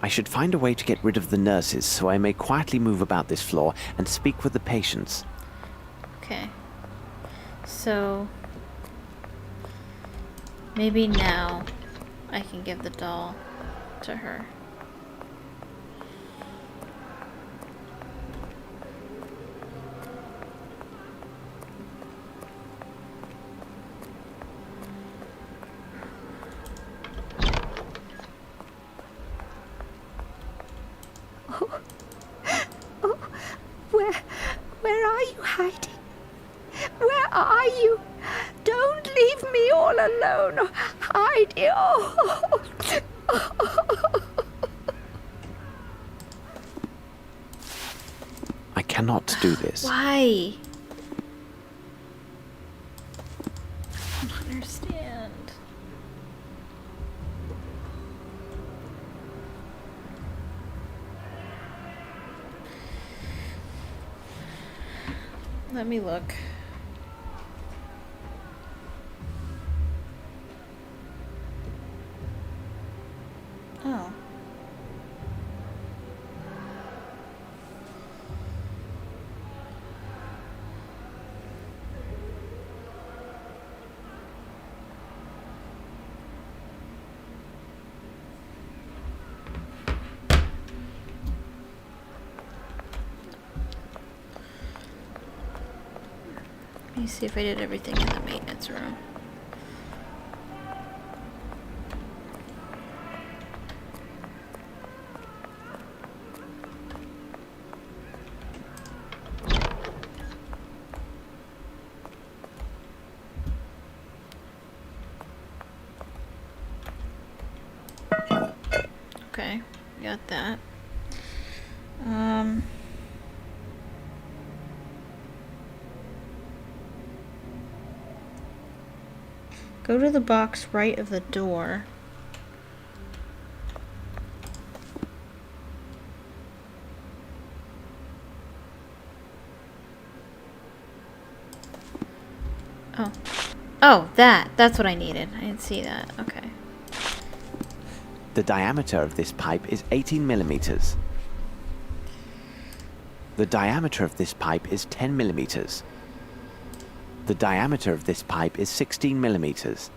I should find a way to get rid of the nurses so I may quietly move about this floor and speak with the patients. Okay. So maybe now I can give the doll to her. Where are you hiding? Where are you? Don't leave me all alone. Hide. Oh. I cannot do this. Why? I don't understand. Let me look. Oh. Let me see if I did everything in the maintenance room. that. Go to the box right of the door. Oh. Oh, that's what I needed. I didn't see that. Okay. The diameter of this pipe is 18 millimeters. The diameter of this pipe is 10 millimeters. The diameter of this pipe is 16 millimeters.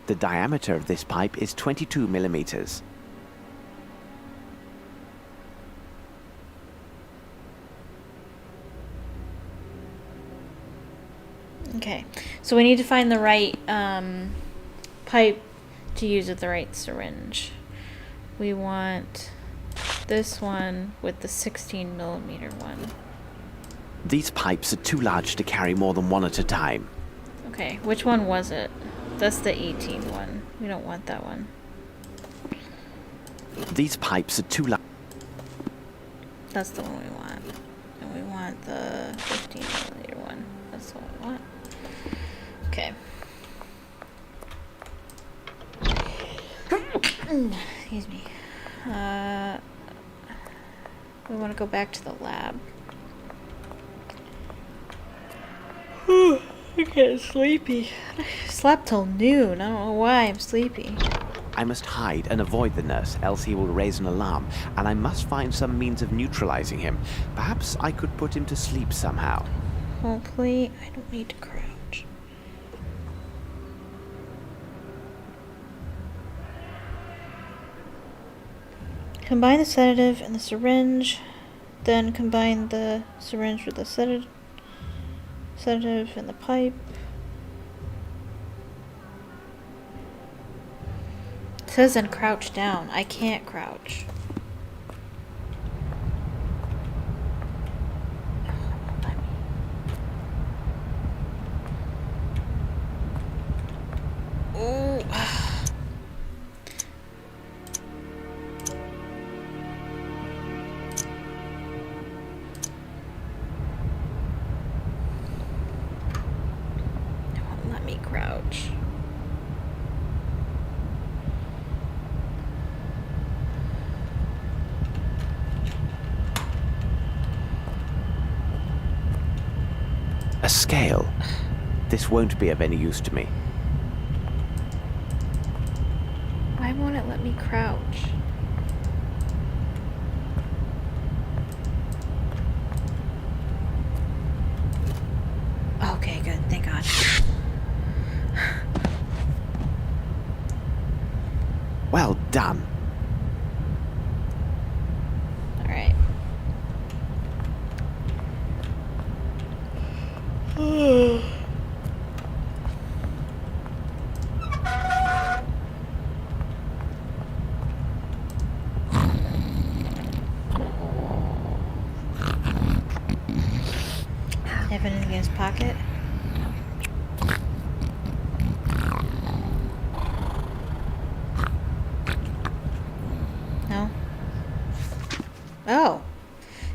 The diameter of this pipe is 22 millimeters. Okay, so we need to find the right pipe to use with the right syringe. We want this one with the 16 millimeter one. These pipes are too large to carry more than one at a time. Okay, which one was it? That's the 18 one. We don't want that one. These pipes are too large. That's the one we want. And we want the 15 millimeter one. That's the one we want. Okay. Excuse me. We want to go back to the lab. I'm getting sleepy. I slept till noon. I don't know why I'm sleepy. I must hide and avoid the nurse, else he will raise an alarm, and I must find some means of neutralizing him. Perhaps I could put him to sleep somehow. Hopefully, I don't need to crouch. Combine the sedative and the syringe, then combine the syringe with the sedative and the pipe. It says then crouch down. I can't crouch. Oh. It won't let me crouch. A scale. This won't be of any use to me. Why won't it let me crouch? Okay, good. Thank God. Well done. Alright. Have anything in his pocket? No? Oh.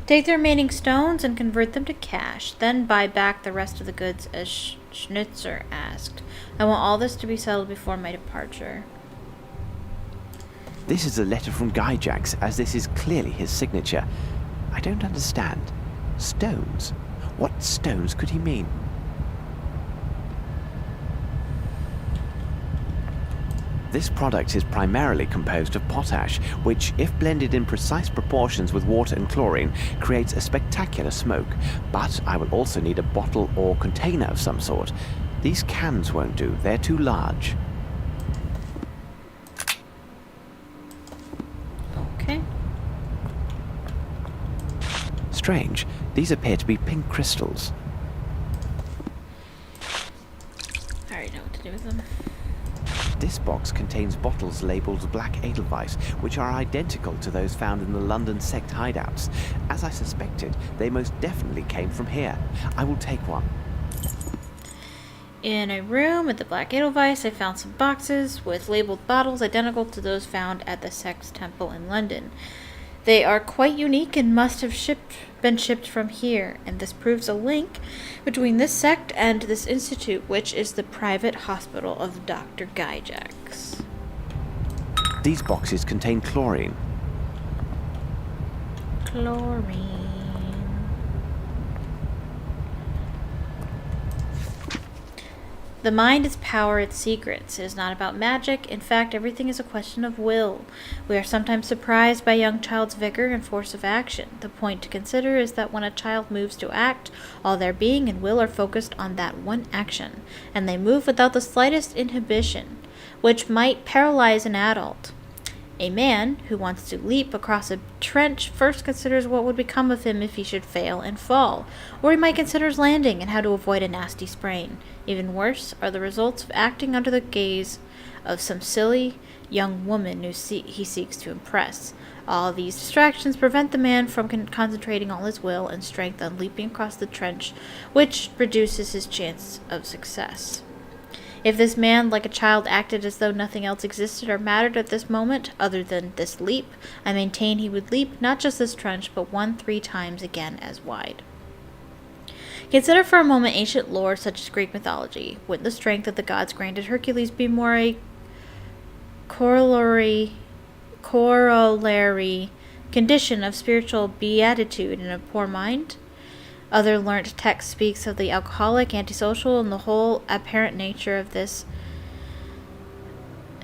Take the remaining stones and convert them to cash. Then buy back the rest of the goods as Schnitzer asked. I want all this to be settled before my departure. This is a letter from Gyjax, as this is clearly his signature. I don't understand. Stones? What stones could he mean? This product is primarily composed of potash, which, if blended in precise proportions with water and chlorine, creates a spectacular smoke. But I will also need a bottle or container of some sort. These cans won't do, they're too large. Okay. Strange, these appear to be pink crystals. I already know what to do with them. This box contains bottles labelled Black Edelweiss, which are identical to those found in the London sect hideouts. As I suspected, they most definitely came from here. I will take one. In a room at the Black Edelweiss, I found some boxes with labeled bottles identical to those found at the Sex Temple in London. They are quite unique and must have been shipped from here, and this proves a link between this sect and this institute, which is the private hospital of Dr. Gyjax. These boxes contain chlorine. Chlorine. The mind is power, its secrets. It is not about magic. In fact, everything is a question of will. We are sometimes surprised by a young child's vigor and force of action. The point to consider is that when a child moves to act, all their being and will are focused on that one action, and they move without the slightest inhibition, which might paralyze an adult. A man who wants to leap across a trench first considers what would become of him if he should fail and fall, or he might consider landing and how to avoid a nasty sprain. Even worse are the results of acting under the gaze of some silly young woman who he seeks to impress. All these distractions prevent the man from concentrating all his will and strength on leaping across the trench, which reduces his chance of success. If this man, like a child, acted as though nothing else existed or mattered at this moment other than this leap, I maintain he would leap not just this trench, but 3 times again as wide. Consider for a moment ancient lore such as Greek mythology. Wouldn't the strength of the gods granted Hercules be more a corollary condition of spiritual beatitude in a poor mind? Other learnt text speaks of the alcoholic, antisocial, and the whole apparent nature of this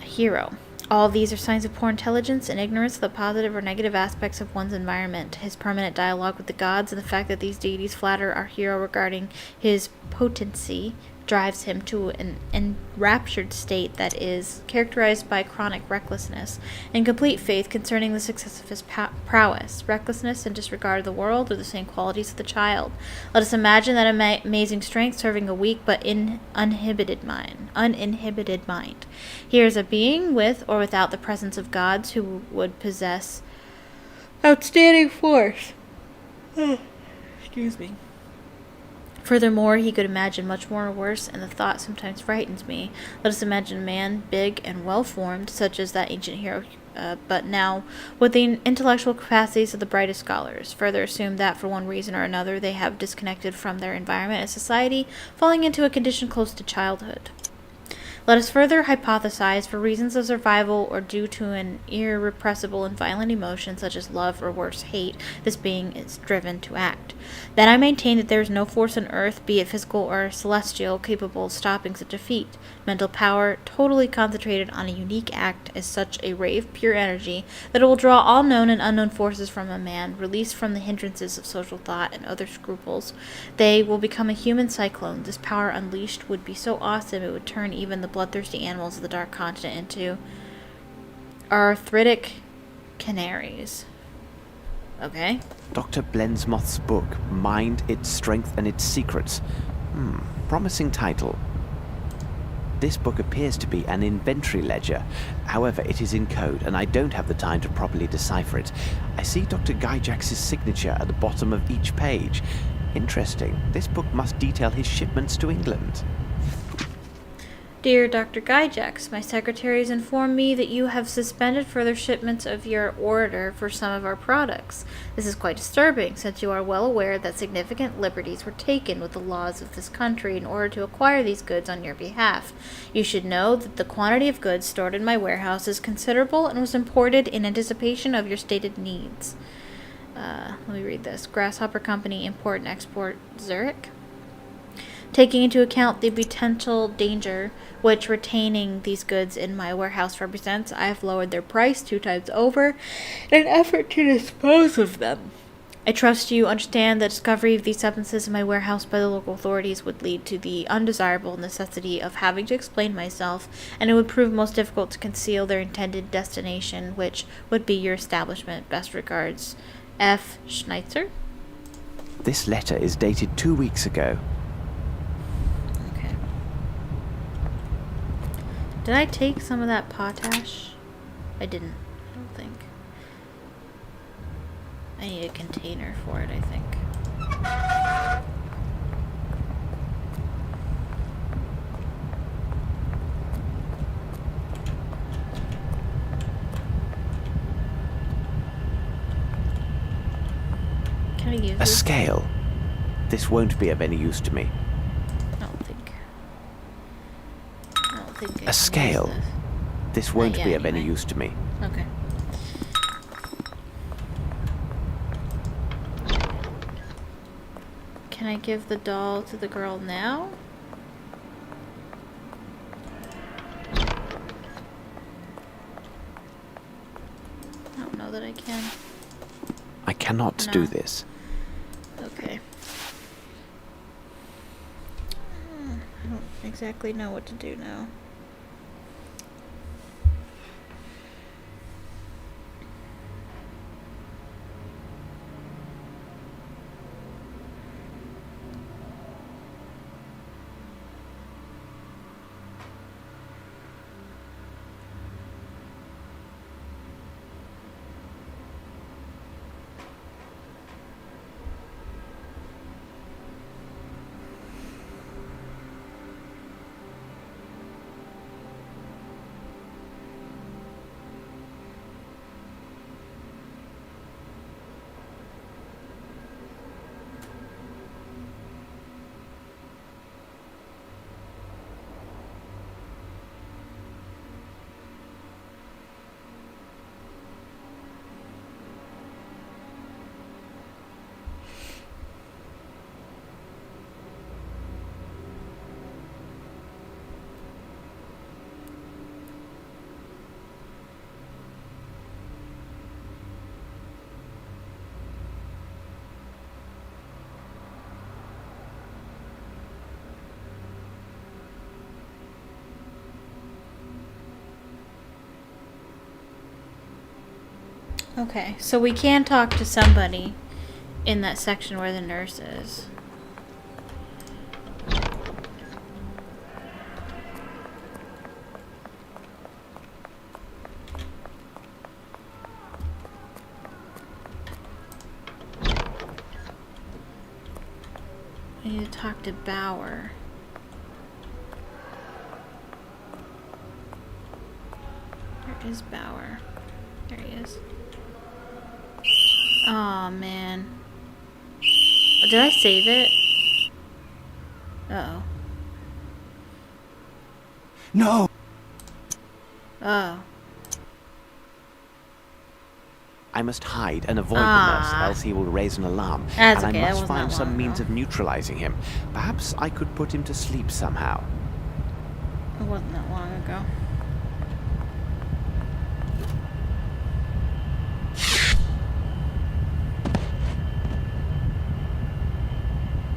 hero. All these are signs of poor intelligence and ignorance of the positive or negative aspects of one's environment. His permanent dialogue with the gods and the fact that these deities flatter our hero regarding his potency drives him to an enraptured state that is characterized by chronic recklessness and complete faith concerning the success of his prowess. Recklessness and disregard of the world are the same qualities of the child. Let us imagine that amazing strength serving a weak but uninhibited mind. Here is a being with or without the presence of gods who would possess outstanding force. Excuse me. Furthermore, he could imagine much more or worse, and the thought sometimes frightens me. Let us imagine a man, big and well-formed, such as that ancient hero, but now with the intellectual capacities of the brightest scholars. Further assume that, for one reason or another, they have disconnected from their environment and society, falling into a condition close to childhood. Let us further hypothesize, for reasons of survival or due to an irrepressible and violent emotion such as love or worse, hate, this being is driven to act. Then I maintain that there is no force on earth, be it physical or celestial, capable of stopping such a feat. Mental power, totally concentrated on a unique act, is such a ray of pure energy that it will draw all known and unknown forces from a man, released from the hindrances of social thought and other scruples. They will become a human cyclone. This power unleashed would be so awesome it would turn even the bloodthirsty animals of the Dark Continent into arthritic canaries. Okay. Dr. Blensmoth's book, Mind, Its Strength and Its Secrets. Promising title. This book appears to be an inventory ledger. However, it is in code, and I don't have the time to properly decipher it. I see Dr. Gyjax's signature at the bottom of each page. Interesting. This book must detail his shipments to England. Dear Dr. Gyjax, my secretaries inform me that you have suspended further shipments of your order for some of our products. This is quite disturbing, since you are well aware that significant liberties were taken with the laws of this country in order to acquire these goods on your behalf. You should know that the quantity of goods stored in my warehouse is considerable and was imported in anticipation of your stated needs. Let me read this. Grasshopper Company, Import and Export, Zurich. Taking into account the potential danger which retaining these goods in my warehouse represents, I have lowered their price 2 times over in an effort to dispose of them. I trust you understand that discovery of these substances in my warehouse by the local authorities would lead to the undesirable necessity of having to explain myself, and it would prove most difficult to conceal their intended destination, which would be your establishment. Best regards, F. Schneitzer. This letter is dated 2 weeks ago. Did I take some of that potash? I didn't, I don't think. I need a container for it, I think. how to use A this? scale. This won't be of any use to me. I don't think I can A use scale. this. This won't yet, be of any anyway. use to me. Okay. Can I give the doll to the girl now? I don't know that I can. I cannot No. do this. Okay. I don't exactly know what to do now. Okay, so we can talk to somebody in that section where the nurse is. I need to talk to Bauer. Where is Bauer? There he is. Oh man. Did I save it? Uh-oh. No! Oh. I must hide and avoid the nurse, else he will raise an alarm. That's and okay, I that must wasn't find that some long means ago. of neutralizing him. Perhaps I could put him to sleep somehow. It wasn't that long ago.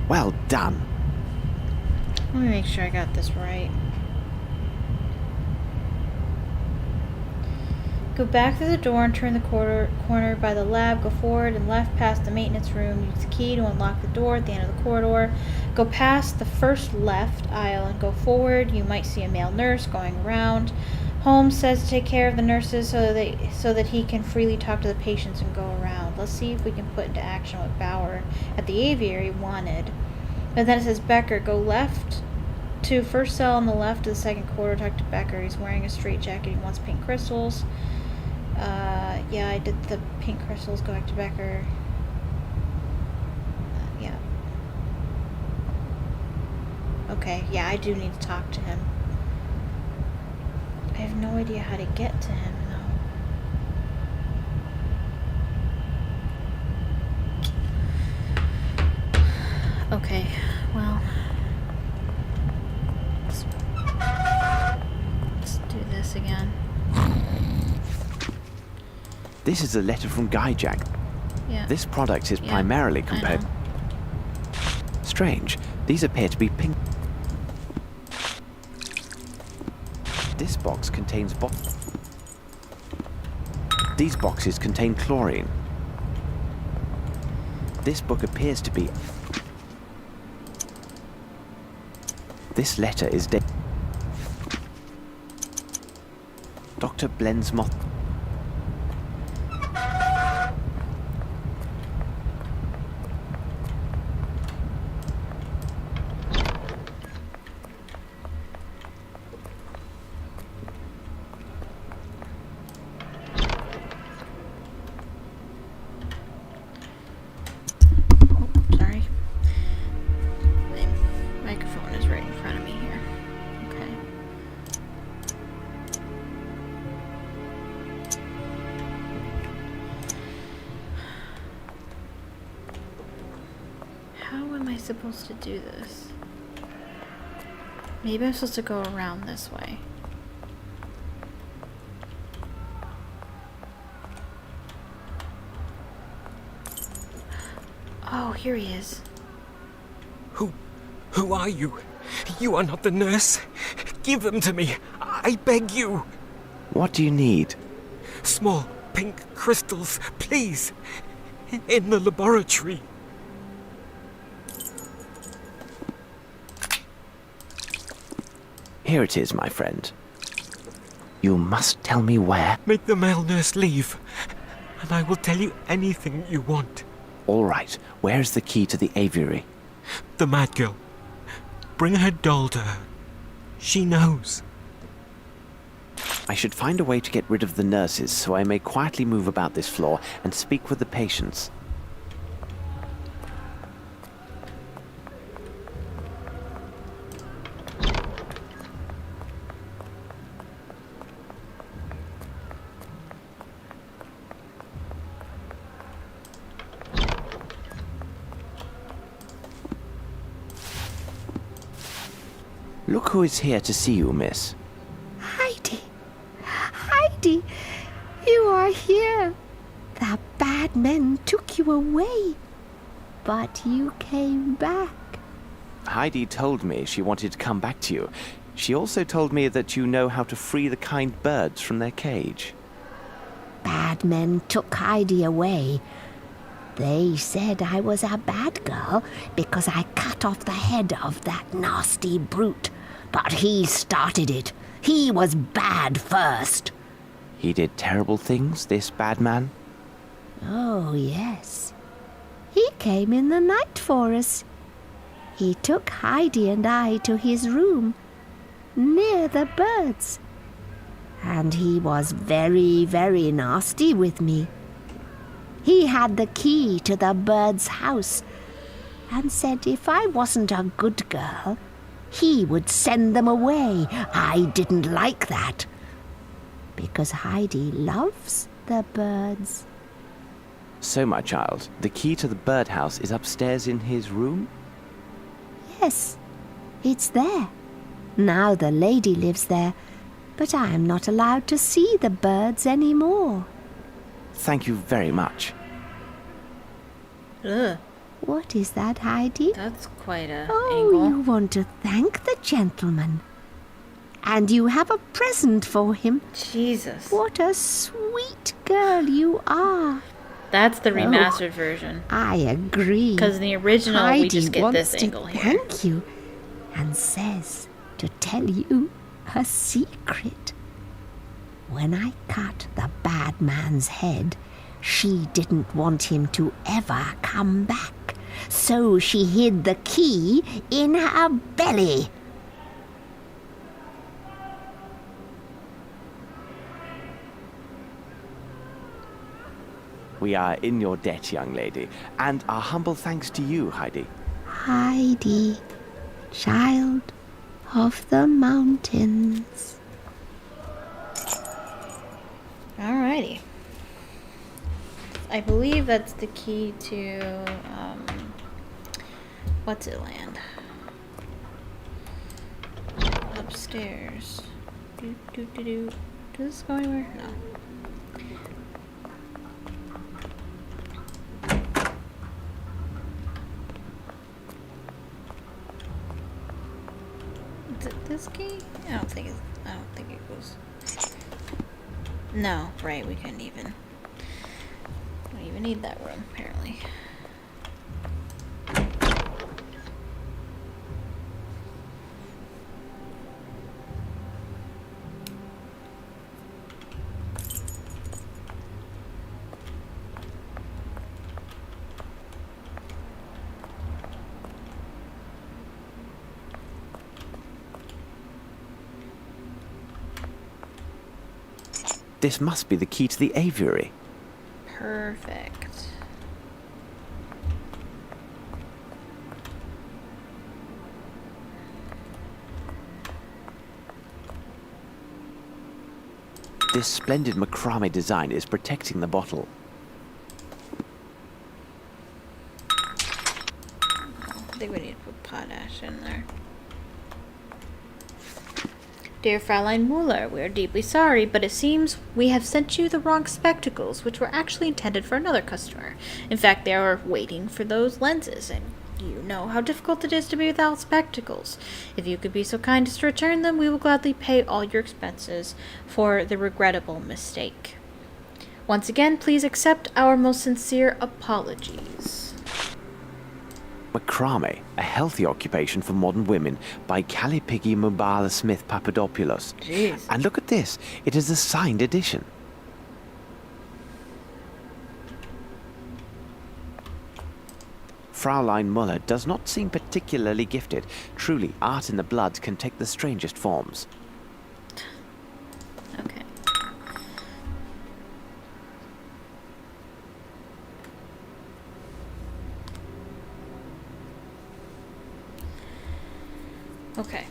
Well done. Let me make sure I got this right. Go back through the door and turn the corner by the lab. Go forward and left past the maintenance room. Use the key to unlock the door at the end of the corridor. Go past the first left aisle and go forward. You might see a male nurse going around. Holmes says to take care of the nurses so that he can freely talk to the patients and go around. Let's see if we can put into action what Bauer at the aviary wanted. But then it says Becker, go left to first cell on the left of the second corridor. Talk to Becker. He's wearing a straight jacket. He wants pink crystals. Yeah, I did the pink crystals. Go back to Becker. Yeah. Okay, yeah, I do need to talk to him. I have no idea how to get to him, though. Okay, well. Let's do this again. This is a letter from Gyjac. Yeah. This product is Yeah, primarily I compared. know. Strange. These appear to be pink. This box contains These boxes contain chlorine. This book appears to be. This letter is Dr. Blensmoth. How am I supposed to do this? Maybe I'm supposed to go around this way. Oh, here he is. Who are you? You are not the nurse. Give them to me. I beg you. What do you need? Small pink crystals, please. In the laboratory. Here it is, my friend. You must tell me where. Make the male nurse leave, and I will tell you anything you want. All right. Where's the key to the aviary? The mad girl. Bring her doll to her. She knows. I should find a way to get rid of the nurses so I may quietly move about this floor and speak with the patients. Look who is here to see you, miss. Heidi! Heidi! You are here! The bad men took you away, but you came back. Heidi told me she wanted to come back to you. She also told me that you know how to free the kind birds from their cage. Bad men took Heidi away. They said I was a bad girl because I cut off the head of that nasty brute. But he started it. He was bad first. He did terrible things, this bad man? Oh, yes. He came in the night for us. He took Heidi and I to his room, near the birds. And he was very, very nasty with me. He had the key to the birds' house and said if I wasn't a good girl, he would send them away. I didn't like that, because Heidi loves the birds. So, my child, the key to the birdhouse is upstairs in his room? Yes, it's there. Now the lady lives there, but I am not allowed to see the birds anymore. Thank you very much. Ugh, What is that, Heidi? that's quite a Oh, angle. you want to thank the gentleman. And you have a present for him. Jesus. What a sweet girl you are. That's the remastered version. I agree. Because in the original, Heidi we just get wants this to angle here. thank you and says to tell you a secret. When I cut the bad man's head, she didn't want him to ever come back. So she hid the key in her belly. We are in your debt, young lady, and our humble thanks to you, Heidi. Heidi, child of the mountains. Alrighty. I believe that's the key to, what's it land? Upstairs. Does this go anywhere? No. Is it this key? I don't think it goes. No, right, we couldn't even. Don't even need that room, apparently. This must be the key to the aviary. Perfect. This splendid macrame design is protecting the bottle. think we need to put potash in there. Dear Fraulein Muller, we are deeply sorry, but it seems we have sent you the wrong spectacles, which were actually intended for another customer. In fact, they are waiting for those lenses, and you know how difficult it is to be without spectacles. If you could be so kind as to return them, we will gladly pay all your expenses for the regrettable mistake. Once again, please accept our most sincere apologies. Macrame, a healthy occupation for modern women by Calipigi Mubala Smith Papadopoulos. Jeez. And look at this, it is a signed edition. Fraulein Muller does not seem particularly gifted. Truly, art in the blood can take the strangest forms. Okay. Okay.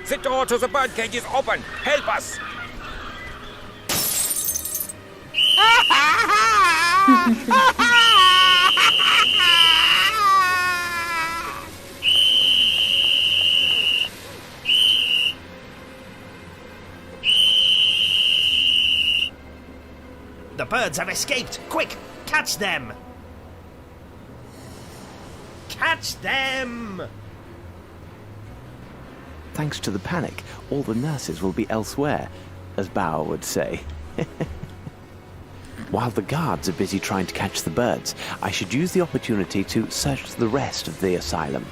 The door to the birdcage is open. Help us. The birds have escaped! Quick! Catch them! Catch them! Thanks to the panic, all the nurses will be elsewhere, as Bauer would say. While the guards are busy trying to catch the birds, I should use the opportunity to search the rest of the asylum.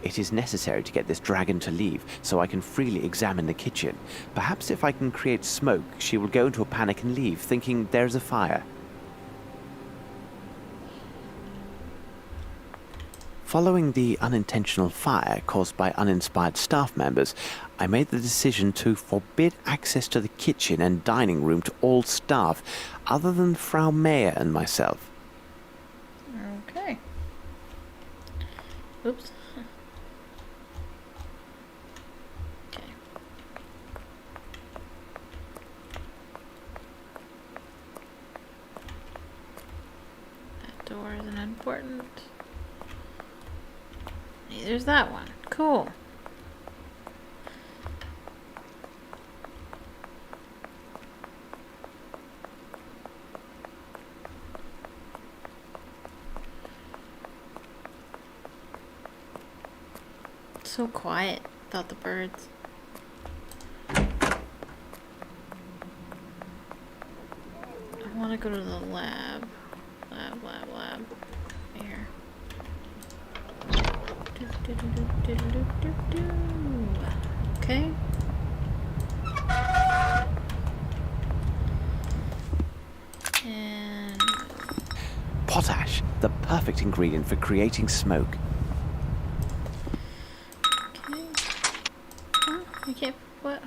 It is necessary to get this dragon to leave, so I can freely examine the kitchen. Perhaps if I can create smoke, she will go into a panic and leave, thinking there's a fire. Following the unintentional fire caused by uninspired staff members, I made the decision to forbid access to the kitchen and dining room to all staff, other than Frau Mayer and myself. Okay. Oops. Okay. That door isn't important. Neither's that one. Cool. So quiet without the birds. I want to go to the lab. Lab. Here. Okay. And Potash, the perfect ingredient for creating smoke. okay. Huh? I can't. What?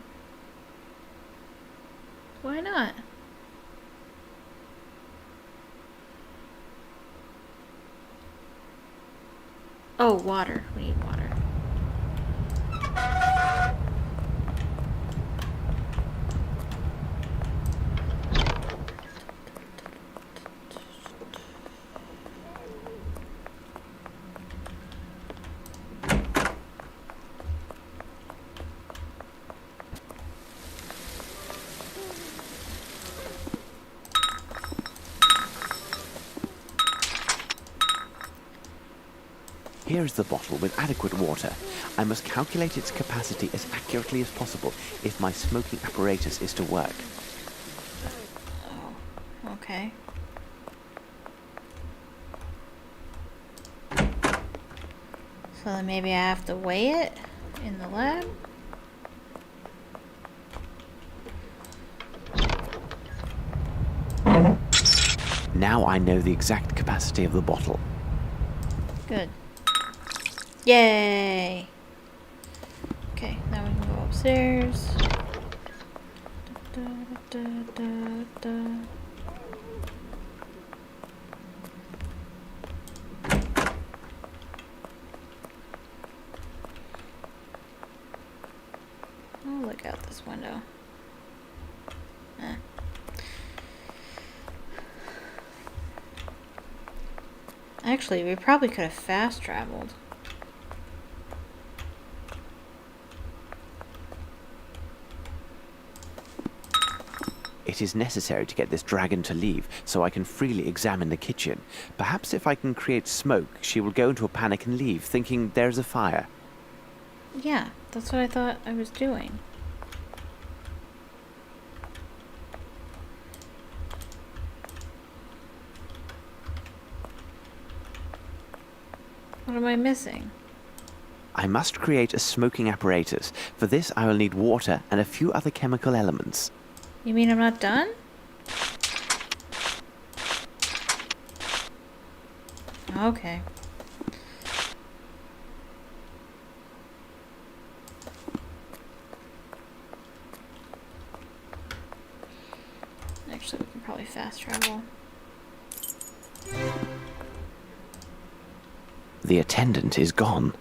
Why not? Oh, water. We need water. Here is the bottle with adequate water. I must calculate its capacity as accurately as possible if my smoking apparatus is to work. Oh, okay. So then maybe I have to weigh it in the lab? Now I know the exact capacity of the bottle. Good. Yay! Okay, now we can go upstairs. Da, da, da, da. I'll look out this window. Actually, we probably could have fast traveled. It is necessary to get this dragon to leave, so I can freely examine the kitchen. Perhaps if I can create smoke, she will go into a panic and leave, thinking there's a fire. Yeah, that's what I thought I was doing. What am I missing? I must create a smoking apparatus. For this, I will need water and a few other chemical elements. You mean I'm not done? Okay. Actually, we can probably fast travel. The attendant is gone.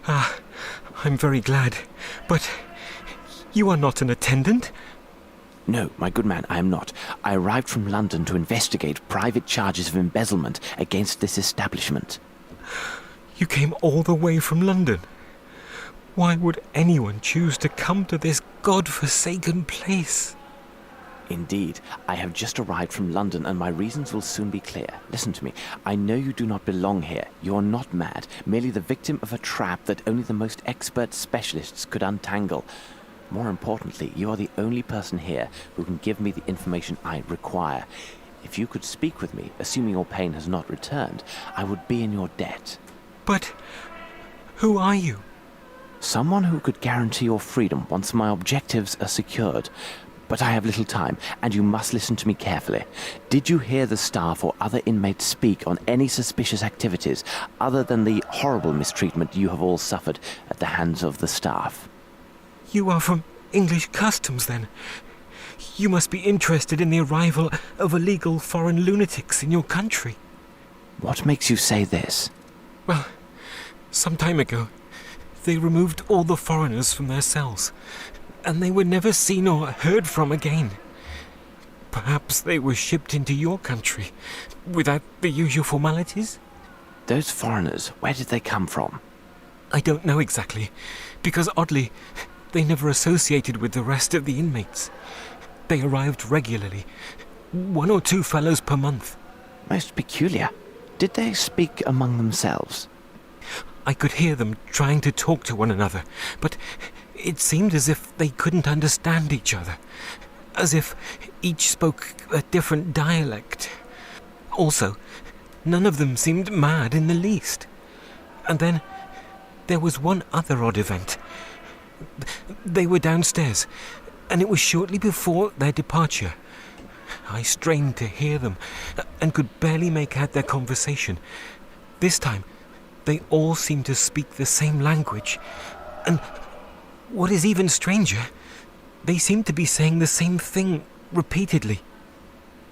Ah, I'm very glad. But you are not an attendant? No, my good man, I am not. I arrived from London to investigate private charges of embezzlement against this establishment. You came all the way from London? Why would anyone choose to come to this god-forsaken place? Indeed, I have just arrived from London and my reasons will soon be clear. Listen to me. I know you do not belong here. You are not mad, merely the victim of a trap that only the most expert specialists could untangle. More importantly, you are the only person here who can give me the information I require. If you could speak with me, assuming your pain has not returned, I would be in your debt. But who are you? Someone who could guarantee your freedom once my objectives are secured. But I have little time, and you must listen to me carefully. Did you hear the staff or other inmates speak on any suspicious activities other than the horrible mistreatment you have all suffered at the hands of the staff? You are from English customs, then. You must be interested in the arrival of illegal foreign lunatics in your country. What makes you say this? Well, some time ago, they removed all the foreigners from their cells, and they were never seen or heard from again. Perhaps they were shipped into your country without the usual formalities? Those foreigners, where did they come from? I don't know exactly, because oddly, they never associated with the rest of the inmates. They arrived regularly, 1 or 2 fellows per month. Most peculiar. Did they speak among themselves? I could hear them trying to talk to one another, but it seemed as if they couldn't understand each other, as if each spoke a different dialect. Also, none of them seemed mad in the least. And then there was one other odd event. They were downstairs, and it was shortly before their departure. I strained to hear them, and could barely make out their conversation. This time, they all seemed to speak the same language, and what is even stranger, they seemed to be saying the same thing repeatedly.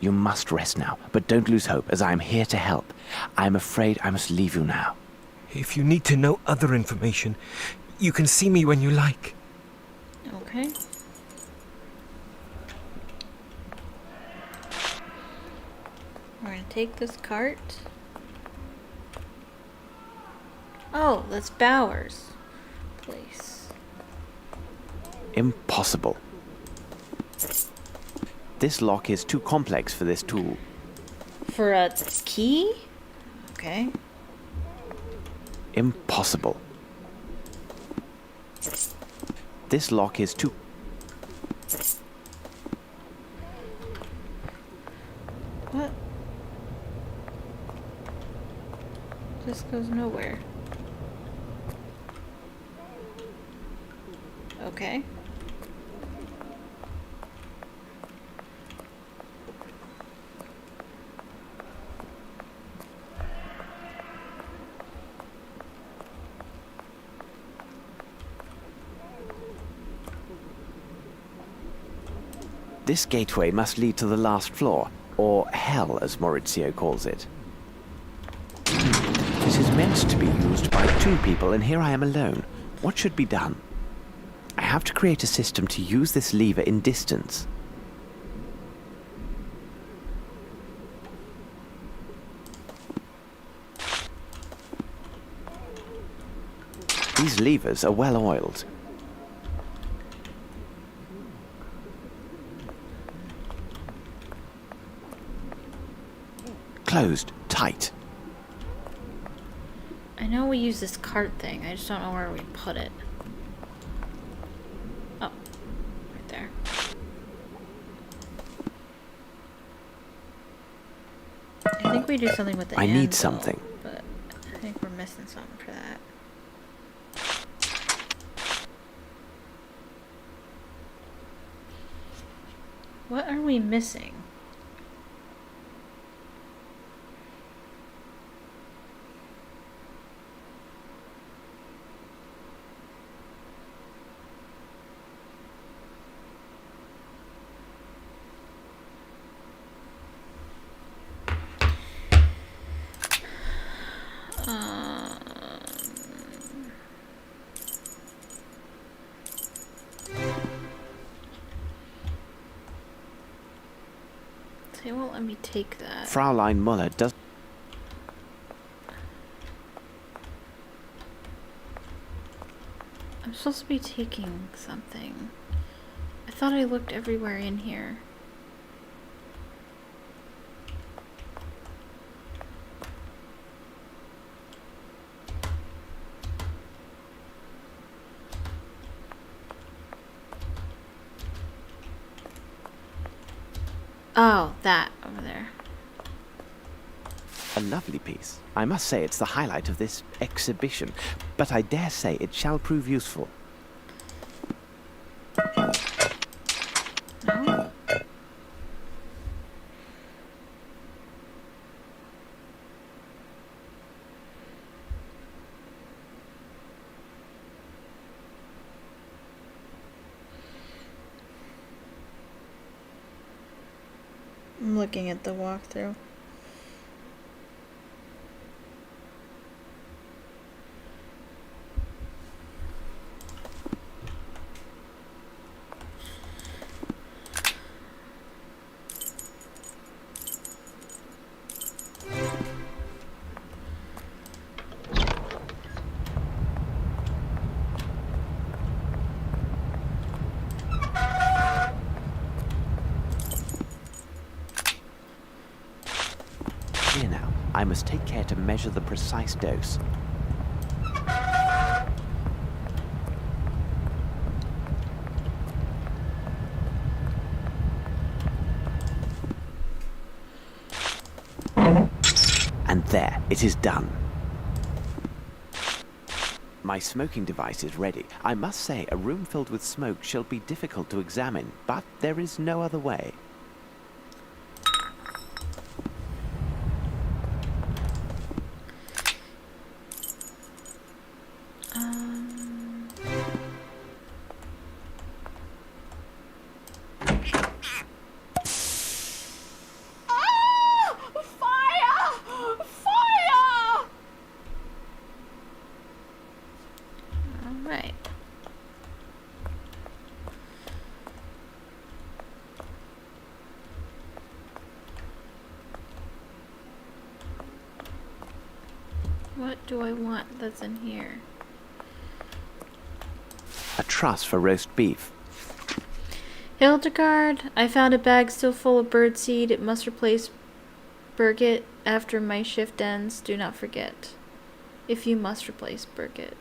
You must rest now, but don't lose hope, as I am here to help. I am afraid I must leave you now. If you need to know other information, you can see me when you like. Okay. We're gonna take this cart. Oh, that's Bowers' place. Impossible. This lock is too complex for this tool. For a key? Okay. Impossible. This lock is too... What? This goes nowhere. Okay. This gateway must lead to the last floor, or hell as Maurizio calls it. This is meant to be used by 2 people, and here I am alone. What should be done? I have to create a system to use this lever in distance. These levers are well oiled. Closed, tight. I know we use this cart thing. I just don't know where we put it. Oh, right there. I think we do something with the I anvil, need something. But I think we're missing something for that. What are we missing? They won't let me take that. Fraulein Muller does... I'm supposed to be taking something. I thought I looked everywhere in here. Oh, that over there. A lovely piece. I must say it's the highlight of this exhibition, but I dare say it shall prove useful. No? I'm looking at the walkthrough. Here now, I must take care to measure the precise dose. And there, it is done. My smoking device is ready. I must say, a room filled with smoke shall be difficult to examine, but there is no other way. Alright. What do I want that's in here? A truss for roast beef. Hildegard, I found a bag still full of birdseed. It must replace Birgit after my shift ends. Do not forget. if you must replace Burkett.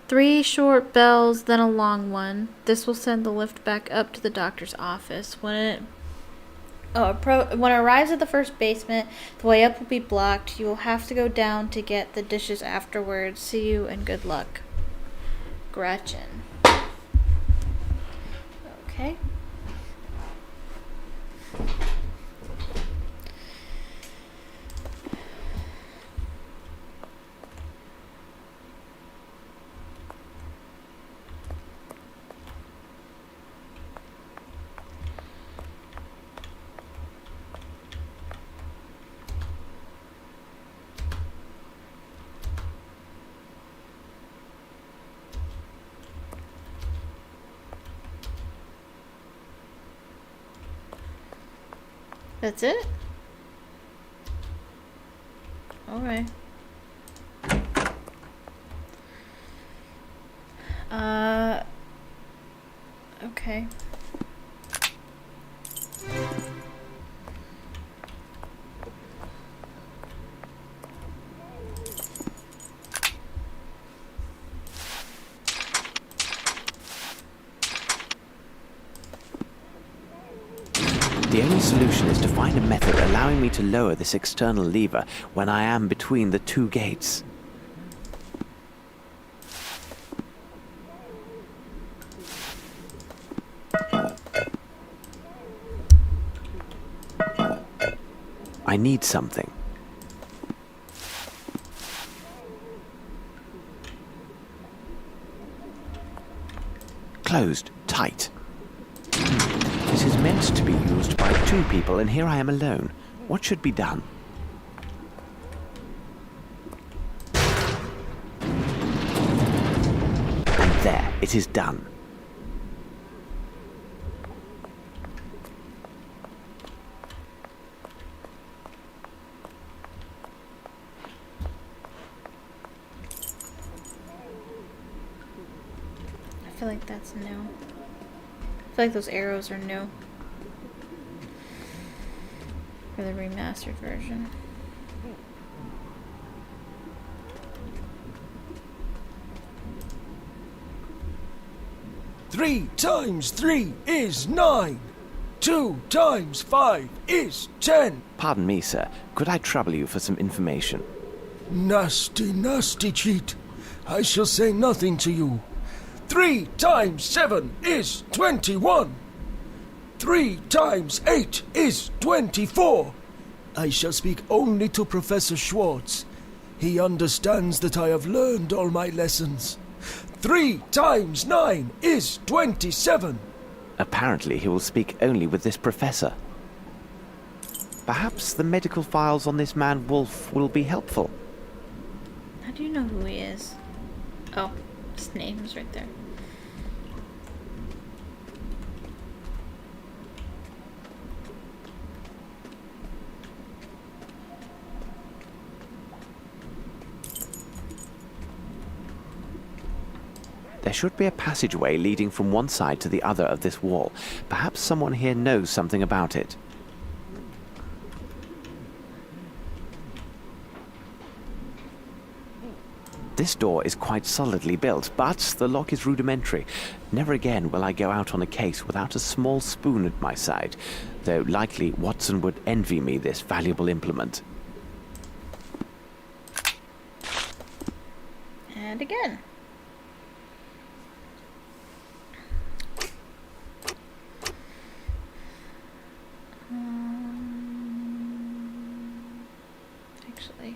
3 short bells, then a long one. This will send the lift back up to the doctor's office. When it arrives at the first basement, the way up will be blocked. You will have to go down to get the dishes afterwards. See you and good luck. Gretchen. Okay. That's it? Alright. Okay. The only solution is to find a method allowing me to lower this external lever when I am between the 2 gates. I need something. Closed, tight. This is meant to be used by 2 people, and here I am alone. What should be done? And there, it is done. I feel like that's new. I feel like those arrows are new. For the remastered version. Three times 3 is 9. 2 times 5 is 10. Pardon me, sir. Could I trouble you for some information? Nasty, nasty cheat. I shall say nothing to you. 3 times 7 is 21. 3 times 8 is 24. I shall speak only to Professor Schwartz. He understands that I have learned all my lessons. 3 times 9 is 27. Apparently he will speak only with this professor. Perhaps the medical files on this man Wolf will be helpful. How do you know who he is? Oh, his name is right there. There should be a passageway leading from one side to the other of this wall. Perhaps someone here knows something about it. This door is quite solidly built, but the lock is rudimentary. Never again will I go out on a case without a small spoon at my side, though likely Watson would envy me this valuable implement. And again. Actually.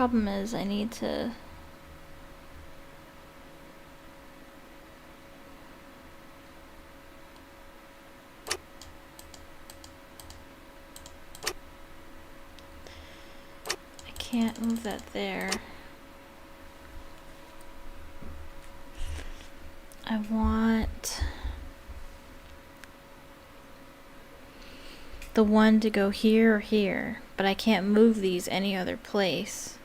problem is I need to... I can't move that there. I want the one to go here or here, but I can't move these any other place.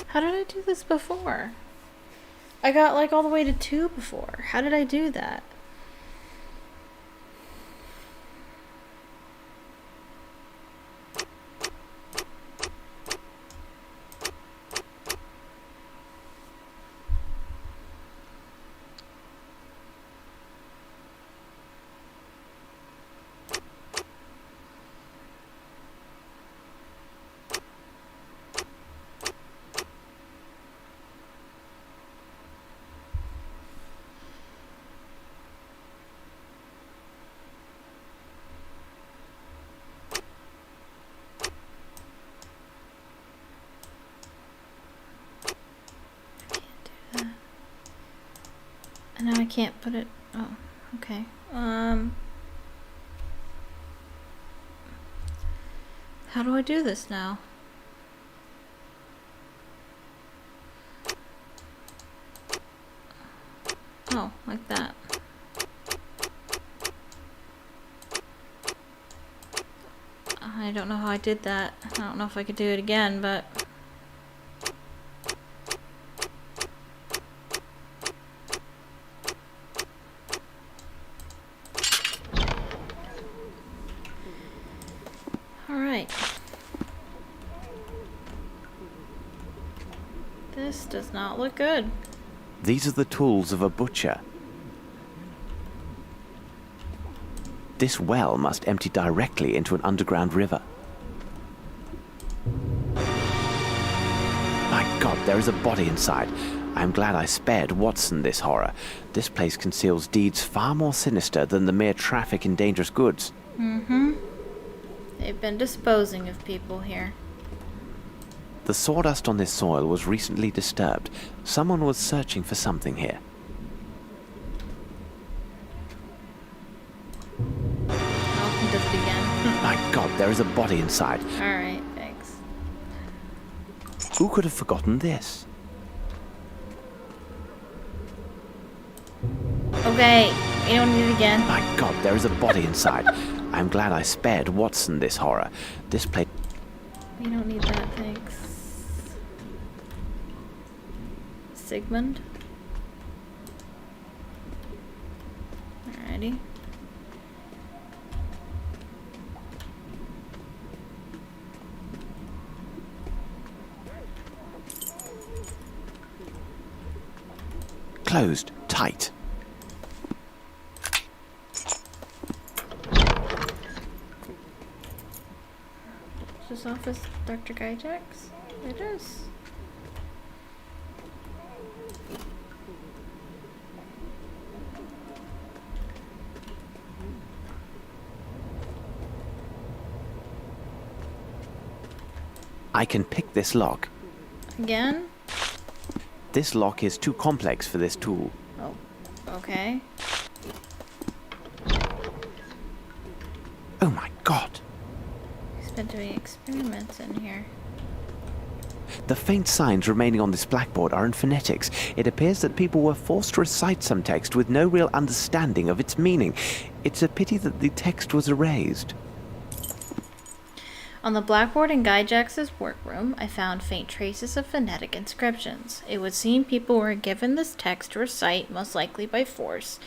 How did I do this before? I got like all the way to 2 before. How did I do that? And now I can't put it. Oh, okay. How do I do this now? Oh, like that. I don't know how I did that. I don't know if I could do it again, but... Alright. This does not look good. These are the tools of a butcher. This well must empty directly into an underground river. My God, there is a body inside. I'm glad I spared Watson this horror. This place conceals deeds far more sinister than the mere traffic in dangerous goods. Mm-hmm. They've been disposing of people here. The sawdust on this soil was recently disturbed. Someone was searching for something here. I'll do it again. My God, there is a body inside. Alright, thanks. Who could have forgotten this? Okay, we don't need it again. My God, there is a body inside. I'm glad I spared Watson this horror. This place... We don't need that, thanks. Sigmund. Alrighty. Closed tight. Is this office Dr. Gyjax? It is. I can pick this lock. Again? This lock is too complex for this tool. Oh, okay. Oh my God. He's been doing experiments in here. The faint signs remaining on this blackboard are in phonetics. It appears that people were forced to recite some text with no real understanding of its meaning. It's a pity that the text was erased. On the blackboard in Guy Jax's workroom, I found faint traces of phonetic inscriptions. It would seem people were given this text to recite, most likely by force.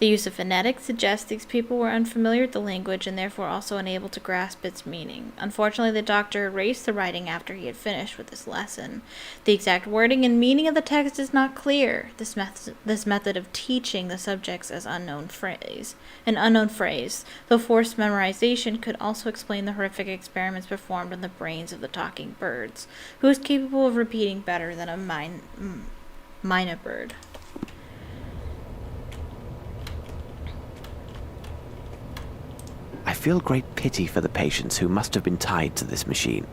The use of phonetics suggests these people were unfamiliar with the language and therefore also unable to grasp its meaning. Unfortunately, the doctor erased the writing after he had finished with this lesson. The exact wording and meaning of the text is not clear. This method of teaching the subjects as an unknown phrase, though forced memorization, could also explain the horrific experiments performed on the brains of the talking birds. Who is capable of repeating better than a mynah bird? I feel great pity for the patients who must have been tied to this machine.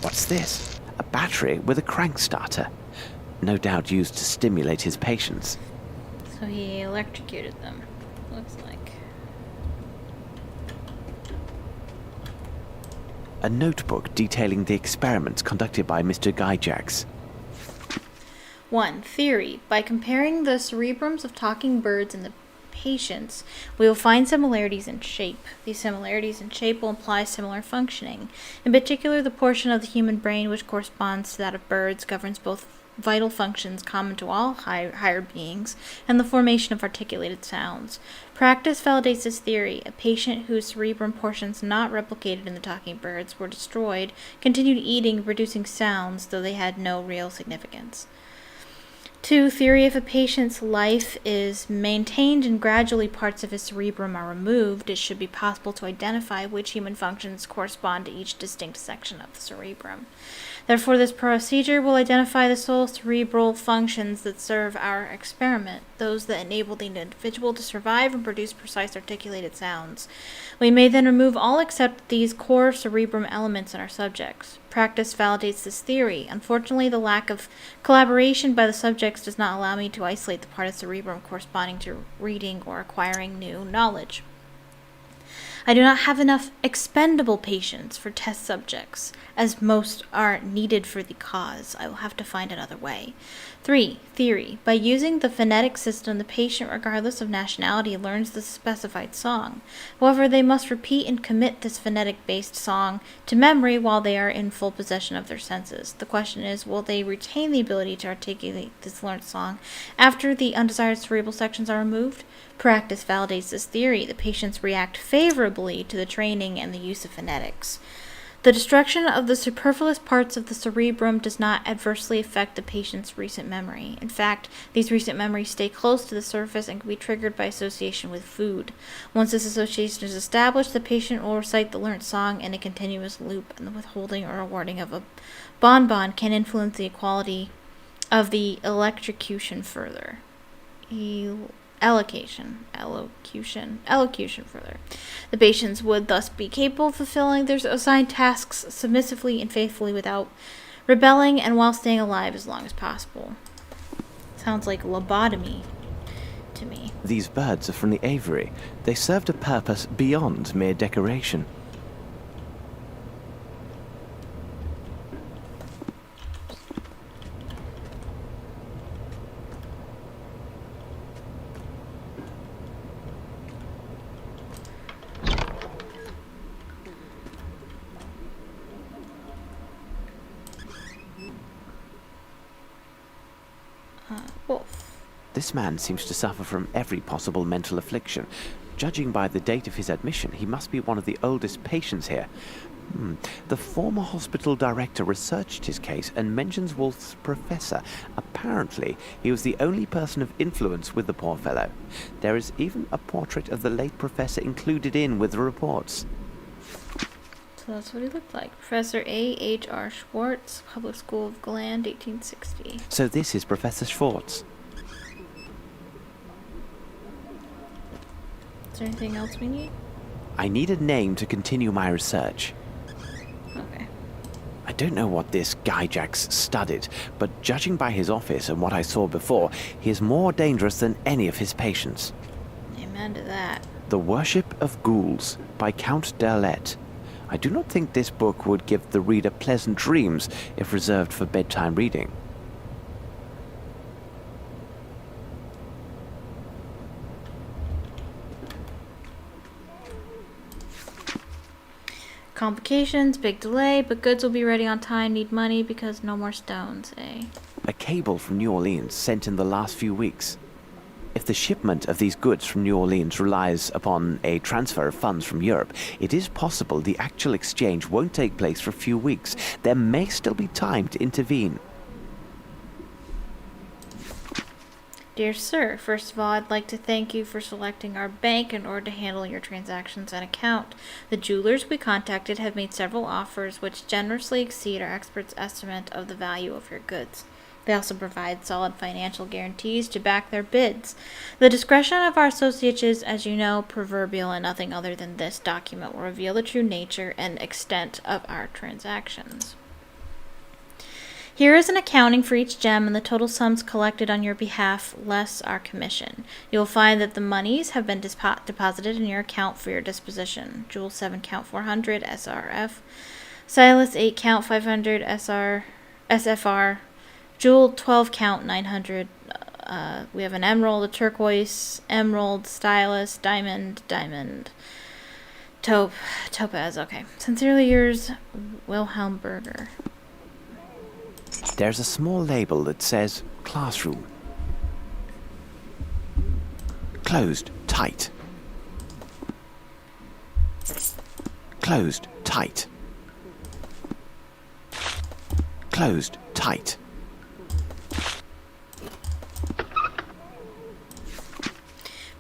What's this? A battery with a crank starter. No doubt used to stimulate his patients. So he electrocuted them, looks like. A notebook detailing the experiments conducted by Mr. Guy Jax. 1. Theory. By comparing the cerebrums of talking birds and the patients, we will find similarities in shape. These similarities in shape will imply similar functioning. In particular, the portion of the human brain which corresponds to that of birds governs both vital functions common to all higher beings and the formation of articulated sounds. Practice validates this theory. A patient whose cerebrum portions not replicated in the talking birds were destroyed continued eating and producing sounds, though they had no real significance. 2. Theory. If a patient's life is maintained and gradually parts of his cerebrum are removed, it should be possible to identify which human functions correspond to each distinct section of the cerebrum. Therefore, this procedure will identify the sole cerebral functions that serve our experiment, those that enable the individual to survive and produce precise articulated sounds. We may then remove all except these core cerebrum elements in our subjects. Practice validates this theory. Unfortunately, the lack of collaboration by the subjects does not allow me to isolate the part of the cerebrum corresponding to reading or acquiring new knowledge. I do not have enough expendable patients for test subjects, as most are needed for the cause. I will have to find another way. 3. Theory. By using the phonetic system, the patient, regardless of nationality, learns the specified song. However, they must repeat and commit this phonetic-based song to memory while they are in full possession of their senses. The question is, will they retain the ability to articulate this learned song after the undesired cerebral sections are removed? Practice validates this theory. The patients react favorably to the training and the use of phonetics. The destruction of the superfluous parts of the cerebrum does not adversely affect the patient's recent memory. In fact, these recent memories stay close to the surface and can be triggered by association with food. Once this association is established, the patient will recite the learnt song in a continuous loop, and the withholding or awarding of a bonbon can influence the quality of the elocution further. Elocution further. The patients would thus be capable of fulfilling their assigned tasks submissively and faithfully without rebelling and while staying alive as long as possible. Sounds like lobotomy to me. These birds are from the aviary. They served a purpose beyond mere decoration. Wolf. This man seems to suffer from every possible mental affliction. Judging by the date of his admission, he must be one of the oldest patients here. The former hospital director researched his case and mentions Wolf's professor. Apparently, he was the only person of influence with the poor fellow. There is even a portrait of the late professor included in with the reports. So that's what he looked like. Professor A.H.R. Schwartz, Public School of Gland, 1860. So this is Professor Schwartz. Is there anything else we need? I need a name to continue my research. Okay. I don't know what this Guy Jax studied, but judging by his office and what I saw before, he is more dangerous than any of his patients. Amen to that. The Worship of Ghouls by Count d'Erlette. I do not think this book would give the reader pleasant dreams if reserved for bedtime reading. Complications, big delay, but goods will be ready on time, need money because no more stones, eh? A cable from New Orleans sent in the last few weeks. If the shipment of these goods from New Orleans relies upon a transfer of funds from Europe, it is possible the actual exchange won't take place for a few weeks. There may still be time to intervene. Dear sir, first of all, I'd like to thank you for selecting our bank in order to handle your transactions and account. The jewelers we contacted have made several offers which generously exceed our experts' estimate of the value of your goods. They also provide solid financial guarantees to back their bids. The discretion of our associates is, as you know, proverbial, and nothing other than this document will reveal the true nature and extent of our transactions. Here is an accounting for each gem and the total sums collected on your behalf, less our commission. You will find that the monies have been deposited in your account for your disposition. Jewel 7 count 400 SRF, Silas 8 count 500 SFR, Jewel 12 count 900. We have an emerald, a turquoise, emerald, stylus, diamond, topaz. Okay. Sincerely yours, Wilhelm Berger. There's a small label that says classroom. Closed tight. Closed tight. Closed tight.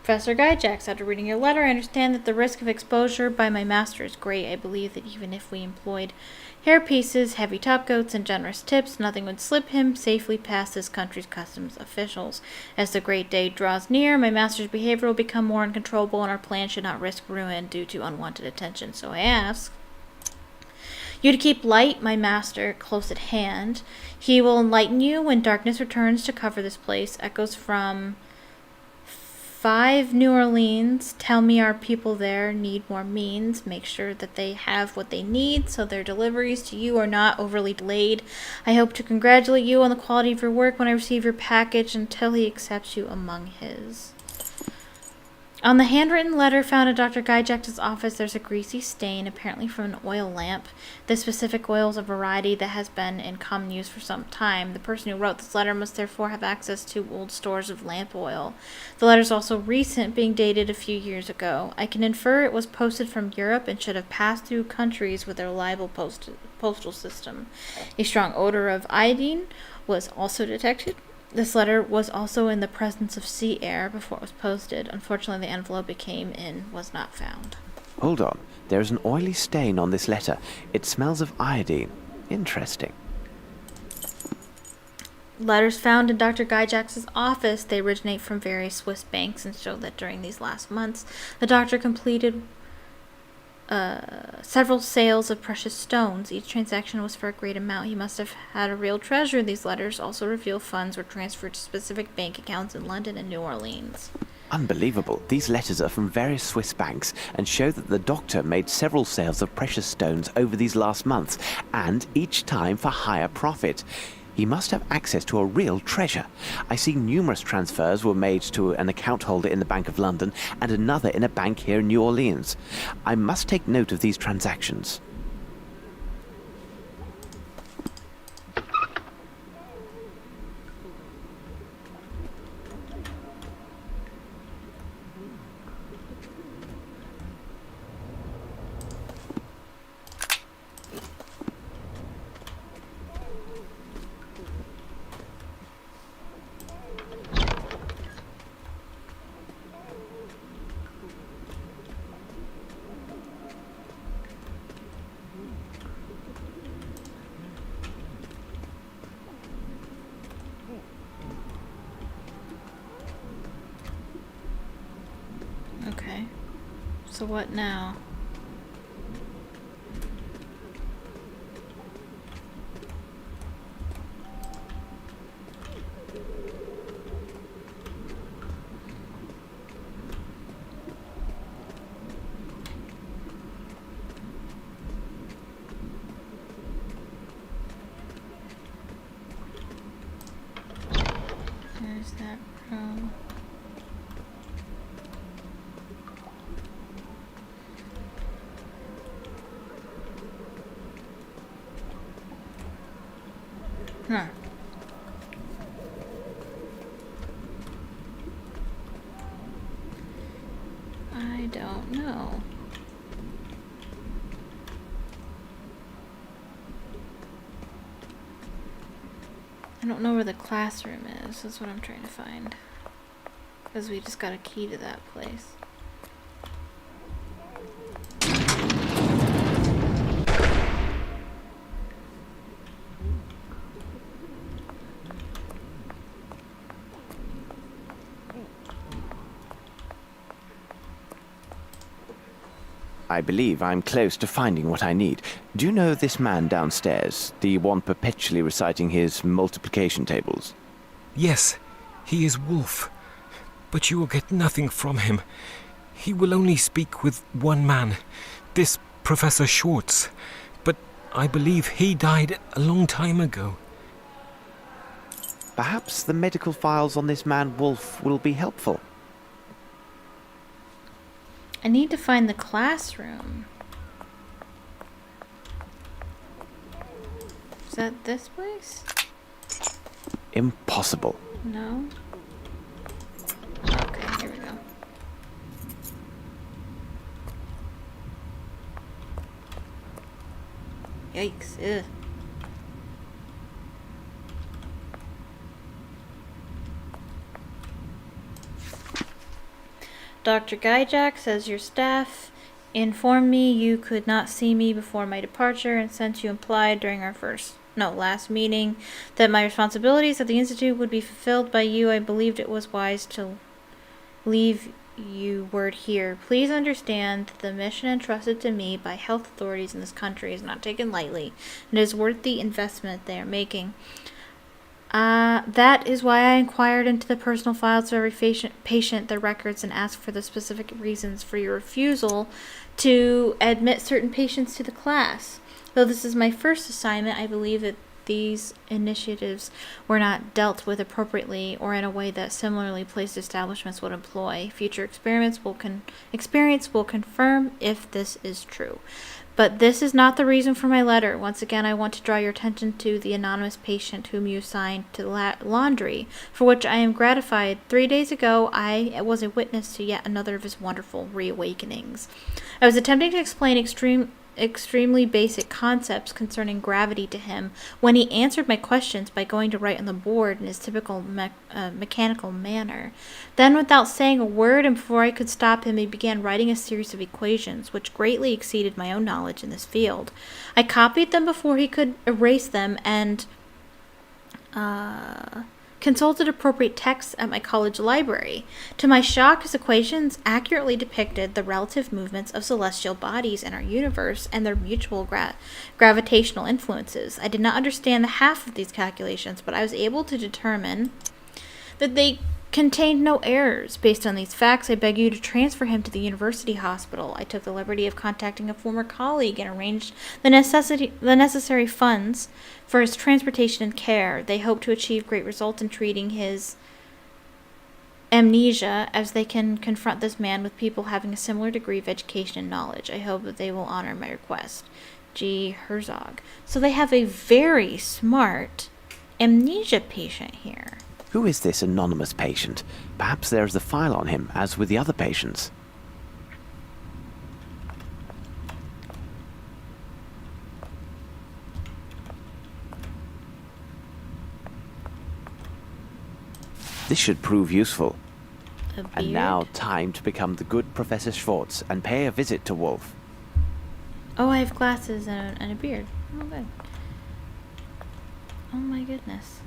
Professor Gyjax, after reading your letter, I understand that the risk of exposure by my master is great. I believe that even if we employed hair pieces, heavy topcoats, and generous tips, nothing would slip him safely past this country's customs officials. As the great day draws near, my master's behavior will become more uncontrollable, and our plan should not risk ruin due to unwanted attention. So I ask you to keep light, my master, close at hand. He will enlighten you when darkness returns to cover this place. Echoes from 5 New Orleans. Tell me our people there need more means. Make sure that they have what they need so their deliveries to you are not overly delayed. I hope to congratulate you on the quality of your work when I receive your package until he accepts you among his. On the handwritten letter found in Dr. Gyjax's office, there's a greasy stain, apparently from an oil lamp. This specific oil is a variety that has been in common use for some time. The person who wrote this letter must therefore have access to old stores of lamp oil. The letter is also recent, being dated a few years ago. I can infer it was posted from Europe and should have passed through countries with a reliable postal system. A strong odor of iodine was also detected. This letter was also in the presence of sea air before it was posted. Unfortunately, the envelope it came in was not found. Hold on. There's an oily stain on this letter. It smells of iodine. Interesting. Letters found in Dr. Gyjax's office, they originate from various Swiss banks and show that during these last months, the doctor completed several sales of precious stones. Each transaction was for a great amount. He must have had a real treasure. These letters also reveal funds were transferred to specific bank accounts in London and New Orleans. Unbelievable. These letters are from various Swiss banks and show that the doctor made several sales of precious stones over these last months, and each time for higher profit. He must have access to a real treasure. I see numerous transfers were made to an account holder in the Bank of London and another in a bank here in New Orleans. I must take note of these transactions. Okay. So what now? Is that room? Huh. I don't know. I don't know where the classroom is. That's what I'm trying to find. Because we just got a key to that place. I believe I'm close to finding what I need. Do you know this man downstairs, the one perpetually reciting his multiplication tables? Yes, he is Wolf. But you will get nothing from him. He will only speak with one man, this Professor Schwartz. But I believe he died a long time ago. Perhaps the medical files on this man Wolf will be helpful. I need to find the classroom. Is that this place? Impossible. No? Okay, here we go. Yikes. Ugh. Dr. Guyjack says your staff informed me you could not see me before my departure, and since you implied during our last meeting that my responsibilities at the Institute would be fulfilled by you, I believed it was wise to leave you word here. Please understand that the mission entrusted to me by health authorities in this country is not taken lightly, and is worth the investment they are making. That is why I inquired into the personal files of every patient, their records, and asked for the specific reasons for your refusal to admit certain patients to the class. Though this is my first assignment, I believe that these initiatives were not dealt with appropriately or in a way that similarly placed establishments would employ. Future experience will confirm if this is true. But this is not the reason for my letter. Once again, I want to draw your attention to the anonymous patient whom you assigned to the laundry, for which I am gratified. 3 days ago, I was a witness to yet another of his wonderful reawakenings. I was attempting to explain extremely basic concepts concerning gravity to him when he answered my questions by going to write on the board in his typical mechanical manner. Then, without saying a word and before I could stop him, he began writing a series of equations which greatly exceeded my own knowledge in this field. I copied them before he could erase them and consulted appropriate texts at my college library. To my shock, his equations accurately depicted the relative movements of celestial bodies in our universe and their mutual gravitational influences. I did not understand the half of these calculations, but I was able to determine that they contained no errors. Based on these facts, I beg you to transfer him to the university hospital. I took the liberty of contacting a former colleague and arranged the necessary funds for his transportation and care. They hope to achieve great results in treating his amnesia, as they can confront this man with people having a similar degree of education and knowledge. I hope that they will honor my request. G. Herzog. So they have a very smart amnesia patient here. Who is this anonymous patient? Perhaps there is a file on him, as with the other patients. This should prove useful. And now, time to become the good Professor Schwartz and pay a visit to Wolf. Oh, I have glasses and a beard. Oh, good. Oh my goodness.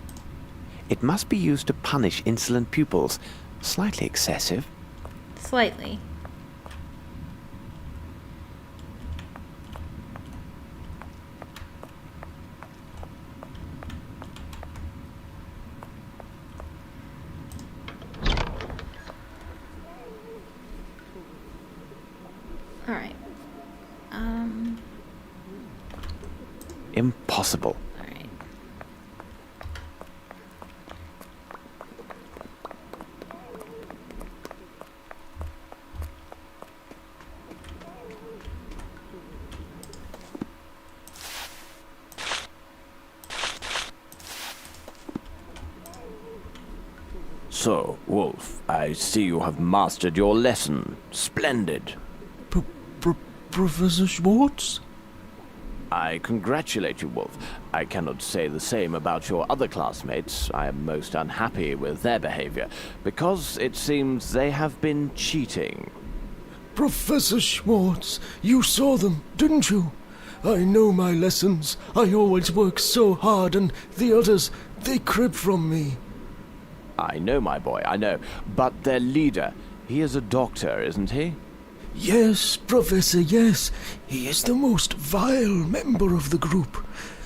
It must be used to punish insolent pupils. Slightly excessive. Slightly. All right. Impossible. So, Wolf, I see you have mastered your lesson. Splendid. Professor Schwartz? I congratulate you, Wolf. I cannot say the same about your other classmates. I am most unhappy with their behavior, because it seems they have been cheating. Professor Schwartz, you saw them, didn't you? I know my lessons. I always work so hard, and the others, they crib from me. I know, my boy, I know. But their leader, he is a doctor, isn't he? Yes, Professor, yes. He is the most vile member of the group.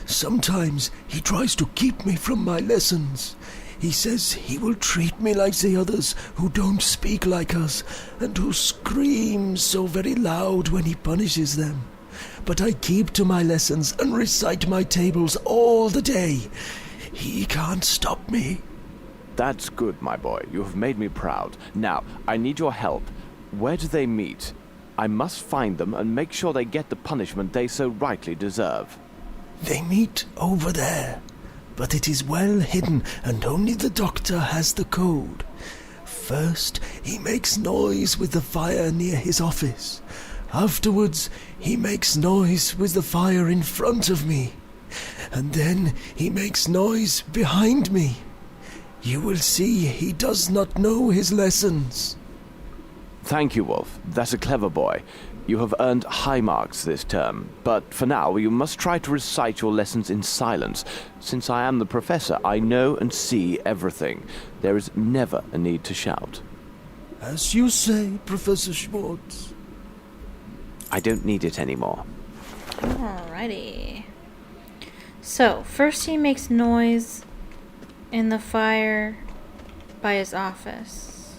Sometimes he tries to keep me from my lessons. He says he will treat me like the others who don't speak like us and who scream so very loud when he punishes them. But I keep to my lessons and recite my tables all the day. He can't stop me. That's good, my boy. You have made me proud. Now, I need your help. Where do they meet? I must find them and make sure they get the punishment they so rightly deserve. They meet over there, but it is well hidden and only the doctor has the code. First, he makes noise with the fire near his office. Afterwards, he makes noise with the fire in front of me. And then he makes noise behind me. You will see he does not know his lessons. Thank you, Wolf. That's a clever boy. You have earned high marks this term, but for now you must try to recite your lessons in silence. Since I am the professor, I know and see everything. There is never a need to shout. As you say, Professor Schwartz. I don't need it anymore. Alrighty. So, first he makes noise in the fire by his office.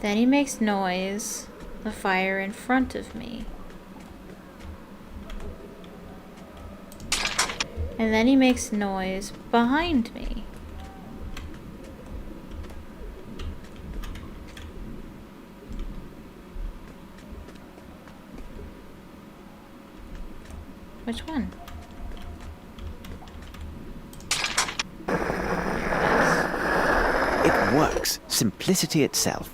Then he makes noise, the fire in front of me. And then he makes noise behind me. Which one? It works. Simplicity itself.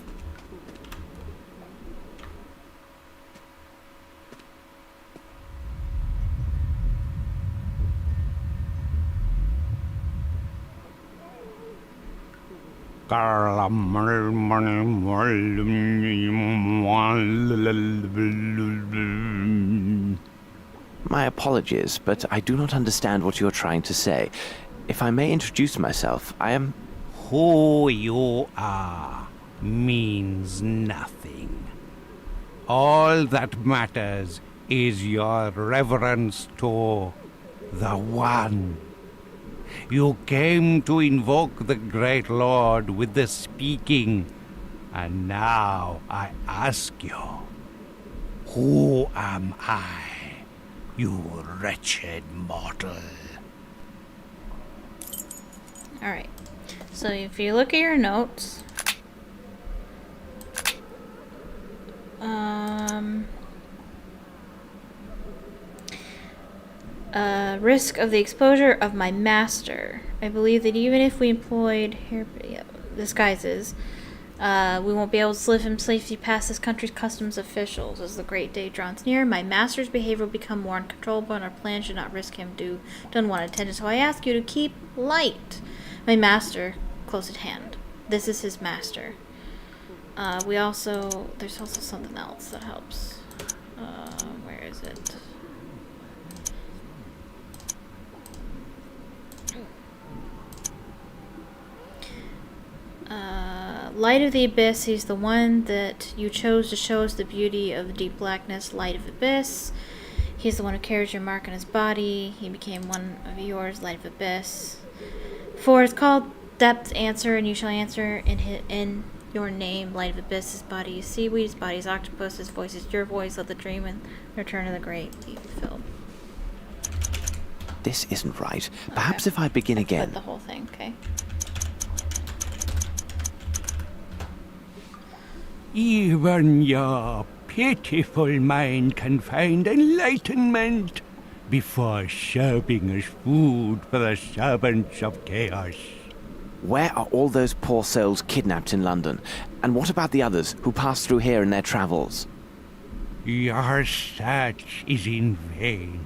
My apologies, but I do not understand what you are trying to say. If I may introduce myself, I am... Who you are means nothing. All that matters is your reverence to the One. You came to invoke the great Lord with the speaking, and now I ask you, who am I, you wretched mortal? Alright. So if you look at your notes, risk of the exposure of my master. I believe that even if we employed disguises, we won't be able to slip him safely past this country's customs officials. As the great day draws near, my master's behavior will become more uncontrollable, and our plan should not risk him due to unwanted attention. So I ask you to keep light. My master close at hand. This is his master. There's also something else that helps. Where is it? Light of the Abyss, he's the one that you chose to show us the beauty of the deep blackness. Light of Abyss, he's the one who carries your mark on his body. He became one of yours. Light of Abyss. For it's called Depth Answer, and you shall answer in your name. Light of Abyss, his body is seaweed, his body is octopus, his voice is your voice. Let the dream and return of the great be fulfilled. This isn't right. Perhaps if I begin again. The whole thing, okay. Even your pitiful mind can find enlightenment before serving as food for the servants of chaos. Where are all those poor souls kidnapped in London? And what about the others who passed through here in their travels? Your search is in vain.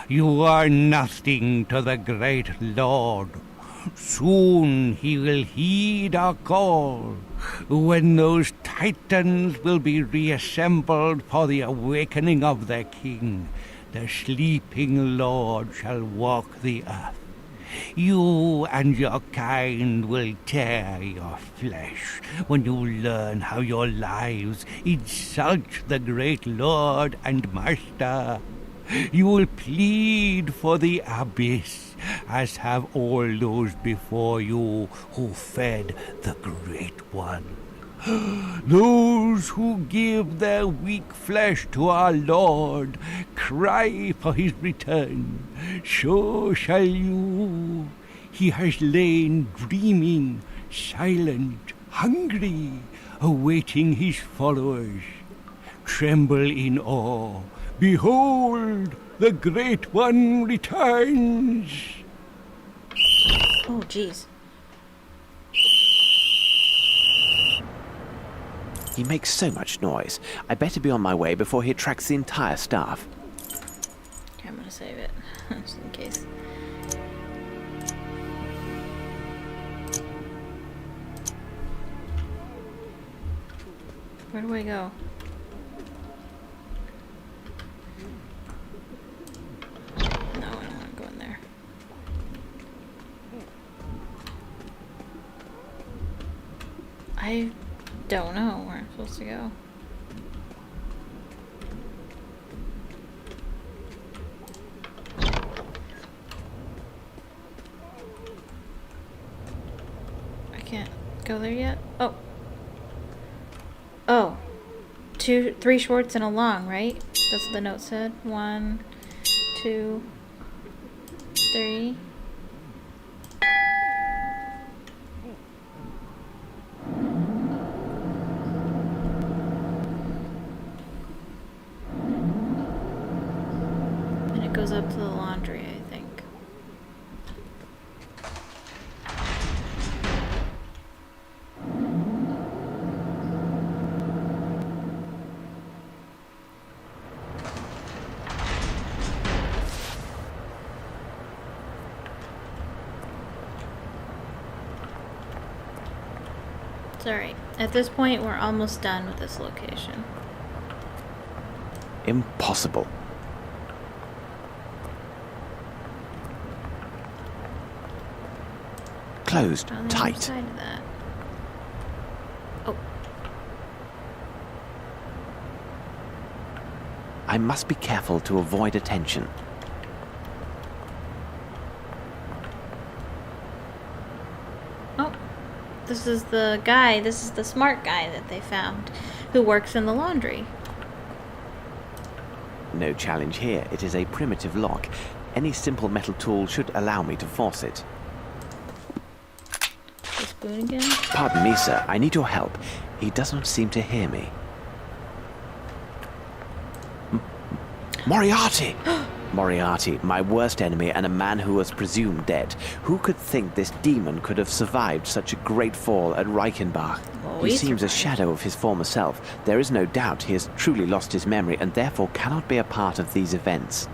You are nothing to the great Lord. Soon he will heed our call, when those titans will be reassembled for the awakening of their king. The sleeping Lord shall walk the earth. You and your kind will tear your flesh when you learn how your lives insult the great Lord and Master. You will plead for the abyss, as have all those before you who fed the Great One. Those who give their weak flesh to our Lord cry for his return. So shall you. He has lain dreaming, silent, hungry, awaiting his followers. Tremble in awe. Behold, the Great One returns. Oh, jeez. He makes so much noise. I better be on my way before he attracts the entire staff. Okay, I'm gonna save it, just in case. Where do I go? No, I don't want to go in there. I don't know where I'm supposed to go. I can't go there yet. Oh. Oh. 3 shorts and a long, right? That's what the note said. 1, 2, 3. And it goes up to the laundry, I think. It's alright. At this point, we're almost done with this location. Impossible. Closed, On the other tight. side of that. Oh. I must be careful to avoid attention. Oh. This is the guy, this is the smart guy that they found, who works in the laundry. No challenge here. It is a primitive lock. Any simple metal tool should allow me to force it. The spoon again? Pardon me, sir. I need your help. He does not seem to hear me. Moriarty! Moriarty, my worst enemy and a man who was presumed dead. Who could think this demon could have survived such a great fall at Reichenbach? Oh, He he seems a survived. shadow of his former self. There is no doubt he has truly lost his memory and therefore cannot be a part of these events.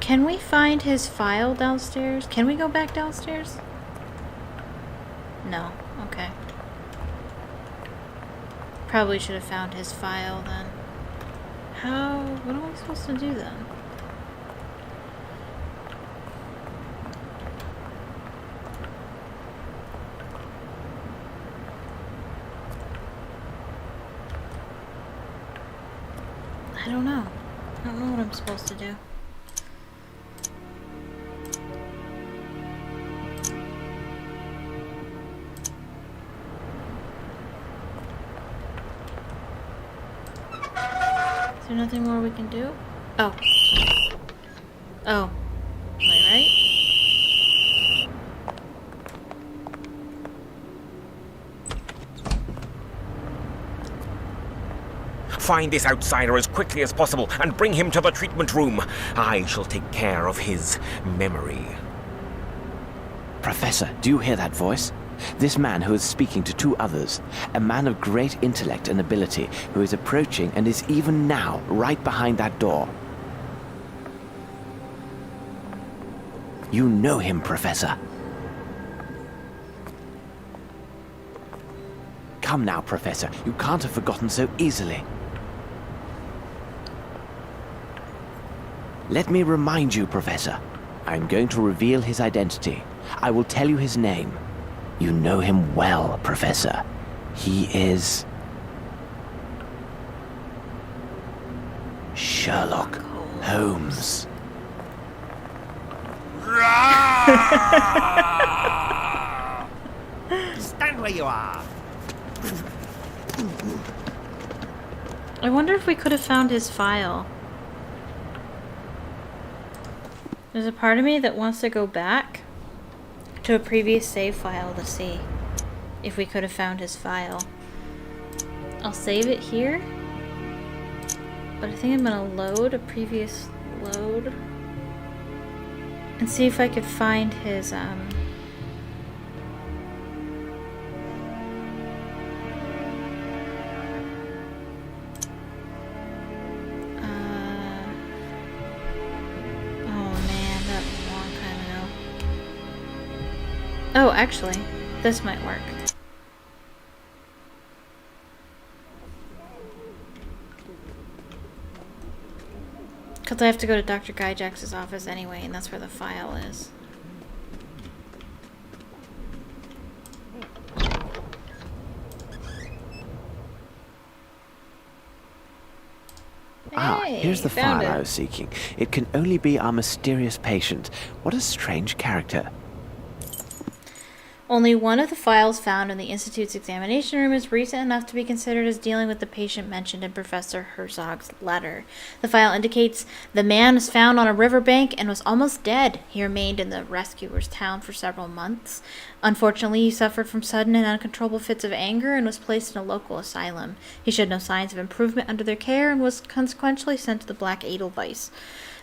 Can we find his file downstairs? Can we go back downstairs? No. Okay. Probably should have found his file then. How? What am I supposed to do then? I don't know. I don't know what I'm supposed to do. Is there nothing more we can do? Oh. Oh. Am I right? Find this outsider as quickly as possible and bring him to the treatment room. I shall take care of his memory. Professor, do you hear that voice? This man who is speaking to two others, a man of great intellect and ability, who is approaching and is even now right behind that door. You know him, Professor. Come now, Professor. You can't have forgotten so easily. Let me remind you, Professor. I'm going to reveal his identity. I will tell you his name. You know him well, Professor. He is... Sherlock Holmes. Stand where you are. I wonder if we could have found his file. There's a part of me that wants to go back to a previous save file to see if we could have found his file. I'll save it here, but I think I'm gonna load a previous load and see if I could find his oh, actually, this might work. Because I have to go to Dr. Gyjax's office anyway, and that's where the file is. Here's the found file it. I was seeking. It can only be our mysterious patient. What a strange character. Only one of the files found in the Institute's examination room is recent enough to be considered as dealing with the patient mentioned in Professor Herzog's letter. The file indicates the man was found on a riverbank and was almost dead. He remained in the rescuer's town for several months. Unfortunately, he suffered from sudden and uncontrollable fits of anger and was placed in a local asylum. He showed no signs of improvement under their care and was consequently sent to the Black Edelweiss.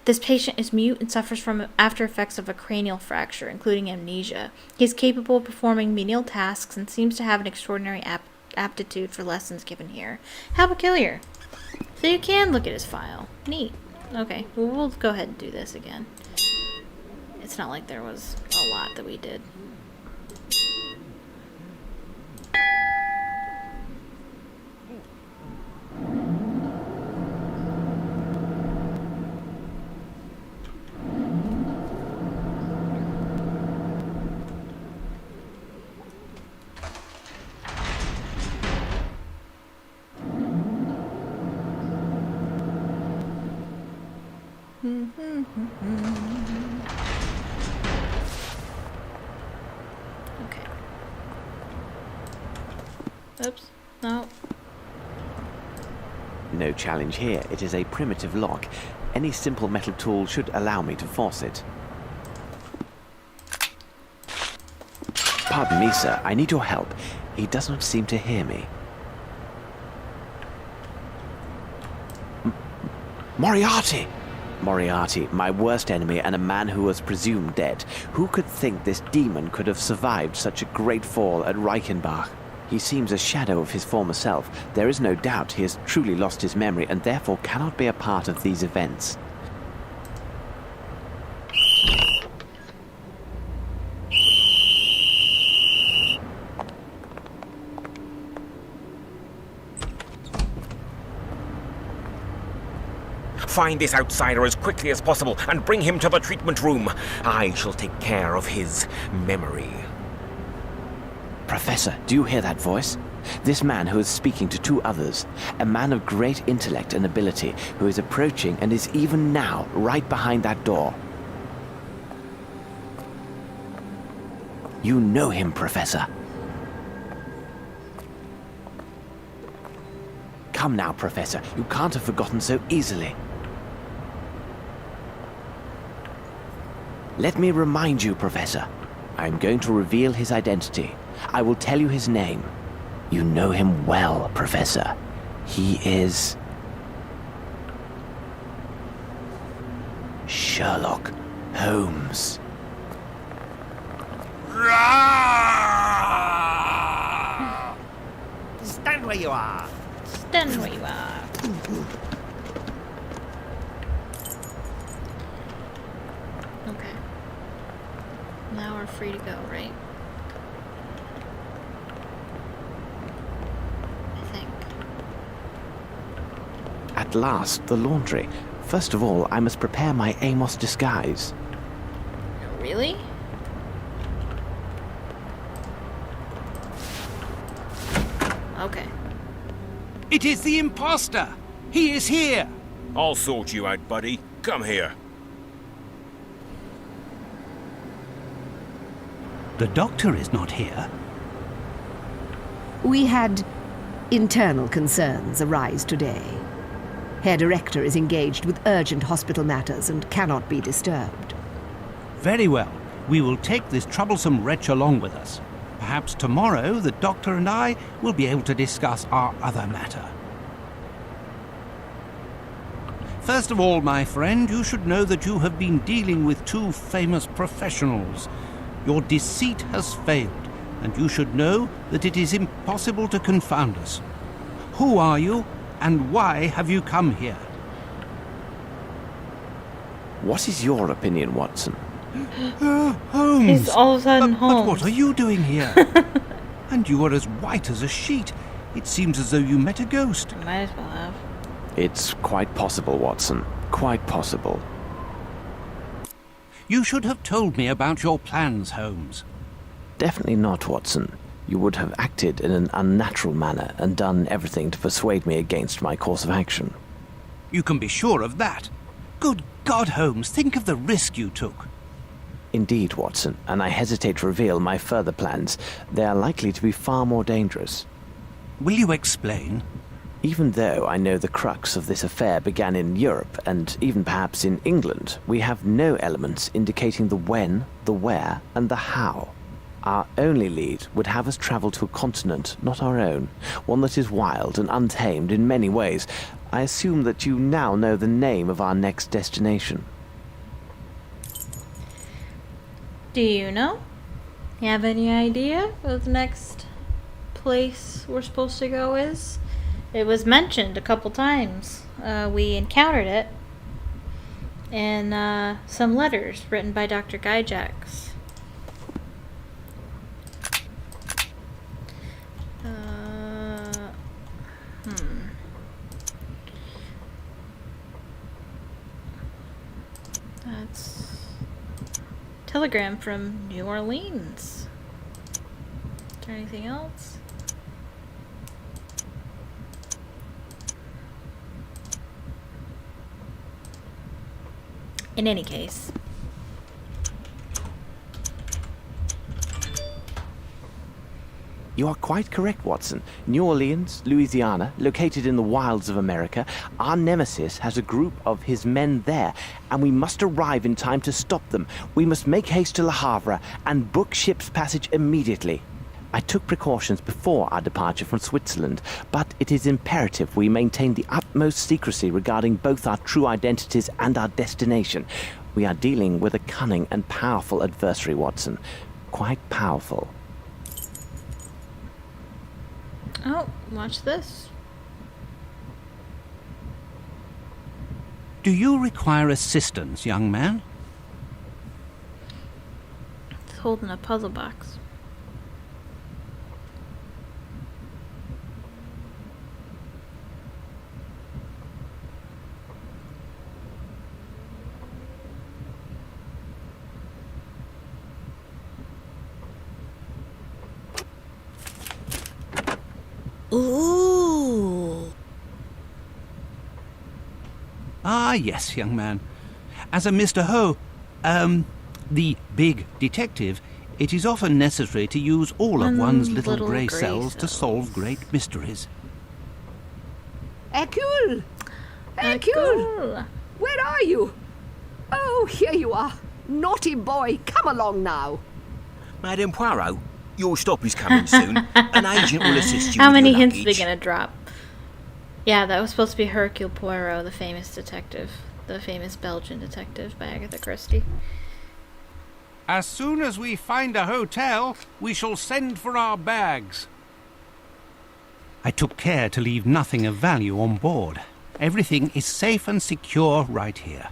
This patient is mute and suffers from after effects of a cranial fracture, including amnesia. He is capable of performing menial tasks and seems to have an extraordinary aptitude for lessons given here. How peculiar. So you can look at his file. Neat. Okay, well, we'll go ahead and do this again. It's not like there was a lot that we did. Okay. Oops. No. No challenge here. It is a primitive lock. Any simple metal tool should allow me to force it. Pardon me, sir. I need your help. He does not seem to hear me. Moriarty! Moriarty, my worst enemy and a man who was presumed dead. Who could think this demon could have survived such a great fall at Reichenbach? He seems a shadow of his former self. There is no doubt he has truly lost his memory and therefore cannot be a part of these events. Find this outsider as quickly as possible and bring him to the treatment room. I shall take care of his memory. Professor, do you hear that voice? This man who is speaking to two others, a man of great intellect and ability, who is approaching and is even now right behind that door. You know him, Professor. Come now, Professor. You can't have forgotten so easily. Let me remind you, Professor. I'm going to reveal his identity. I will tell you his name. You know him well, Professor. He is... Sherlock Holmes. where you are. Stand where you are. Okay. Now we're free to go, right? I think. At last, the laundry. First of all, I must prepare my Amos disguise. Really? Okay. It is the imposter! He is here! I'll sort you out, buddy. Come here. The doctor is not here. We had internal concerns arise today. Herr Director is engaged with urgent hospital matters and cannot be disturbed. Very well. We will take this troublesome wretch along with us. Perhaps tomorrow the doctor and I will be able to discuss our other matter. First of all, my friend, you should know that you have been dealing with two famous professionals. Your deceit has failed, and you should know that it is impossible to confound us. Who are you, and why have you come here? What is your opinion, Watson? Holmes! He's all of a sudden Holmes. But what are you doing here? And you are as white as a sheet. It seems as though you met a ghost. Might as well have. It's quite possible, Watson. Quite possible. You should have told me about your plans, Holmes. Definitely not, Watson. You would have acted in an unnatural manner and done everything to persuade me against my course of action. You can be sure of that. Good God, Holmes, think of the risk you took. Indeed, Watson, and I hesitate to reveal my further plans. They are likely to be far more dangerous. Will you explain? Even though I know the crux of this affair began in Europe, and even perhaps in England, we have no elements indicating the when, the where, and the how. Our only lead would have us travel to a continent not our own, one that is wild and untamed in many ways. I assume that you now know the name of our next destination. Do you know? You have any idea what the next place we're supposed to go is? It was mentioned a couple times. We encountered it in some letters written by Dr. Gyjax. That's telegram from New Orleans. Is there anything else? In any case. You are quite correct, Watson. New Orleans, Louisiana, located in the wilds of America, our nemesis has a group of his men there, and we must arrive in time to stop them. We must make haste to Le Havre and book ship's passage immediately. I took precautions before our departure from Switzerland, but it is imperative we maintain the utmost secrecy regarding both our true identities and our destination. We are dealing with a cunning and powerful adversary, Watson. Quite powerful. Oh, watch this. Do you require assistance, young man? It's holding a puzzle box. Ooh. Ah, yes, young man. As a Mr. Ho, the big detective, it is often necessary to use all of one's little grey cells to solve great mysteries. Hercule! Hercule! Where are you? Oh, here you are. Naughty boy, come along now. Madame Poirot, your stop is coming soon. An agent will assist you How with many your hints are luggage. they gonna drop? Yeah, that was supposed to be Hercule Poirot, the famous detective. The famous Belgian detective by Agatha Christie. As soon as we find a hotel, we shall send for our bags. I took care to leave nothing of value on board. Everything is safe and secure right here.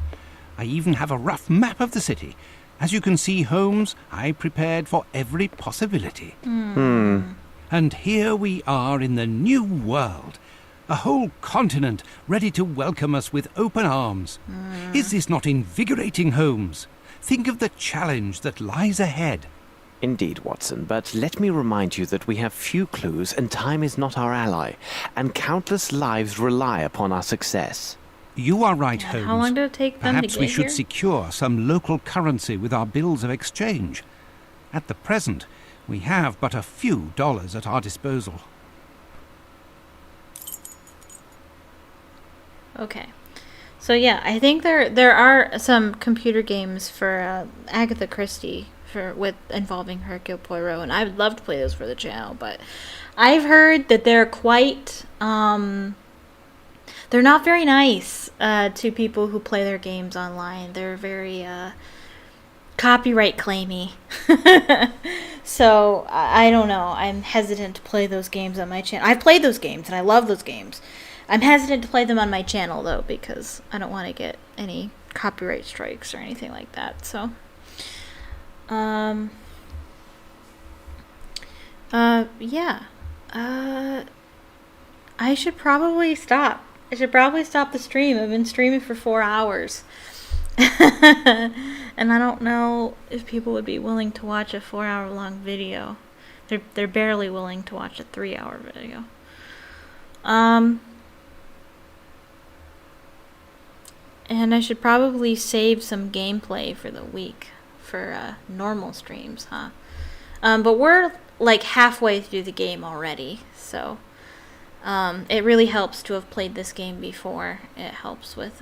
I even have a rough map of the city. As you can see, Holmes, I prepared for every possibility. And here we are in the new world. A whole continent ready to welcome us with open arms. Is this not invigorating, Holmes? Think of the challenge that lies ahead. Indeed, Watson, but let me remind you that we have few clues and time is not our ally, and countless lives rely upon our success. You are right, Holmes. How long did it take them Perhaps to we get should here? secure some local currency with our bills of exchange. At the present, we have but a few dollars at our disposal. Okay. So yeah, I think there are some computer games for Agatha Christie with involving Hercule Poirot, and I would love to play those for the channel, but I've heard that they're quite they're not very nice to people who play their games online. They're very copyright claimy. So I don't know. I'm hesitant to play those games on my channel. I've played those games and I love those games. I'm hesitant to play them on my channel though, because I don't want to get any copyright strikes or anything like that. So yeah. I should probably stop. I should probably stop the stream. I've been streaming for 4 hours. And I don't know if people would be willing to watch a 4-hour long video. They're barely willing to watch a 3-hour video. And I should probably save some gameplay for the week for normal streams, huh? But we're like halfway through the game already, so it really helps to have played this game before. It helps with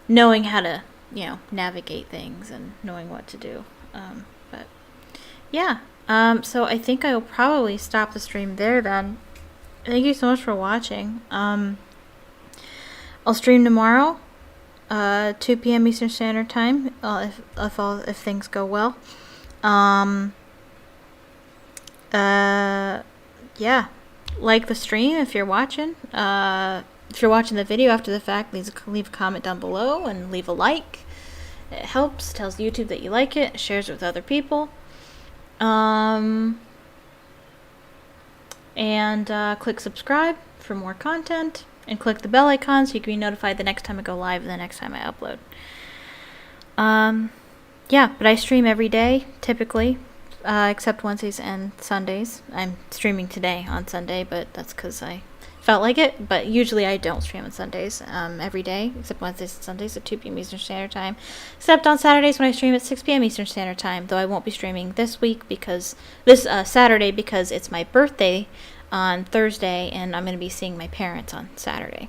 knowing how to, navigate things and knowing what to do. But yeah, so I think I will probably stop the stream there then. Thank you so much for watching. I'll stream tomorrow, 2 p.m. Eastern Standard Time, if things go well. Yeah, like the stream if you're watching. If you're watching the video after the fact, leave a comment down below and leave a like. It helps, tells YouTube that you like it, shares it with other people. And click subscribe for more content. And click the bell icon so you can be notified the next time I go live and the next time I upload. Yeah, but I stream every day, typically, except Wednesdays and Sundays. I'm streaming today on Sunday, but that's because I felt like it. But usually I don't stream on Sundays every day, except Wednesdays and Sundays at 2 p.m. Eastern Standard Time. Except on Saturdays when I stream at 6 p.m. Eastern Standard Time, though I won't be streaming this Saturday because it's my birthday on Thursday, and I'm going to be seeing my parents on Saturday.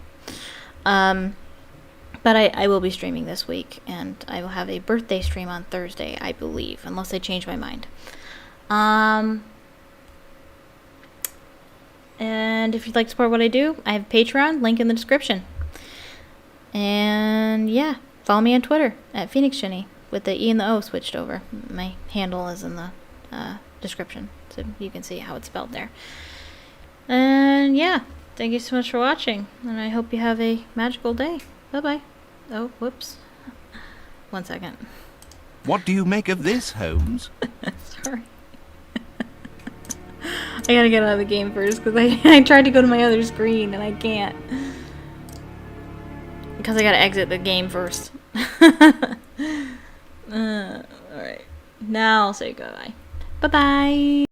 But I will be streaming this week, and I will have a birthday stream on Thursday, I believe, unless I change my mind. And if you'd like to support what I do, I have a Patreon, link in the description. And yeah, follow me on Twitter at PhoenixGinny with the E and the O switched over. My handle is in the description, so you can see how it's spelled there. And yeah, thank you so much for watching, and I hope you have a magical day. Bye-bye. Oh, whoops. 1 second. What do you make of this, Holmes? Sorry. I gotta get out of the game first, because I tried to go to my other screen, and I can't. Because I gotta exit the game first. Alright. Now I'll say goodbye. Bye-bye.